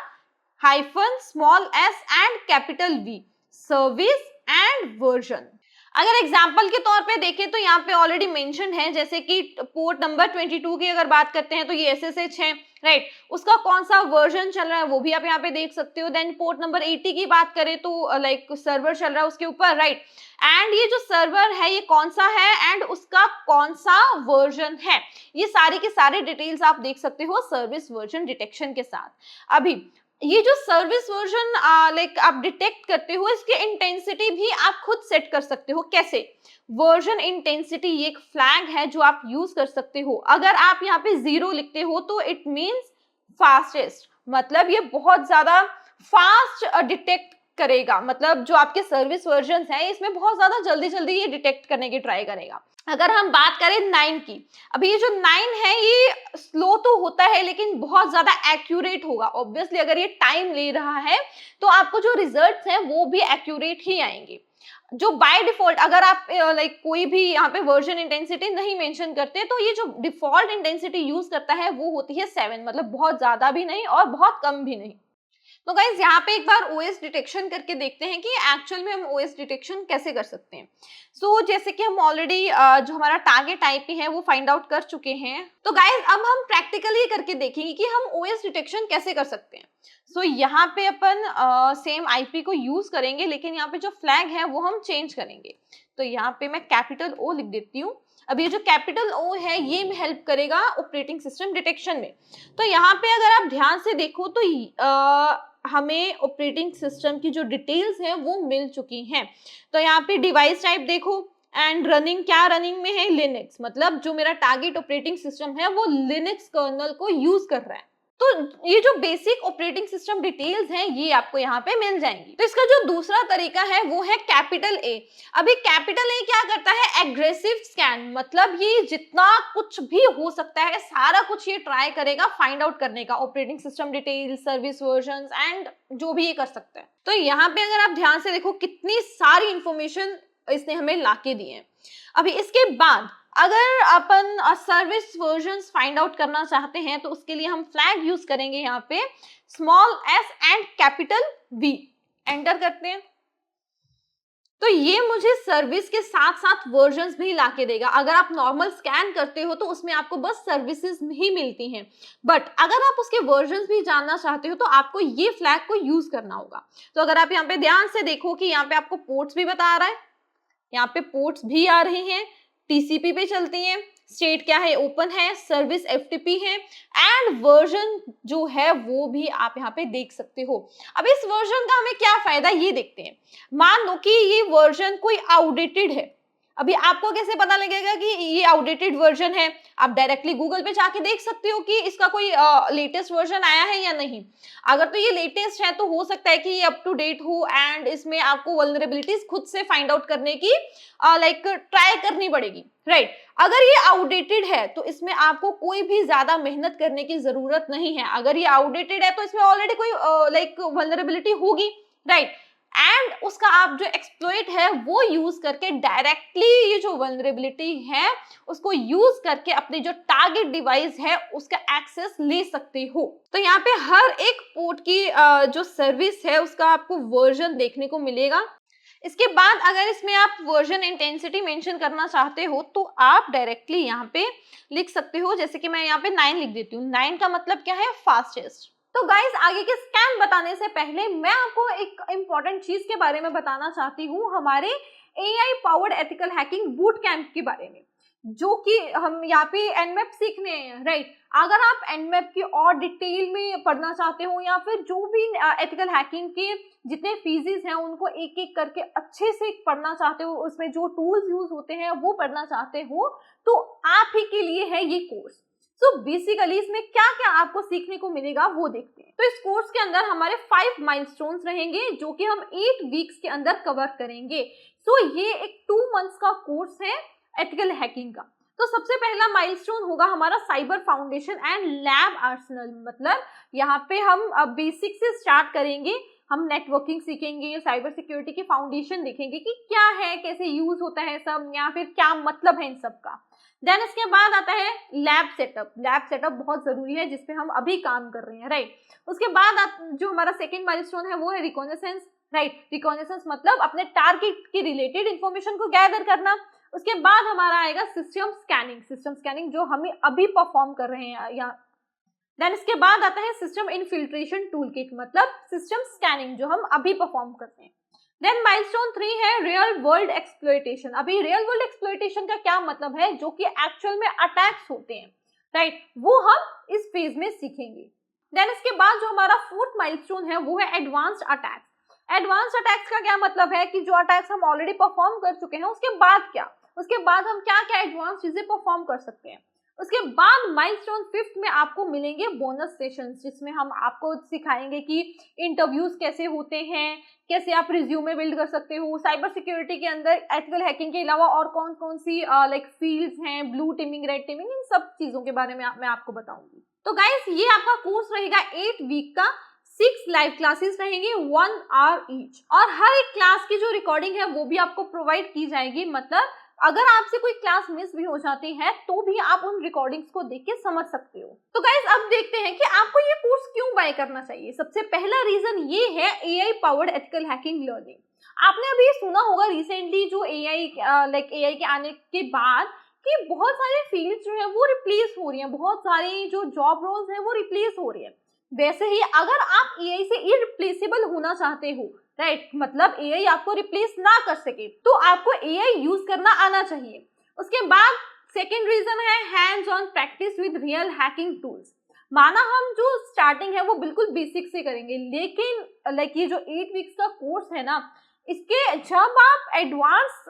[SPEAKER 1] hyphen small S and capital V, service and version. अगर एग्जाम्पल के तौर पे देखें तो यहाँ पे ऑलरेडी मेंशन है, जैसे कि पोर्ट नंबर 22 की अगर बात करते हैं तो ये SSH है, राइट, उसका कौन सा वर्जन चल रहा है वो भी आप यहाँ पे देख सकते हो। देन पोर्ट नंबर 80 की बात करें तो लाइक सर्वर चल रहा है उसके ऊपर, राइट, एंड ये जो सर्वर है ये कौन सा है एंड उसका कौन सा वर्जन है, ये सारी के सारे डिटेल्स आप देख सकते हो सर्विस वर्जन डिटेक्शन के साथ। अभी ये जो सर्विस वर्जन लाइक आप डिटेक्ट करते हो इसके इंटेंसिटी भी आप खुद सेट कर सकते हो। कैसे? वर्जन इंटेंसिटी ये एक फ्लैग है जो आप यूज कर सकते हो। अगर आप यहाँ पे 0 लिखते हो तो इट मींस फास्टेस्ट, मतलब ये बहुत ज्यादा फास्ट डिटेक्ट करेगा, मतलब जो आपके सर्विस वर्जन है इसमें बहुत ज्यादा जल्दी जल्दी ये डिटेक्ट करने की ट्राई करेगा। अगर हम बात करें 9 की, अभी ये जो 9 है ये स्लो तो होता है लेकिन बहुत ज्यादा एक्यूरेट होगा। ऑब्वियसली अगर ये टाइम ले रहा है तो आपको जो रिजल्ट्स हैं वो भी एक्यूरेट ही आएंगे। जो बाय डिफॉल्ट अगर आप लाइक कोई भी यहाँ पे वर्जन इंटेंसिटी नहीं मेंशन करते तो ये जो डिफॉल्ट इंटेंसिटी यूज करता है वो होती है 7, मतलब बहुत ज्यादा भी नहीं और बहुत कम भी नहीं। तो गाइज यहाँ पे एक बार ओएस डिटेक्शन करके देखते हैं कि एक्चुअल में हम ओएस डिटेक्शन कैसे कर सकते हैं। सो जैसे कि हम ऑलरेडी जो हमारा टारगेट आईपी है वो फाइंड आउट कर चुके हैं, तो गाइज अब हम प्रैक्टिकली करके देखेंगे कि हम ओएस डिटेक्शन कैसे कर सकते हैं। सो यहाँ पे अपन सेम आईपी को यूज करेंगे लेकिन यहाँ पे जो फ्लैग है वो हम चेंज करेंगे। तो यहाँ पे मैं कैपिटल O लिख देती हूँ। अब ये जो कैपिटल O है ये हेल्प करेगा ऑपरेटिंग सिस्टम डिटेक्शन में। तो यहाँ पे अगर आप ध्यान से देखो तो हमें ऑपरेटिंग सिस्टम की जो डिटेल्स हैं वो मिल चुकी हैं। तो यहाँ पे डिवाइस टाइप देखो एंड रनिंग, क्या रनिंग में है? लिनक्स, मतलब जो मेरा टारगेट ऑपरेटिंग सिस्टम है वो लिनक्स कर्नल को यूज कर रहा है। तो ये जो बेसिक ऑपरेटिंग सिस्टम डिटेल्स हैं ये आपको यहाँ पे मिल जाएंगी। तो इसका जो दूसरा तरीका है वो है कैपिटल A। अभी कैपिटल A क्या करता है? एग्रेसिव स्कैन, मतलब ये जितना कुछ भी हो सकता है सारा कुछ ये ट्राई करेगा फाइंड आउट करने का, operating system details, service versions and जो भी ये कर सकता है। तो यहाँ पे अगर आप ध्यान से देखो कितनी सारी इंफॉर्मेशन इसने हमें लाके दी है। अभी इसके बाद अगर अपन सर्विस वर्जन्स फाइंड आउट करना चाहते हैं तो उसके लिए हम फ्लैग यूज करेंगे यहाँ पे small s and capital V, enter करते हैं। तो ये मुझे सर्विस के साथ साथ वर्जन्स भी लाके देगा। अगर आप नॉर्मल स्कैन करते हो तो उसमें आपको बस सर्विसेज ही मिलती हैं, बट अगर आप उसके वर्जन्स भी जानना चाहते हो तो आपको ये फ्लैग को यूज करना होगा। तो अगर आप यहाँ पे ध्यान से देखो कि यहाँ पे आपको पोर्ट्स भी बता रहा है, यहाँ पे पोर्ट्स भी आ रही हैं, TCP पे चलती हैं, स्टेट क्या है, ओपन है, सर्विस FTP है, एंड वर्जन जो है वो भी आप यहाँ पे देख सकते हो। अब इस वर्जन का हमें क्या फायदा ये देखते हैं। मान लो कि ये वर्जन कोई आउटडेटेड है, अभी आपको कैसे पता लगेगा कि ये आउटडेटेड वर्जन है? आप डायरेक्टली गूगल पे जाके देख सकते हो कि इसका कोई लेटेस्ट वर्जन आया है या नहीं। अगर तो ये लेटेस्ट है तो हो सकता है कि ये अप टू डेट हो एंड इसमें आपको वल्नरेबिलिटीज खुद से फाइंड आउट करने की लाइक ट्राई करनी पड़ेगी, राइट। अगर ये आउटडेटेड है तो इसमें आपको कोई भी ज्यादा मेहनत करने की जरूरत नहीं है। अगर ये आउटडेटेड है तो इसमें ऑलरेडी कोई लाइक वल्नरेबिलिटी होगी, राइट, एंड उसका आप जो एक्सप्लॉइट है वो यूज करके डायरेक्टली ये जो वल्नरेबिलिटी है उसको यूज करके अपने जो टारगेट डिवाइस है उसका एक्सेस ले सकते हो। तो यहाँ पे हर एक पोर्ट की जो सर्विस है उसका आपको वर्जन देखने को मिलेगा। इसके बाद अगर इसमें आप वर्जन इंटेंसिटी मेंशन करना चाहते हो तो आप डायरेक्टली यहाँ पे लिख सकते हो, जैसे कि मैं यहाँ पे 9 लिख देती हूँ। 9 का मतलब क्या है, फास्टेस्ट। तो गाइस आगे के स्कैम बताने से पहले मैं आपको एक इम्पॉर्टेंट चीज के बारे में बताना चाहती हूँ, हमारे AI powered ethical hacking boot camp के बारे में, जो कि हम यहाँ पे एनमैप सीखने हैं, राइट। अगर आप एनमैप की और डिटेल में पढ़ना चाहते हो या फिर जो भी एथिकल हैकिंग के जितने फीजेस हैं उनको एक एक करके अच्छे से पढ़ना चाहते हो, उसमें जो टूल्स यूज होते हैं वो पढ़ना चाहते हो, तो आप ही के लिए है ये कोर्स। सो बेसिकली इसमें क्या क्या आपको सीखने को मिलेगा वो देखते हैं। तो इस कोर्स के अंदर हमारे 5 माइलस्टोन्स रहेंगे जो कि हम 8 वीक्स के अंदर कवर करेंगे। सो ये एक 2 मंथ्स का कोर्स है एथिकल हैकिंग का। तो सबसे पहला माइलस्टोन होगा हमारा cyber foundation and lab Arsenal. मतलब यहाँ पे हम बेसिक से स्टार्ट करेंगे, हम नेटवर्किंग सीखेंगे, साइबर सिक्योरिटी की फाउंडेशन देखेंगे कि क्या है, कैसे यूज होता है सब, या फिर क्या मतलब है इन सब का। देन इसके बाद आता है लैब सेटअप। लैब सेटअप बहुत जरूरी है जिसपे हम अभी काम कर रहे हैं, राइट। उसके बाद जो हमारा सेकेंड माइलस्टोन है वो है रिकॉग्निसेंस, राइट। रिकॉग्निसेंस मतलब अपने टारगेट के रिलेटेड इंफॉर्मेशन को गैदर करना। उसके बाद हमारा आएगा सिस्टम स्कैनिंग। सिस्टम स्कैनिंग जो हम अभी परफॉर्म कर रहे हैं यहाँ। देन इसके बाद आता है सिस्टम इनफिल्ट्रेशन टूल किट, मतलब सिस्टम स्कैनिंग जो हम अभी परफॉर्म करते हैं। देन माइलस्टोन 3 है रियल वर्ल्ड एक्सप्लॉइटेशन। अभी रियल वर्ल्ड एक्सप्लॉइटेशन का क्या मतलब है, जो कि एक्चुअल में अटैक्स होते हैं, राइट, वो हम इस फेज में सीखेंगे। देन इसके बाद जो हमारा 4th माइलस्टोन है वो है एडवांस्ड अटैक्स। एडवांस्ड अटैक्स का क्या मतलब है कि जो अटैक्स हम ऑलरेडी परफॉर्म कर चुके हैं उसके बाद क्या, उसके बाद हम क्या क्या एडवांस चीजें परफॉर्म कर सकते हैं। उसके बाद माइलस्टोन 5th में आपको मिलेंगे बोनस सेशंस, जिसमें हम आपको सिखाएंगे कि इंटरव्यूज कैसे होते हैं, कैसे आप रिज्यूमे बिल्ड कर सकते हो, साइबर सिक्योरिटी के अंदर एथिकल हैकिंग के अलावा और कौन कौन सी लाइक फील्ड्स हैं, ब्लू टीमिंग, रेड टीमिंग, इन सब चीजों के बारे में मैं आपको बताऊंगी। तो गाइस ये आपका कोर्स रहेगा 8 वीक का। 6 लाइव क्लासेस रहेंगे 1 आवर ईच, और हर एक क्लास की जो रिकॉर्डिंग है वो भी आपको प्रोवाइड की जाएगी। मतलब अगर आपसे कोई क्लास मिस भी हो जाती है तो भी आप उन रिकॉर्डिंग्स को देख के समझ सकते हो। तो गाइस अब देखते हैं कि आपको ये कोर्स क्यों बाय करना चाहिए। सबसे पहला रीजन ये है AI powered ethical hacking learning. आपने अभी सुना होगा रिसेंटली जो AI के आने के बाद कि बहुत सारे फील्ड्स जो है वो रिप्लेस हो रही हैं, बहुत सारी जो जॉब रोल्स हैं वो रिप्लेस हो रही है। वैसे ही अगर आप AI से इररिप्लेसेबल होना चाहते हो, राइट, मतलब AI आपको रिप्लेस ना कर सके, तो आपको AI यूज करना आना चाहिए। उसके बाद सेकेंड रीजन है hands on practice with real hacking tools. माना हम जो स्टार्टिंग है वो बिल्कुल बेसिक से करेंगे, लेकिन ये जो 8 वीक्स का कोर्स है ना, इसके जब आप एडवांस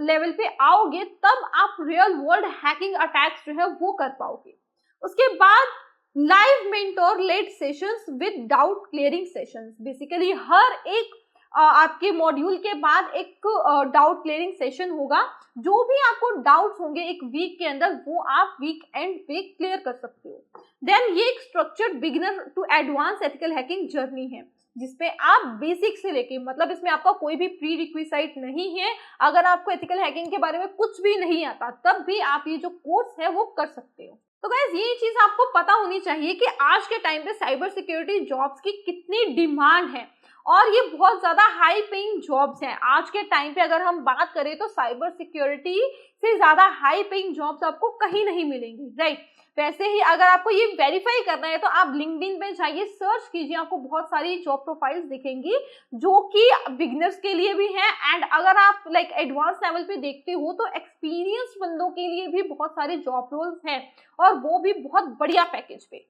[SPEAKER 1] लेवल पे आओगे तब आप रियल वर्ल्ड हैकिंग अटैक्स जो है वो कर पाओगे। उसके बाद live mentor led sessions with doubt clearing sessions. Basically हर एक आपके मॉड्यूल के बाद एक डाउट क्लियरिंग सेशन होगा। जो भी आपको डाउट्स होंगे एक वीक के अंदर वो आप वीक एंड पे क्लियर कर सकते हो। देन ये एक structured beginner to advance ethical hacking journey है, जिसपे आप बेसिक से लेके, मतलब इसमें आपका कोई भी प्री रिक्विसाइट नहीं है। अगर आपको एथिकल हैकिंग के बारे में कुछ भी नहीं आता तब भी आप ये जो कोर्स है वो कर सकते हो। तो गाइस ये चीज आपको पता होनी चाहिए कि आज के टाइम पे साइबर सिक्योरिटी जॉब्स की कितनी डिमांड है, और ये बहुत ज्यादा हाई पेइंग जॉब्स हैं। आज के टाइम पे अगर हम बात करें तो साइबर सिक्योरिटी से ज्यादा हाई पेइंग जॉब्स आपको कहीं नहीं मिलेंगी, राइट। वैसे ही अगर आपको ये वेरीफाई करना है तो आप लिंक्डइन पे जाइए, सर्च कीजिए, आपको बहुत सारी जॉब प्रोफाइल्स दिखेंगी जो कि बिगिनर्स के लिए भी हैं, एंड अगर आप लाइक एडवांस लेवल पे देखते हो तो एक्सपीरियंस्ड बंदों के लिए भी बहुत सारे जॉब रोल्स हैं, और वो भी बहुत बढ़िया पैकेज पे।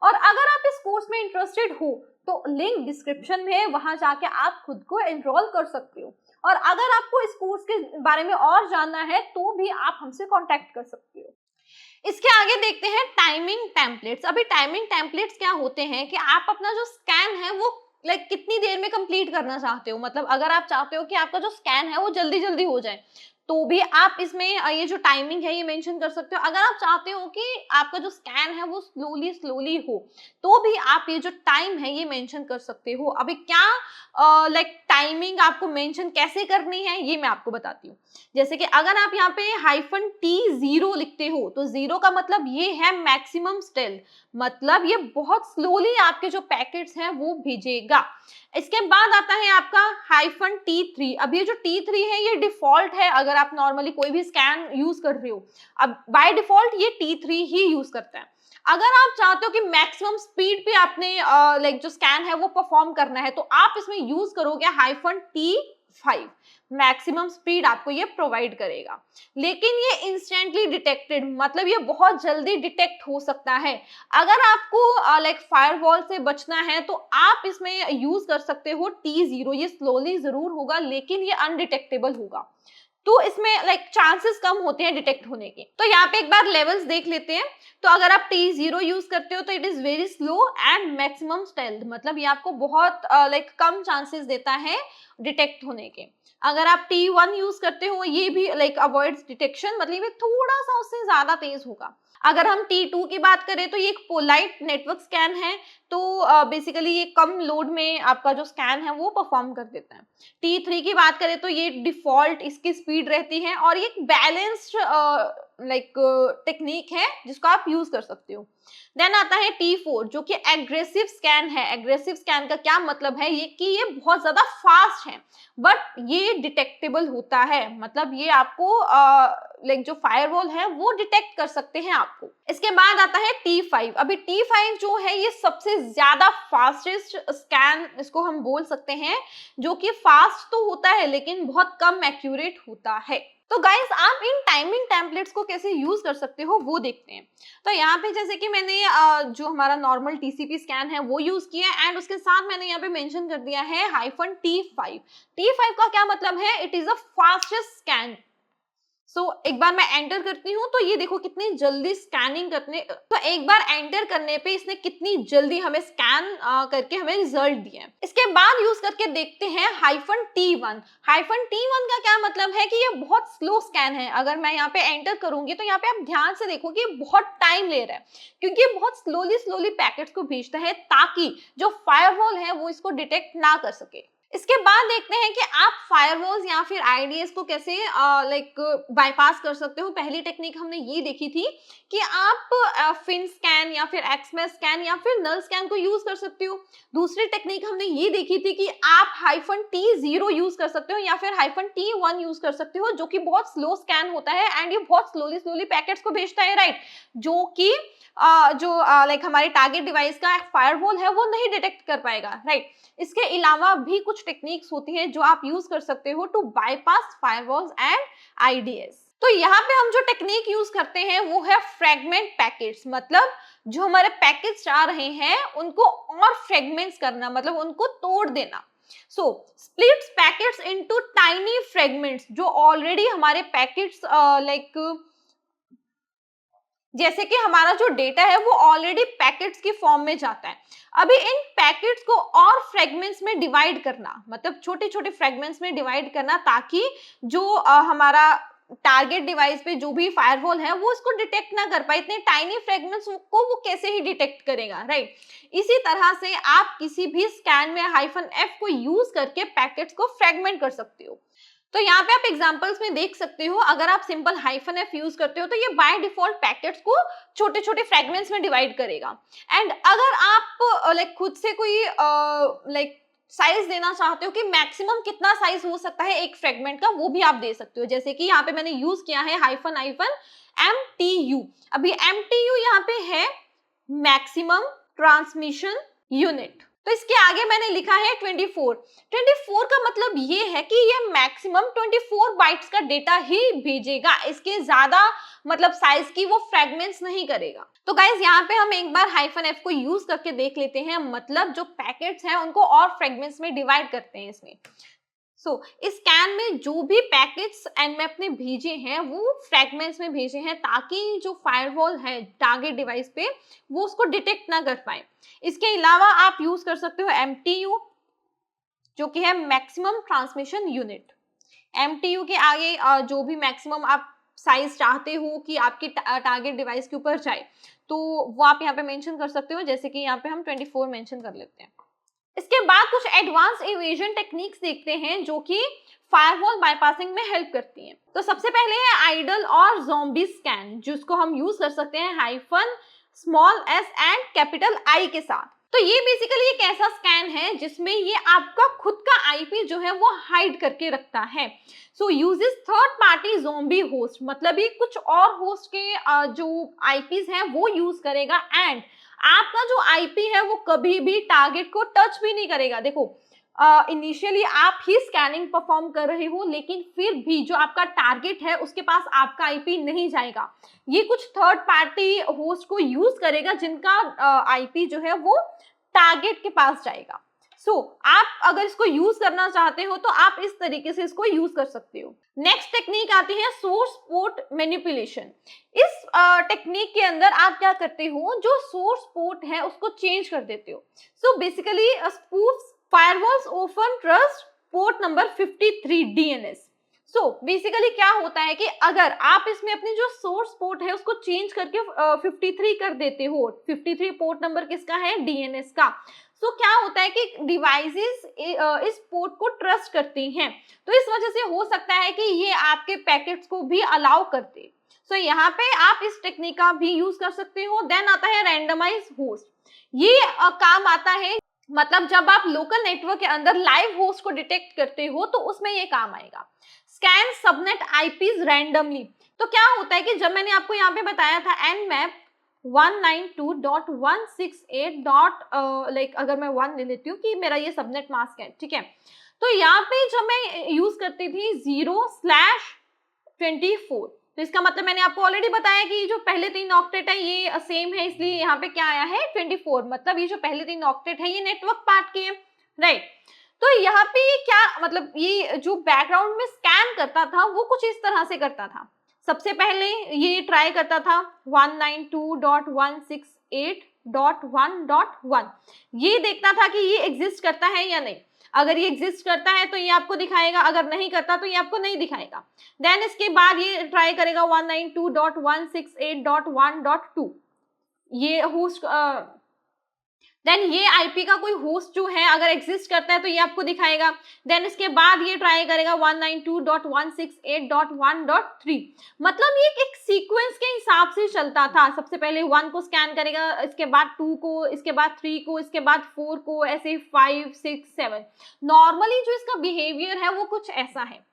[SPEAKER 1] और अगर आप इस कोर्स में इंटरेस्टेड हो तो लिंक डिस्क्रिप्शन में है, वहां जाके आप खुद को एनरोल कर सकते हो। और अगर आपको इस कोर्स के बारे में और जानना है तो भी आप हमसे कांटेक्ट कर सकते हो। इसके आगे देखते हैं टाइमिंग टेम्पलेट्स। अभी टाइमिंग टेम्पलेट्स क्या होते हैं कि आप अपना जो स्कैन है वो लाइक कितनी देर में कंप्लीट करना चाहते हो, मतलब अगर आप चाहते हो कि आपका जो स्कैन है वो जल्दी जल्दी हो जाए तो भी आप इसमें ये जो टाइमिंग है ये मेंशन कर सकते हो। अगर आप चाहते हो कि आपका जो स्कैन है वो स्लोली स्लोली हो तो भी आप ये जो टाइम है ये मेंशन कर सकते हो। अभी क्या लाइक टाइमिंग आपको मेंशन कैसे करनी है ये मैं आपको बताती हूँ। जैसे कि अगर आप यहाँ पे -T0 लिखते हो तो 0 का मतलब ये है मैक्सिमम स्टेल, मतलब ये बहुत स्लोली आपके जो पैकेट्स हैं वो भेजेगा। इसके बाद आता है आपका -T3। अब ये जो T3 है ये डिफॉल्ट है, अगर आप नॉर्मली कोई भी स्कैन यूज कर रहे हो, अब बाय डिफॉल्ट ये T3 ही यूज करता है। अगर आप चाहते हो कि मैक्सिमम स्पीड पे आपने लाइक जो स्कैन है वो परफॉर्म करना है तो आप इसमें यूज करोगे -T5। मैक्सिमम स्पीड आपको ये प्रोवाइड करेगा, लेकिन ये इंस्टेंटली डिटेक्टेड, मतलब ये बहुत जल्दी डिटेक्ट हो सकता है। अगर आपको लाइक फायरवॉल से बचना है तो आप इसमें यूज कर सकते हो T0। ये स्लोली जरूर होगा लेकिन ये अनडिटेक्टेबल होगा, तो इसमें लाइक चांसेस कम होते हैं डिटेक्ट होने के। तो यहाँ पे एक बार लेवल्स देख लेते हैं। तो अगर आप T0 यूज करते हो तो it is very slow and maximum stealth, मतलब ये आपको बहुत लाइक कम चांसेस देता है डिटेक्ट होने के। अगर आप T1 यूज करते हो ये भी लाइक अवॉइड्स डिटेक्शन, मतलब ये थोड़ा सा उससे ज्यादा तेज होगा। अगर हम T2 की बात करें तो ये एक पोलाइट नेटवर्क स्कैन है, तो बेसिकली ये कम लोड में आपका जो स्कैन है वो परफॉर्म कर देता है। T3 की बात करें तो ये डिफॉल्ट इसकी स्पीड रहती है और ये एक बैलेंस्ड लाइक टेक्निक है जिसको आप यूज कर सकते हो। देन आता है T4 जो कि एग्रेसिव स्कैन है। एग्रेसिव स्कैन का क्या मतलब है ये कि ये बहुत ज्यादा फास्ट है बट ये डिटेक्टेबल होता है, मतलब ये आपको लाइक जो फायरवॉल है वो डिटेक्ट कर सकते हैं आपको। इसके बाद आता है T5। अभी T5 जो है ये सबसे ज्यादा फास्टेस्ट स्कैन इसको हम बोल सकते हैं, जो कि फास्ट तो होता है लेकिन बहुत कम एक्यूरेट होता है। तो गाइस आप इन टाइमिंग टेम्पलेट्स को कैसे यूज कर सकते हो वो देखते हैं। तो यहाँ पे जैसे कि मैंने जो हमारा नॉर्मल TCP स्कैन है वो यूज किया है एंड उसके साथ मैंने यहाँ पे मेंशन कर दिया है -T5। T5 का क्या मतलब है, it is a fastest scan. So एक बार मैं एंटर करती हूँ तो ये देखो कितनी जल्दी स्कैनिंग करने, तो एक बार एंटर करने पे इसने कितनी जल्दी हमें स्कैन करके हमें रिजल्ट दिया है। इसके बाद यूज करके देखते हैं -T1। -T1 का क्या मतलब है कि ये बहुत स्लो स्कैन है। अगर मैं यहाँ पे एंटर करूंगी तो यहाँ पे आप ध्यान से देखो कि बहुत टाइम ले रहा है क्योंकि ये बहुत स्लोली पैकेट्स को भेजता है ताकि जो फायरवॉल है वो इसको डिटेक्ट ना कर सके। इसके बाद देखते हैं कि आप फायरवॉल्स या फिर आईडीएस को कैसे लाइक बाईपास कर सकते हो। पहली टेक्निक हमने ये देखी थी कि आप फिन स्कैन या फिर एक्समेस स्कैन या फिर नल स्कैन को यूज कर सकते हो। दूसरी टेक्निक हमने ये देखी थी कि आप -T0 यूज कर सकते हो या फिर -T1 यूज कर सकते हो, जो कि बहुत स्लो स्कैन होता है एंड ये बहुत स्लोली पैकेट्स को भेजता है, राइट, जो कि जो लाइक हमारे टारगेट डिवाइस का फायरवॉल है वो नहीं डिटेक्ट कर पाएगा, राइट। इसके अलावा भी कुछ टेक्निक्स होती हैं जो आप यूज कर सकते हो to bypass firewalls and IDS. तो यहाँ पे हम जो टेक्निक यूज करते हैं वो है फ्रेगमेंट पैकेट्स, मतलब जो हमारे पैकेट्स आ रहे हैं उनको और फ्रेगमेंट्स करना, मतलब उनको तोड़ देना। So splits packets into tiny fragments, जो ऑलरेडी हमारे पैकेट्स लाइक जैसे कि हमारा जो डेटा है वो ऑलरेडी पैकेट्स की फॉर्म में जाता है। अभी इन पैकेट्स को और फ्रेगमेंट्स में डिवाइड करना, मतलब छोटे छोटे फ्रेगमेंट्स में डिवाइड करना ताकि जो हमारा टारगेट डिवाइस पे जो भी फायरवॉल है वो इसको डिटेक्ट ना कर पाए। इतने टाइनी फ्रेगमेंट्स को वो कैसे ही डिटेक्ट करेगा, राइट। इसी तरह से आप किसी भी स्कैन में -F को यूज करके पैकेट्स को फ्रेगमेंट कर सकते हो। तो यहाँ पे आप एग्जांपल्स में देख सकते हो, अगर आप सिंपल -F यूज करते हो तो ये बाय डिफॉल्ट पैकेट्स को छोटे छोटे फ्रेगमेंट्स में डिवाइड करेगा। एंड अगर आप लाइक खुद से कोई लाइक साइज देना चाहते हो कि मैक्सिमम कितना साइज हो सकता है एक फ्रेगमेंट का, वो भी आप दे सकते हो। जैसे कि यहाँ पे मैंने यूज किया है -MTU। अभी MTU यहाँ पे है मैक्सिमम ट्रांसमिशन यूनिट। तो इसके आगे मैंने लिखा है 24 का मतलब ये है कि ये मैक्सिमम 24 बाइट्स का डेटा ही भेजेगा, इसके ज्यादा मतलब साइज की वो फ्रेगमेंट्स नहीं करेगा। तो गाइज यहाँ पे हम एक बार -F को यूज करके देख लेते हैं, मतलब जो पैकेट्स हैं उनको और फ्रेगमेंट्स में डिवाइड करते हैं इसमें। इस स्कैन में जो भी पैकेट्स Nmap ने भेजे हैं वो फ्रेगमेंट्स में भेजे हैं, ताकि जो फायरवॉल है टारगेट डिवाइस पे वो उसको डिटेक्ट ना कर पाए। इसके अलावा आप यूज कर सकते हो MTU, जो कि है मैक्सिमम ट्रांसमिशन यूनिट। MTU के आगे जो भी मैक्सिमम आप साइज चाहते हो कि आपके टारगेट डिवाइस के ऊपर जाए, तो वो आप यहाँ पे मेंशन कर सकते हो। जैसे कि यहाँ पे हम 24 मेंशन कर लेते हैं। इसके बाद कुछ एडवांस इवेजन टेक्निक्स देखते हैं जो कि फायरवॉल बाईपासिंग में हेल्प करती हैं। तो सबसे पहले है आइडल और ज़ॉम्बी स्कैन, जिसको हम यूज कर सकते हैं -s एंड I के साथ। तो ये बेसिकली एक ऐसा स्कैन है जिसमें ये आपका खुद का IP जो है वो हाइड करके रखता है। Uses third party zombie host, मतलब ये कुछ और होस्ट के जो IPs हैं वो यूज करेगा, एंड आपका जो IP है वो कभी भी टारगेट को टच भी नहीं करेगा। देखो इनिशियली आप ही स्कैनिंग परफॉर्म कर रहे हो, लेकिन फिर भी जो आपका टारगेट है उसके पास आपका IP नहीं जाएगा। ये कुछ थर्ड पार्टी होस्ट को यूज करेगा जिनका IP जो है वो टारगेट के पास जाएगा। आप अगर इसको यूज करना चाहते हो तो आप इस तरीके से इसको यूज कर सकते हो। नेक्स्ट टेक्निक आती है सोर्स पोर्ट मैनिपुलेशन। इस टेक्निक के अंदर आप क्या करते हो, जो सोर्स पोर्ट है उसको चेंज कर देते हो। Basically spoofs firewalls often trust port number 53 DNS। Basically क्या होता है कि अगर आप इसमें अपनी जो सोर्स पोर्ट है उसको चेंज करके 53 कर देते हो, 53 पोर्ट नंबर किसका है, DNS का। क्या होता है कि डिवाइसेस इस पोर्ट को ट्रस्ट करती हैं, तो इस वजह से हो सकता है कि ये आपके पैकेट्स को भी अलाउ करते। यहाँ पे आप इस टेक्निक का भी यूज कर सकते हो। देन आता है रैंडमाइज होस्ट। ये काम आता है, मतलब जब आप लोकल नेटवर्क के अंदर लाइव होस्ट को डिटेक्ट करते हो तो उसमें ये काम आएगा। Scan subnet IPs randomly. तो क्या होता है कि जब मैंने आपको यहाँ पे बताया था Nmap 192.168. अगर मैं 1 ले लेती हूँ कि मेरा ये सबनेट मास्क है, ठीक है। तो यहाँ पे जब मैं यूज करती थी 0/24, तो इसका मतलब मैंने आपको ऑलरेडी बताया कि जो पहले 3 ऑक्टेट है ये सेम है, इसलिए यहाँ पे क्या आया है 24। मतलब ये जो पहले 3 ऑक्टेट है ये नेटवर्क पार्ट के हैं, राइट। तो यहाँ पे क्या मतलब, ये जो बैकग्राउंड में स्कैन करता था वो कुछ इस तरह से करता था। सबसे पहले ये ट्राई करता था 192.168.1.1, ये देखता था कि ये एग्जिस्ट करता है या नहीं। अगर ये एग्जिस्ट करता है तो ये आपको दिखाएगा, अगर नहीं करता तो ये आपको नहीं दिखाएगा। देन इसके बाद ये ट्राई करेगा 192.168.1.2, ये होस्ट देन ये IP का कोई होस्ट जो है अगर एग्जिस्ट करता है तो ये आपको दिखाएगा। देन इसके बाद ये ट्राई करेगा 192.168.1.3। मतलब ये एक सीक्वेंस के हिसाब से चलता था। सबसे पहले 1 को स्कैन करेगा, इसके बाद 2 को, इसके बाद 3 को, इसके बाद 4 को, ऐसे 5, 6, 7। नॉर्मली जो इसका बिहेवियर है वो कुछ ऐसा है।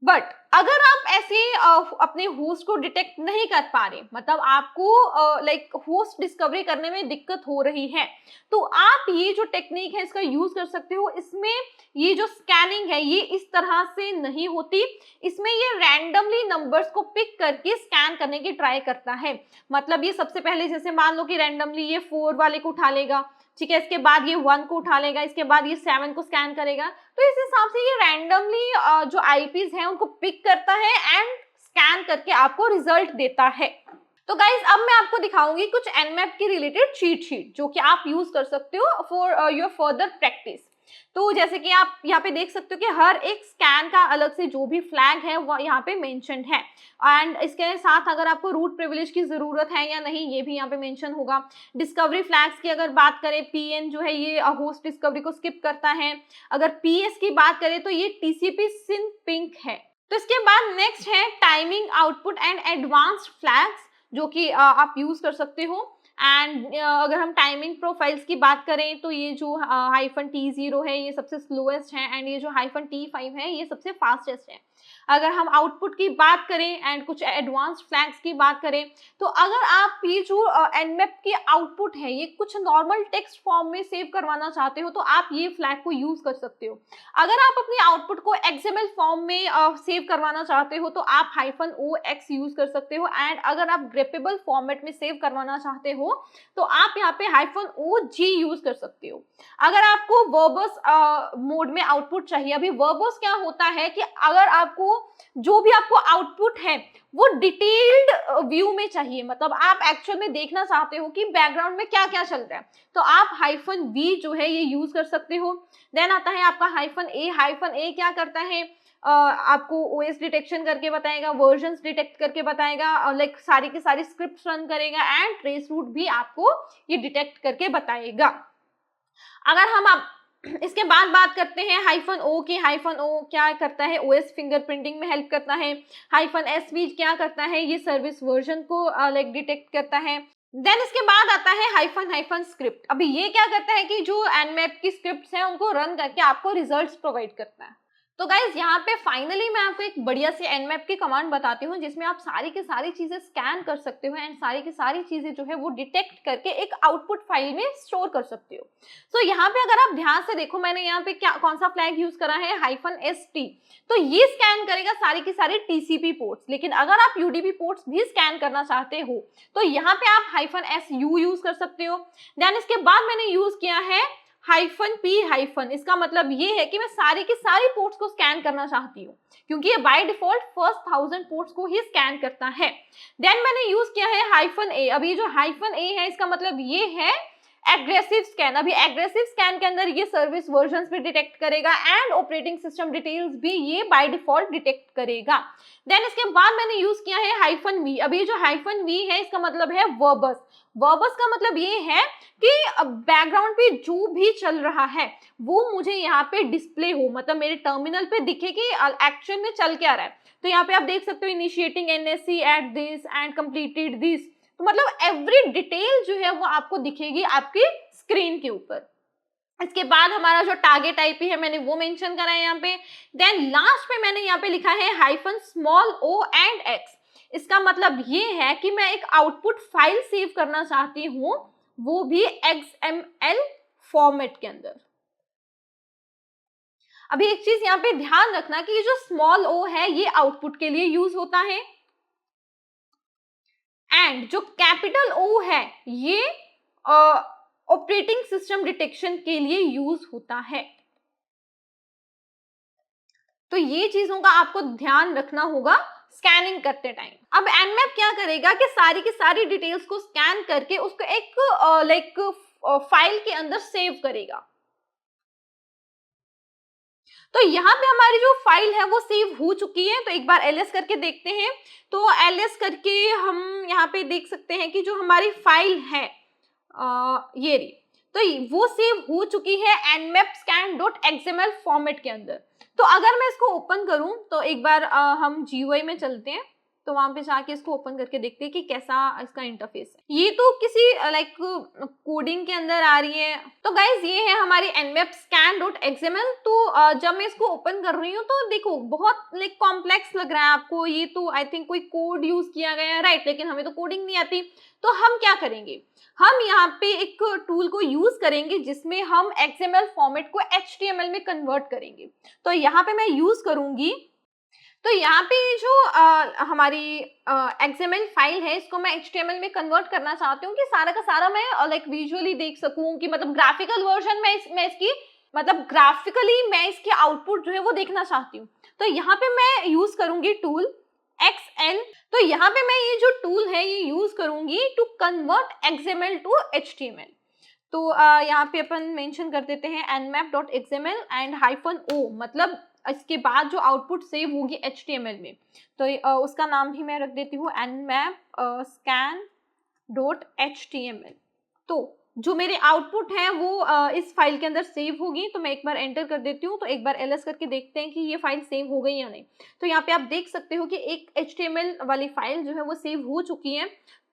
[SPEAKER 1] बट अगर आप ऐसे अपने होस्ट को डिटेक्ट नहीं कर पा रहे, मतलब आपको होस्ट डिस्कवरी करने में दिक्कत हो रही है, तो आप ये जो टेक्निक है इसका यूज कर सकते हो। इसमें ये जो स्कैनिंग है ये इस तरह से नहीं होती, इसमें ये रैंडमली नंबर्स को पिक करके स्कैन करने की ट्राई करता है। मतलब ये सबसे पहले जैसे मान लो कि रैंडमली ये 4 वाले को उठा लेगा, ठीक है, इसके बाद ये 1 को उठा लेगा, इसके बाद ये 7 को स्कैन करेगा। तो इस हिसाब से ये रैंडमली जो IPs हैं उनको पिक करता है एंड स्कैन करके आपको रिजल्ट देता है। तो गाइज अब मैं आपको दिखाऊंगी कुछ Nmap की रिलेटेड चीट शीट जो कि आप यूज कर सकते हो फॉर योर फर्दर प्रैक्टिस। तो जैसे कि आप यहाँ पे देख सकते हो कि हर एक स्कैन का अलग से जो भी फ्लैग है वो यहाँ पे मेंशन्ड है, एंड इसके साथ अगर आपको रूट प्रिविलेज की जरूरत है या नहीं ये भी यहाँ पे मेंशन होगा। डिस्कवरी फ्लैग्स की अगर बात करें, PN जो है ये होस्ट डिस्कवरी को स्किप करता है। अगर PS की बात करें तो ये TCP SYN पिंक है। तो इसके बाद नेक्स्ट है timing output and advanced flags जो कि आप यूज कर सकते हो। एंड अगर हम टाइमिंग प्रोफाइल्स की बात करें तो ये जो -T0 है ये सबसे स्लोएस्ट है, एंड ये जो -T5 है ये सबसे फास्टेस्ट है। अगर हम आउटपुट की बात करें एंड कुछ एडवांस्ड फ्लैग्स की बात करें, तो अगर आप ये जो nmap की आउटपुट है ये कुछ नॉर्मल टेक्स्ट फॉर्म में सेव करवाना चाहते हो तो आप ये फ्लैग को यूज कर सकते हो। अगर आप अपनी आउटपुट को XML फॉर्म में सेव करवाना चाहते हो तो आप -OX यूज कर सकते हो, एंड अगर आप ग्रेपेबल फॉर्मेट में सेव करवाना चाहते हो तो आप यहाँ पे -OG यूज कर सकते हो। अगर आपको वर्बस मोड में आउटपुट चाहिए, अभी वर्बस क्या होता है कि अगर आपको जो भी आपको आउटपुट है वो डिटेल्ड व्यू में चाहिए, मतलब आप एक्चुअल में देखना चाहते हो कि बैकग्राउंड में क्या क्या चल रहा है, तो आप -V जो है ये यूज कर सकते हो। देन आता है आपका -A क्या करता है, आपको OS डिटेक्शन करके बताएगा, वर्जन्स डिटेक्ट करके बताएगा, लाइक सारी की सारी स्क्रिप्ट रन करेगा, एंड ट्रेस रूट भी आपको ये डिटेक्ट करके बताएगा। अगर हम आप इसके बाद बात करते हैं -O की, -O क्या करता है, OS फिंगरप्रिंटिंग में हेल्प करता है। -SV क्या करता है, ये सर्विस वर्जन को लाइक डिटेक्ट करता है। देन इसके बाद आता है -स्क्रिप्ट। अभी ये क्या करता है कि जो nmap की स्क्रिप्ट्स हैं उनको रन करके आपको रिजल्ट्स प्रोवाइड करता है। तो गाइज यहाँ पे फाइनली मैं आपको एक बढ़िया सी nmap की कमांड बताती हूँ जिसमें आप सारी की सारी चीजें स्कैन कर सकते हो एंड सारी की सारी चीजें जो है वो डिटेक्ट करके एक आउटपुट फाइल में स्टोर कर सकते हो। तो यहाँ पे अगर आप ध्यान से देखो, मैंने यहाँ पे क्या कौन सा फ्लैग यूज करा है, -ST, तो ये स्कैन करेगा सारी की सारी TCP पोर्ट्स। लेकिन अगर आप UDP पोर्ट्स भी स्कैन करना चाहते हो तो यहाँ पे आप -SU यूज कर सकते हो। देन इसके बाद मैंने यूज किया है -P-, इसका मतलब ये है कि मैं सारी की सारी पोर्ट्स को स्कैन करना चाहती हूँ, क्योंकि ये बाय डिफॉल्ट फर्स्ट 1000 पोर्ट्स को ही स्कैन करता है। देन मैंने यूज किया है -A। अब ये जो -A है इसका मतलब ये है एग्रेसिव स्कैन। अभी एग्रेसिव स्कैन के अंदर ये सर्विस वर्जन्स भी डिटेक्ट करेगा एंड ऑपरेटिंग सिस्टम डिटेल्स भी ये बाय डिफॉल्ट डिटेक्ट करेगा। देन इसके बाद मैंने यूज किया है -V। अभी ये जो -V है इसका मतलब है वर्बस। वर्बस का मतलब ये है कि बैकग्राउंड पे जो भी चल रहा है वो मुझे यहाँ पे डिस्प्ले हो, मतलब मेरे टर्मिनल पे दिखे कि एक्चुअल में चल क्या रहा है। तो यहाँ पे आप देख सकते हो initiating NSC at this and completed this, तो मतलब एवरी डिटेल जो है वो आपको दिखेगी आपकी स्क्रीन के ऊपर। इसके बाद हमारा जो टारगेट IP है मैंने वो मेंशन करा है यहाँ पे। देन लास्ट में मैंने यहाँ पे लिखा है -O एंड X। इसका मतलब ये है कि मैं एक आउटपुट फाइल सेव करना चाहती हूँ, वो भी XML फॉर्मेट के अंदर। अभी एक चीज यहाँ पे ध्यान रखना कि ये जो o है ये आउटपुट के लिए यूज होता है, एंड जो O है ये ऑपरेटिंग सिस्टम डिटेक्शन के लिए यूज होता है। तो ये चीजों का आपको ध्यान रखना होगा स्कैनिंग करते टाइम। अब nmap क्या करेगा कि सारी की सारी डिटेल्स को स्कैन करके उसको एक फाइल के अंदर सेव करेगा। तो यहाँ पे हमारी जो फाइल है वो सेव हो चुकी है, तो एक बार ls करके देखते हैं। तो ls करके हम यहाँ पे देख सकते हैं कि जो हमारी फाइल है ये रही, तो वो सेव हो चुकी है nmap-scan.xml फॉर्मेट के अंदर। तो अगर मैं इसको ओपन करूं तो एक बार हम GUI में चलते हैं, तो वहां पे जाके इसको ओपन करके देखते हैं कि कैसा इसका इंटरफेस है। ये तो किसी लाइक कोडिंग के अंदर आ रही है। तो गाइज ये है हमारी nmap-scan.xml। तो जब मैं इसको ओपन कर रही हूँ तो देखो बहुत लाइक कॉम्प्लेक्स लग रहा है आपको, ये तो आई थिंक कोई कोड यूज किया गया है, राइट, लेकिन हमें तो कोडिंग नहीं आती। तो हम क्या करेंगे, हम यहाँ पे एक टूल को यूज करेंगे जिसमें हम XML फॉर्मेट को HTML में कन्वर्ट करेंगे। तो यहाँ पे मैं यूज करूंगी, तो यहाँ पे जो हमारी XML फाइल है इसको मैं HTML में कन्वर्ट करना चाहती हूँ कि सारा का सारा मैं लाइक विजुअली देख सकूँ, कि मतलब ग्राफिकल वर्जन में इसकी मतलब ग्राफिकली मैं इसकी आउटपुट जो है वो देखना चाहती हूँ। तो यहाँ पे मैं यूज करूंगी टूल XL। तो यहाँ पे मैं ये जो टूल है ये यूज करूंगी to convert XML to HTML। तो यहाँ पे अपन मेंशन कर देते हैं nmap.xml एंड -O, मतलब इसके बाद जो आउटपुट सेव होगी HTML में, तो उसका नाम भी मैं रख देती हूँ nmap-scan.html। तो जो मेरे आउटपुट है वो इस फाइल के अंदर सेव होगी। तो मैं एक बार एंटर कर देती हूँ, तो एक बार ls करके देखते हैं कि ये फाइल सेव हो गई या नहीं। तो यहाँ पे आप देख सकते हो कि एक HTML वाली फाइल जो है वो सेव हो चुकी है।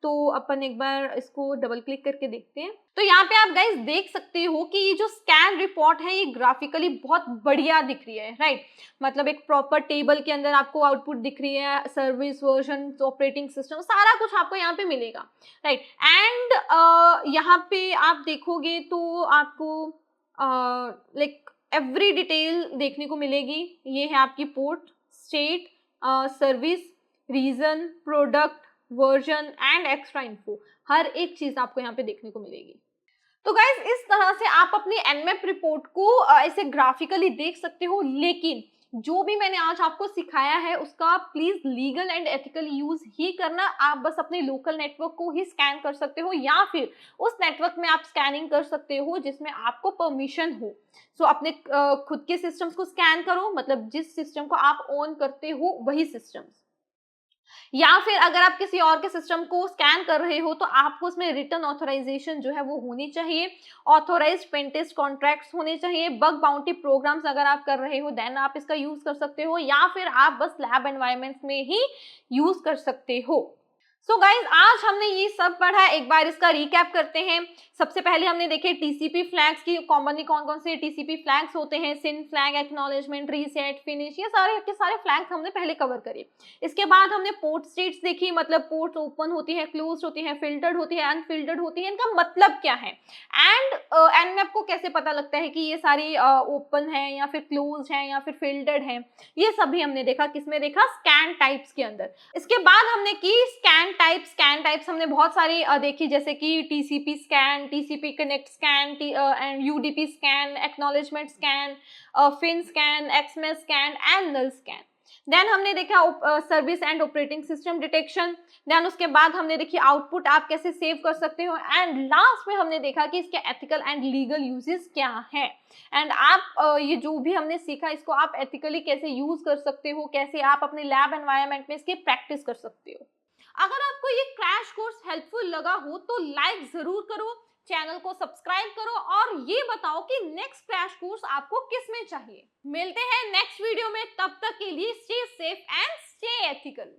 [SPEAKER 1] तो अपन एक बार इसको डबल क्लिक करके देखते हैं। तो यहाँ पे आप गाइस देख सकते हो कि ये जो स्कैन रिपोर्ट है ये ग्राफिकली बहुत बढ़िया दिख रही है, राइट। मतलब एक प्रॉपर टेबल के अंदर आपको आउटपुट दिख रही है, सर्विस वर्जन, ऑपरेटिंग सिस्टम, सारा कुछ आपको यहाँ पे मिलेगा, राइट। एंड यहाँ पे आप देखोगे तो आपको लाइक एवरी डिटेल देखने को मिलेगी। ये है आपकी port, state, service, reason, product, version and extra info, हर एक चीज आपको यहाँ पे देखने को मिलेगी। तो गाइज इस तरह से आप अपनी एनमैप रिपोर्ट को ऐसे ग्राफिकली देख सकते हो, लेकिन जो भी मैंने आज आपको सिखाया है उसका please legal and ethical use ही करना। आप बस अपने लोकल नेटवर्क को ही स्कैन कर सकते हो या फिर उस नेटवर्क में आप स्कैनिंग कर सकते हो जिसमें आपको परमिशन हो। सो अपने खुद के सिस्टम्स को स्कैन करो, मतलब जिस सिस्टम को आप ऑन करते हो वही सिस्टम्स, या फिर अगर आप किसी और के सिस्टम को स्कैन कर रहे हो तो आपको उसमें रिटर्न ऑथराइजेशन जो है वो होनी चाहिए, ऑथोराइज्ड पेन टेस्ट कॉन्ट्रैक्ट्स होने चाहिए, बग बाउंटी प्रोग्राम्स अगर आप कर रहे हो देन आप इसका यूज कर सकते हो, या फिर आप बस लैब एनवायरनमेंट्स में ही यूज कर सकते हो। सो गाइज आज हमने ये सब पढ़ा, एक बार इसका रिकैप करते हैं। सबसे पहले हमने देखे टीसीपी फ्लैग्स की कॉमनली कौन कौन से टीसीपी फ्लैग्स होते हैं, सिन फ्लैग, एक्नॉलेजमेंट, रीसेट, फिनिश, ये सारे के सारे फ्लैग्स हमने पहले कवर करे। इसके बाद हमने पोर्ट स्टेट्स देखी, मतलब पोर्ट्स ओपन होती है, क्लोज होती है, फिल्टर्ड होती है, अनफिल्टर्ड होती है, इनका मतलब क्या है, एंड एनमैप को कैसे पता लगता है कि ये सारी ओपन है या फिर क्लोज है या फिर फिल्टर्ड है, ये सभी हमने देखा। किसमें देखा? स्कैन टाइप्स के अंदर। इसके बाद हमने की स्कैन टाइप्स हमने बहुत सारी देखी, जैसे कि TCP scan, TCP connect scan and UDP scan, acknowledgement scan, FIN scan, XMS scan and null scan. Then हमने देखा service and operating system detection. Then उसके बाद हमने देखी आउटपुट आप कैसे सेव कर सकते हो, एंड लास्ट में हमने देखा कि इसके एथिकल एंड लीगल यूजेस क्या हैं, एंड आप ये जो भी हमने सीखा इसको आप एथिकली कैसे यूज कर सकते हो, कैसे आप अपने लैब एनवायरनमेंट में इसकी प्रैक्टिस कर सकते हो। अगर आपको ये क्रैश कोर्स हेल्पफुल लगा हो तो लाइक जरूर करो, चैनल को सब्सक्राइब करो और ये बताओ कि नेक्स्ट क्रैश कोर्स आपको किस में चाहिए। मिलते हैं नेक्स्ट वीडियो में, तब तक के लिए stay safe and stay ethical.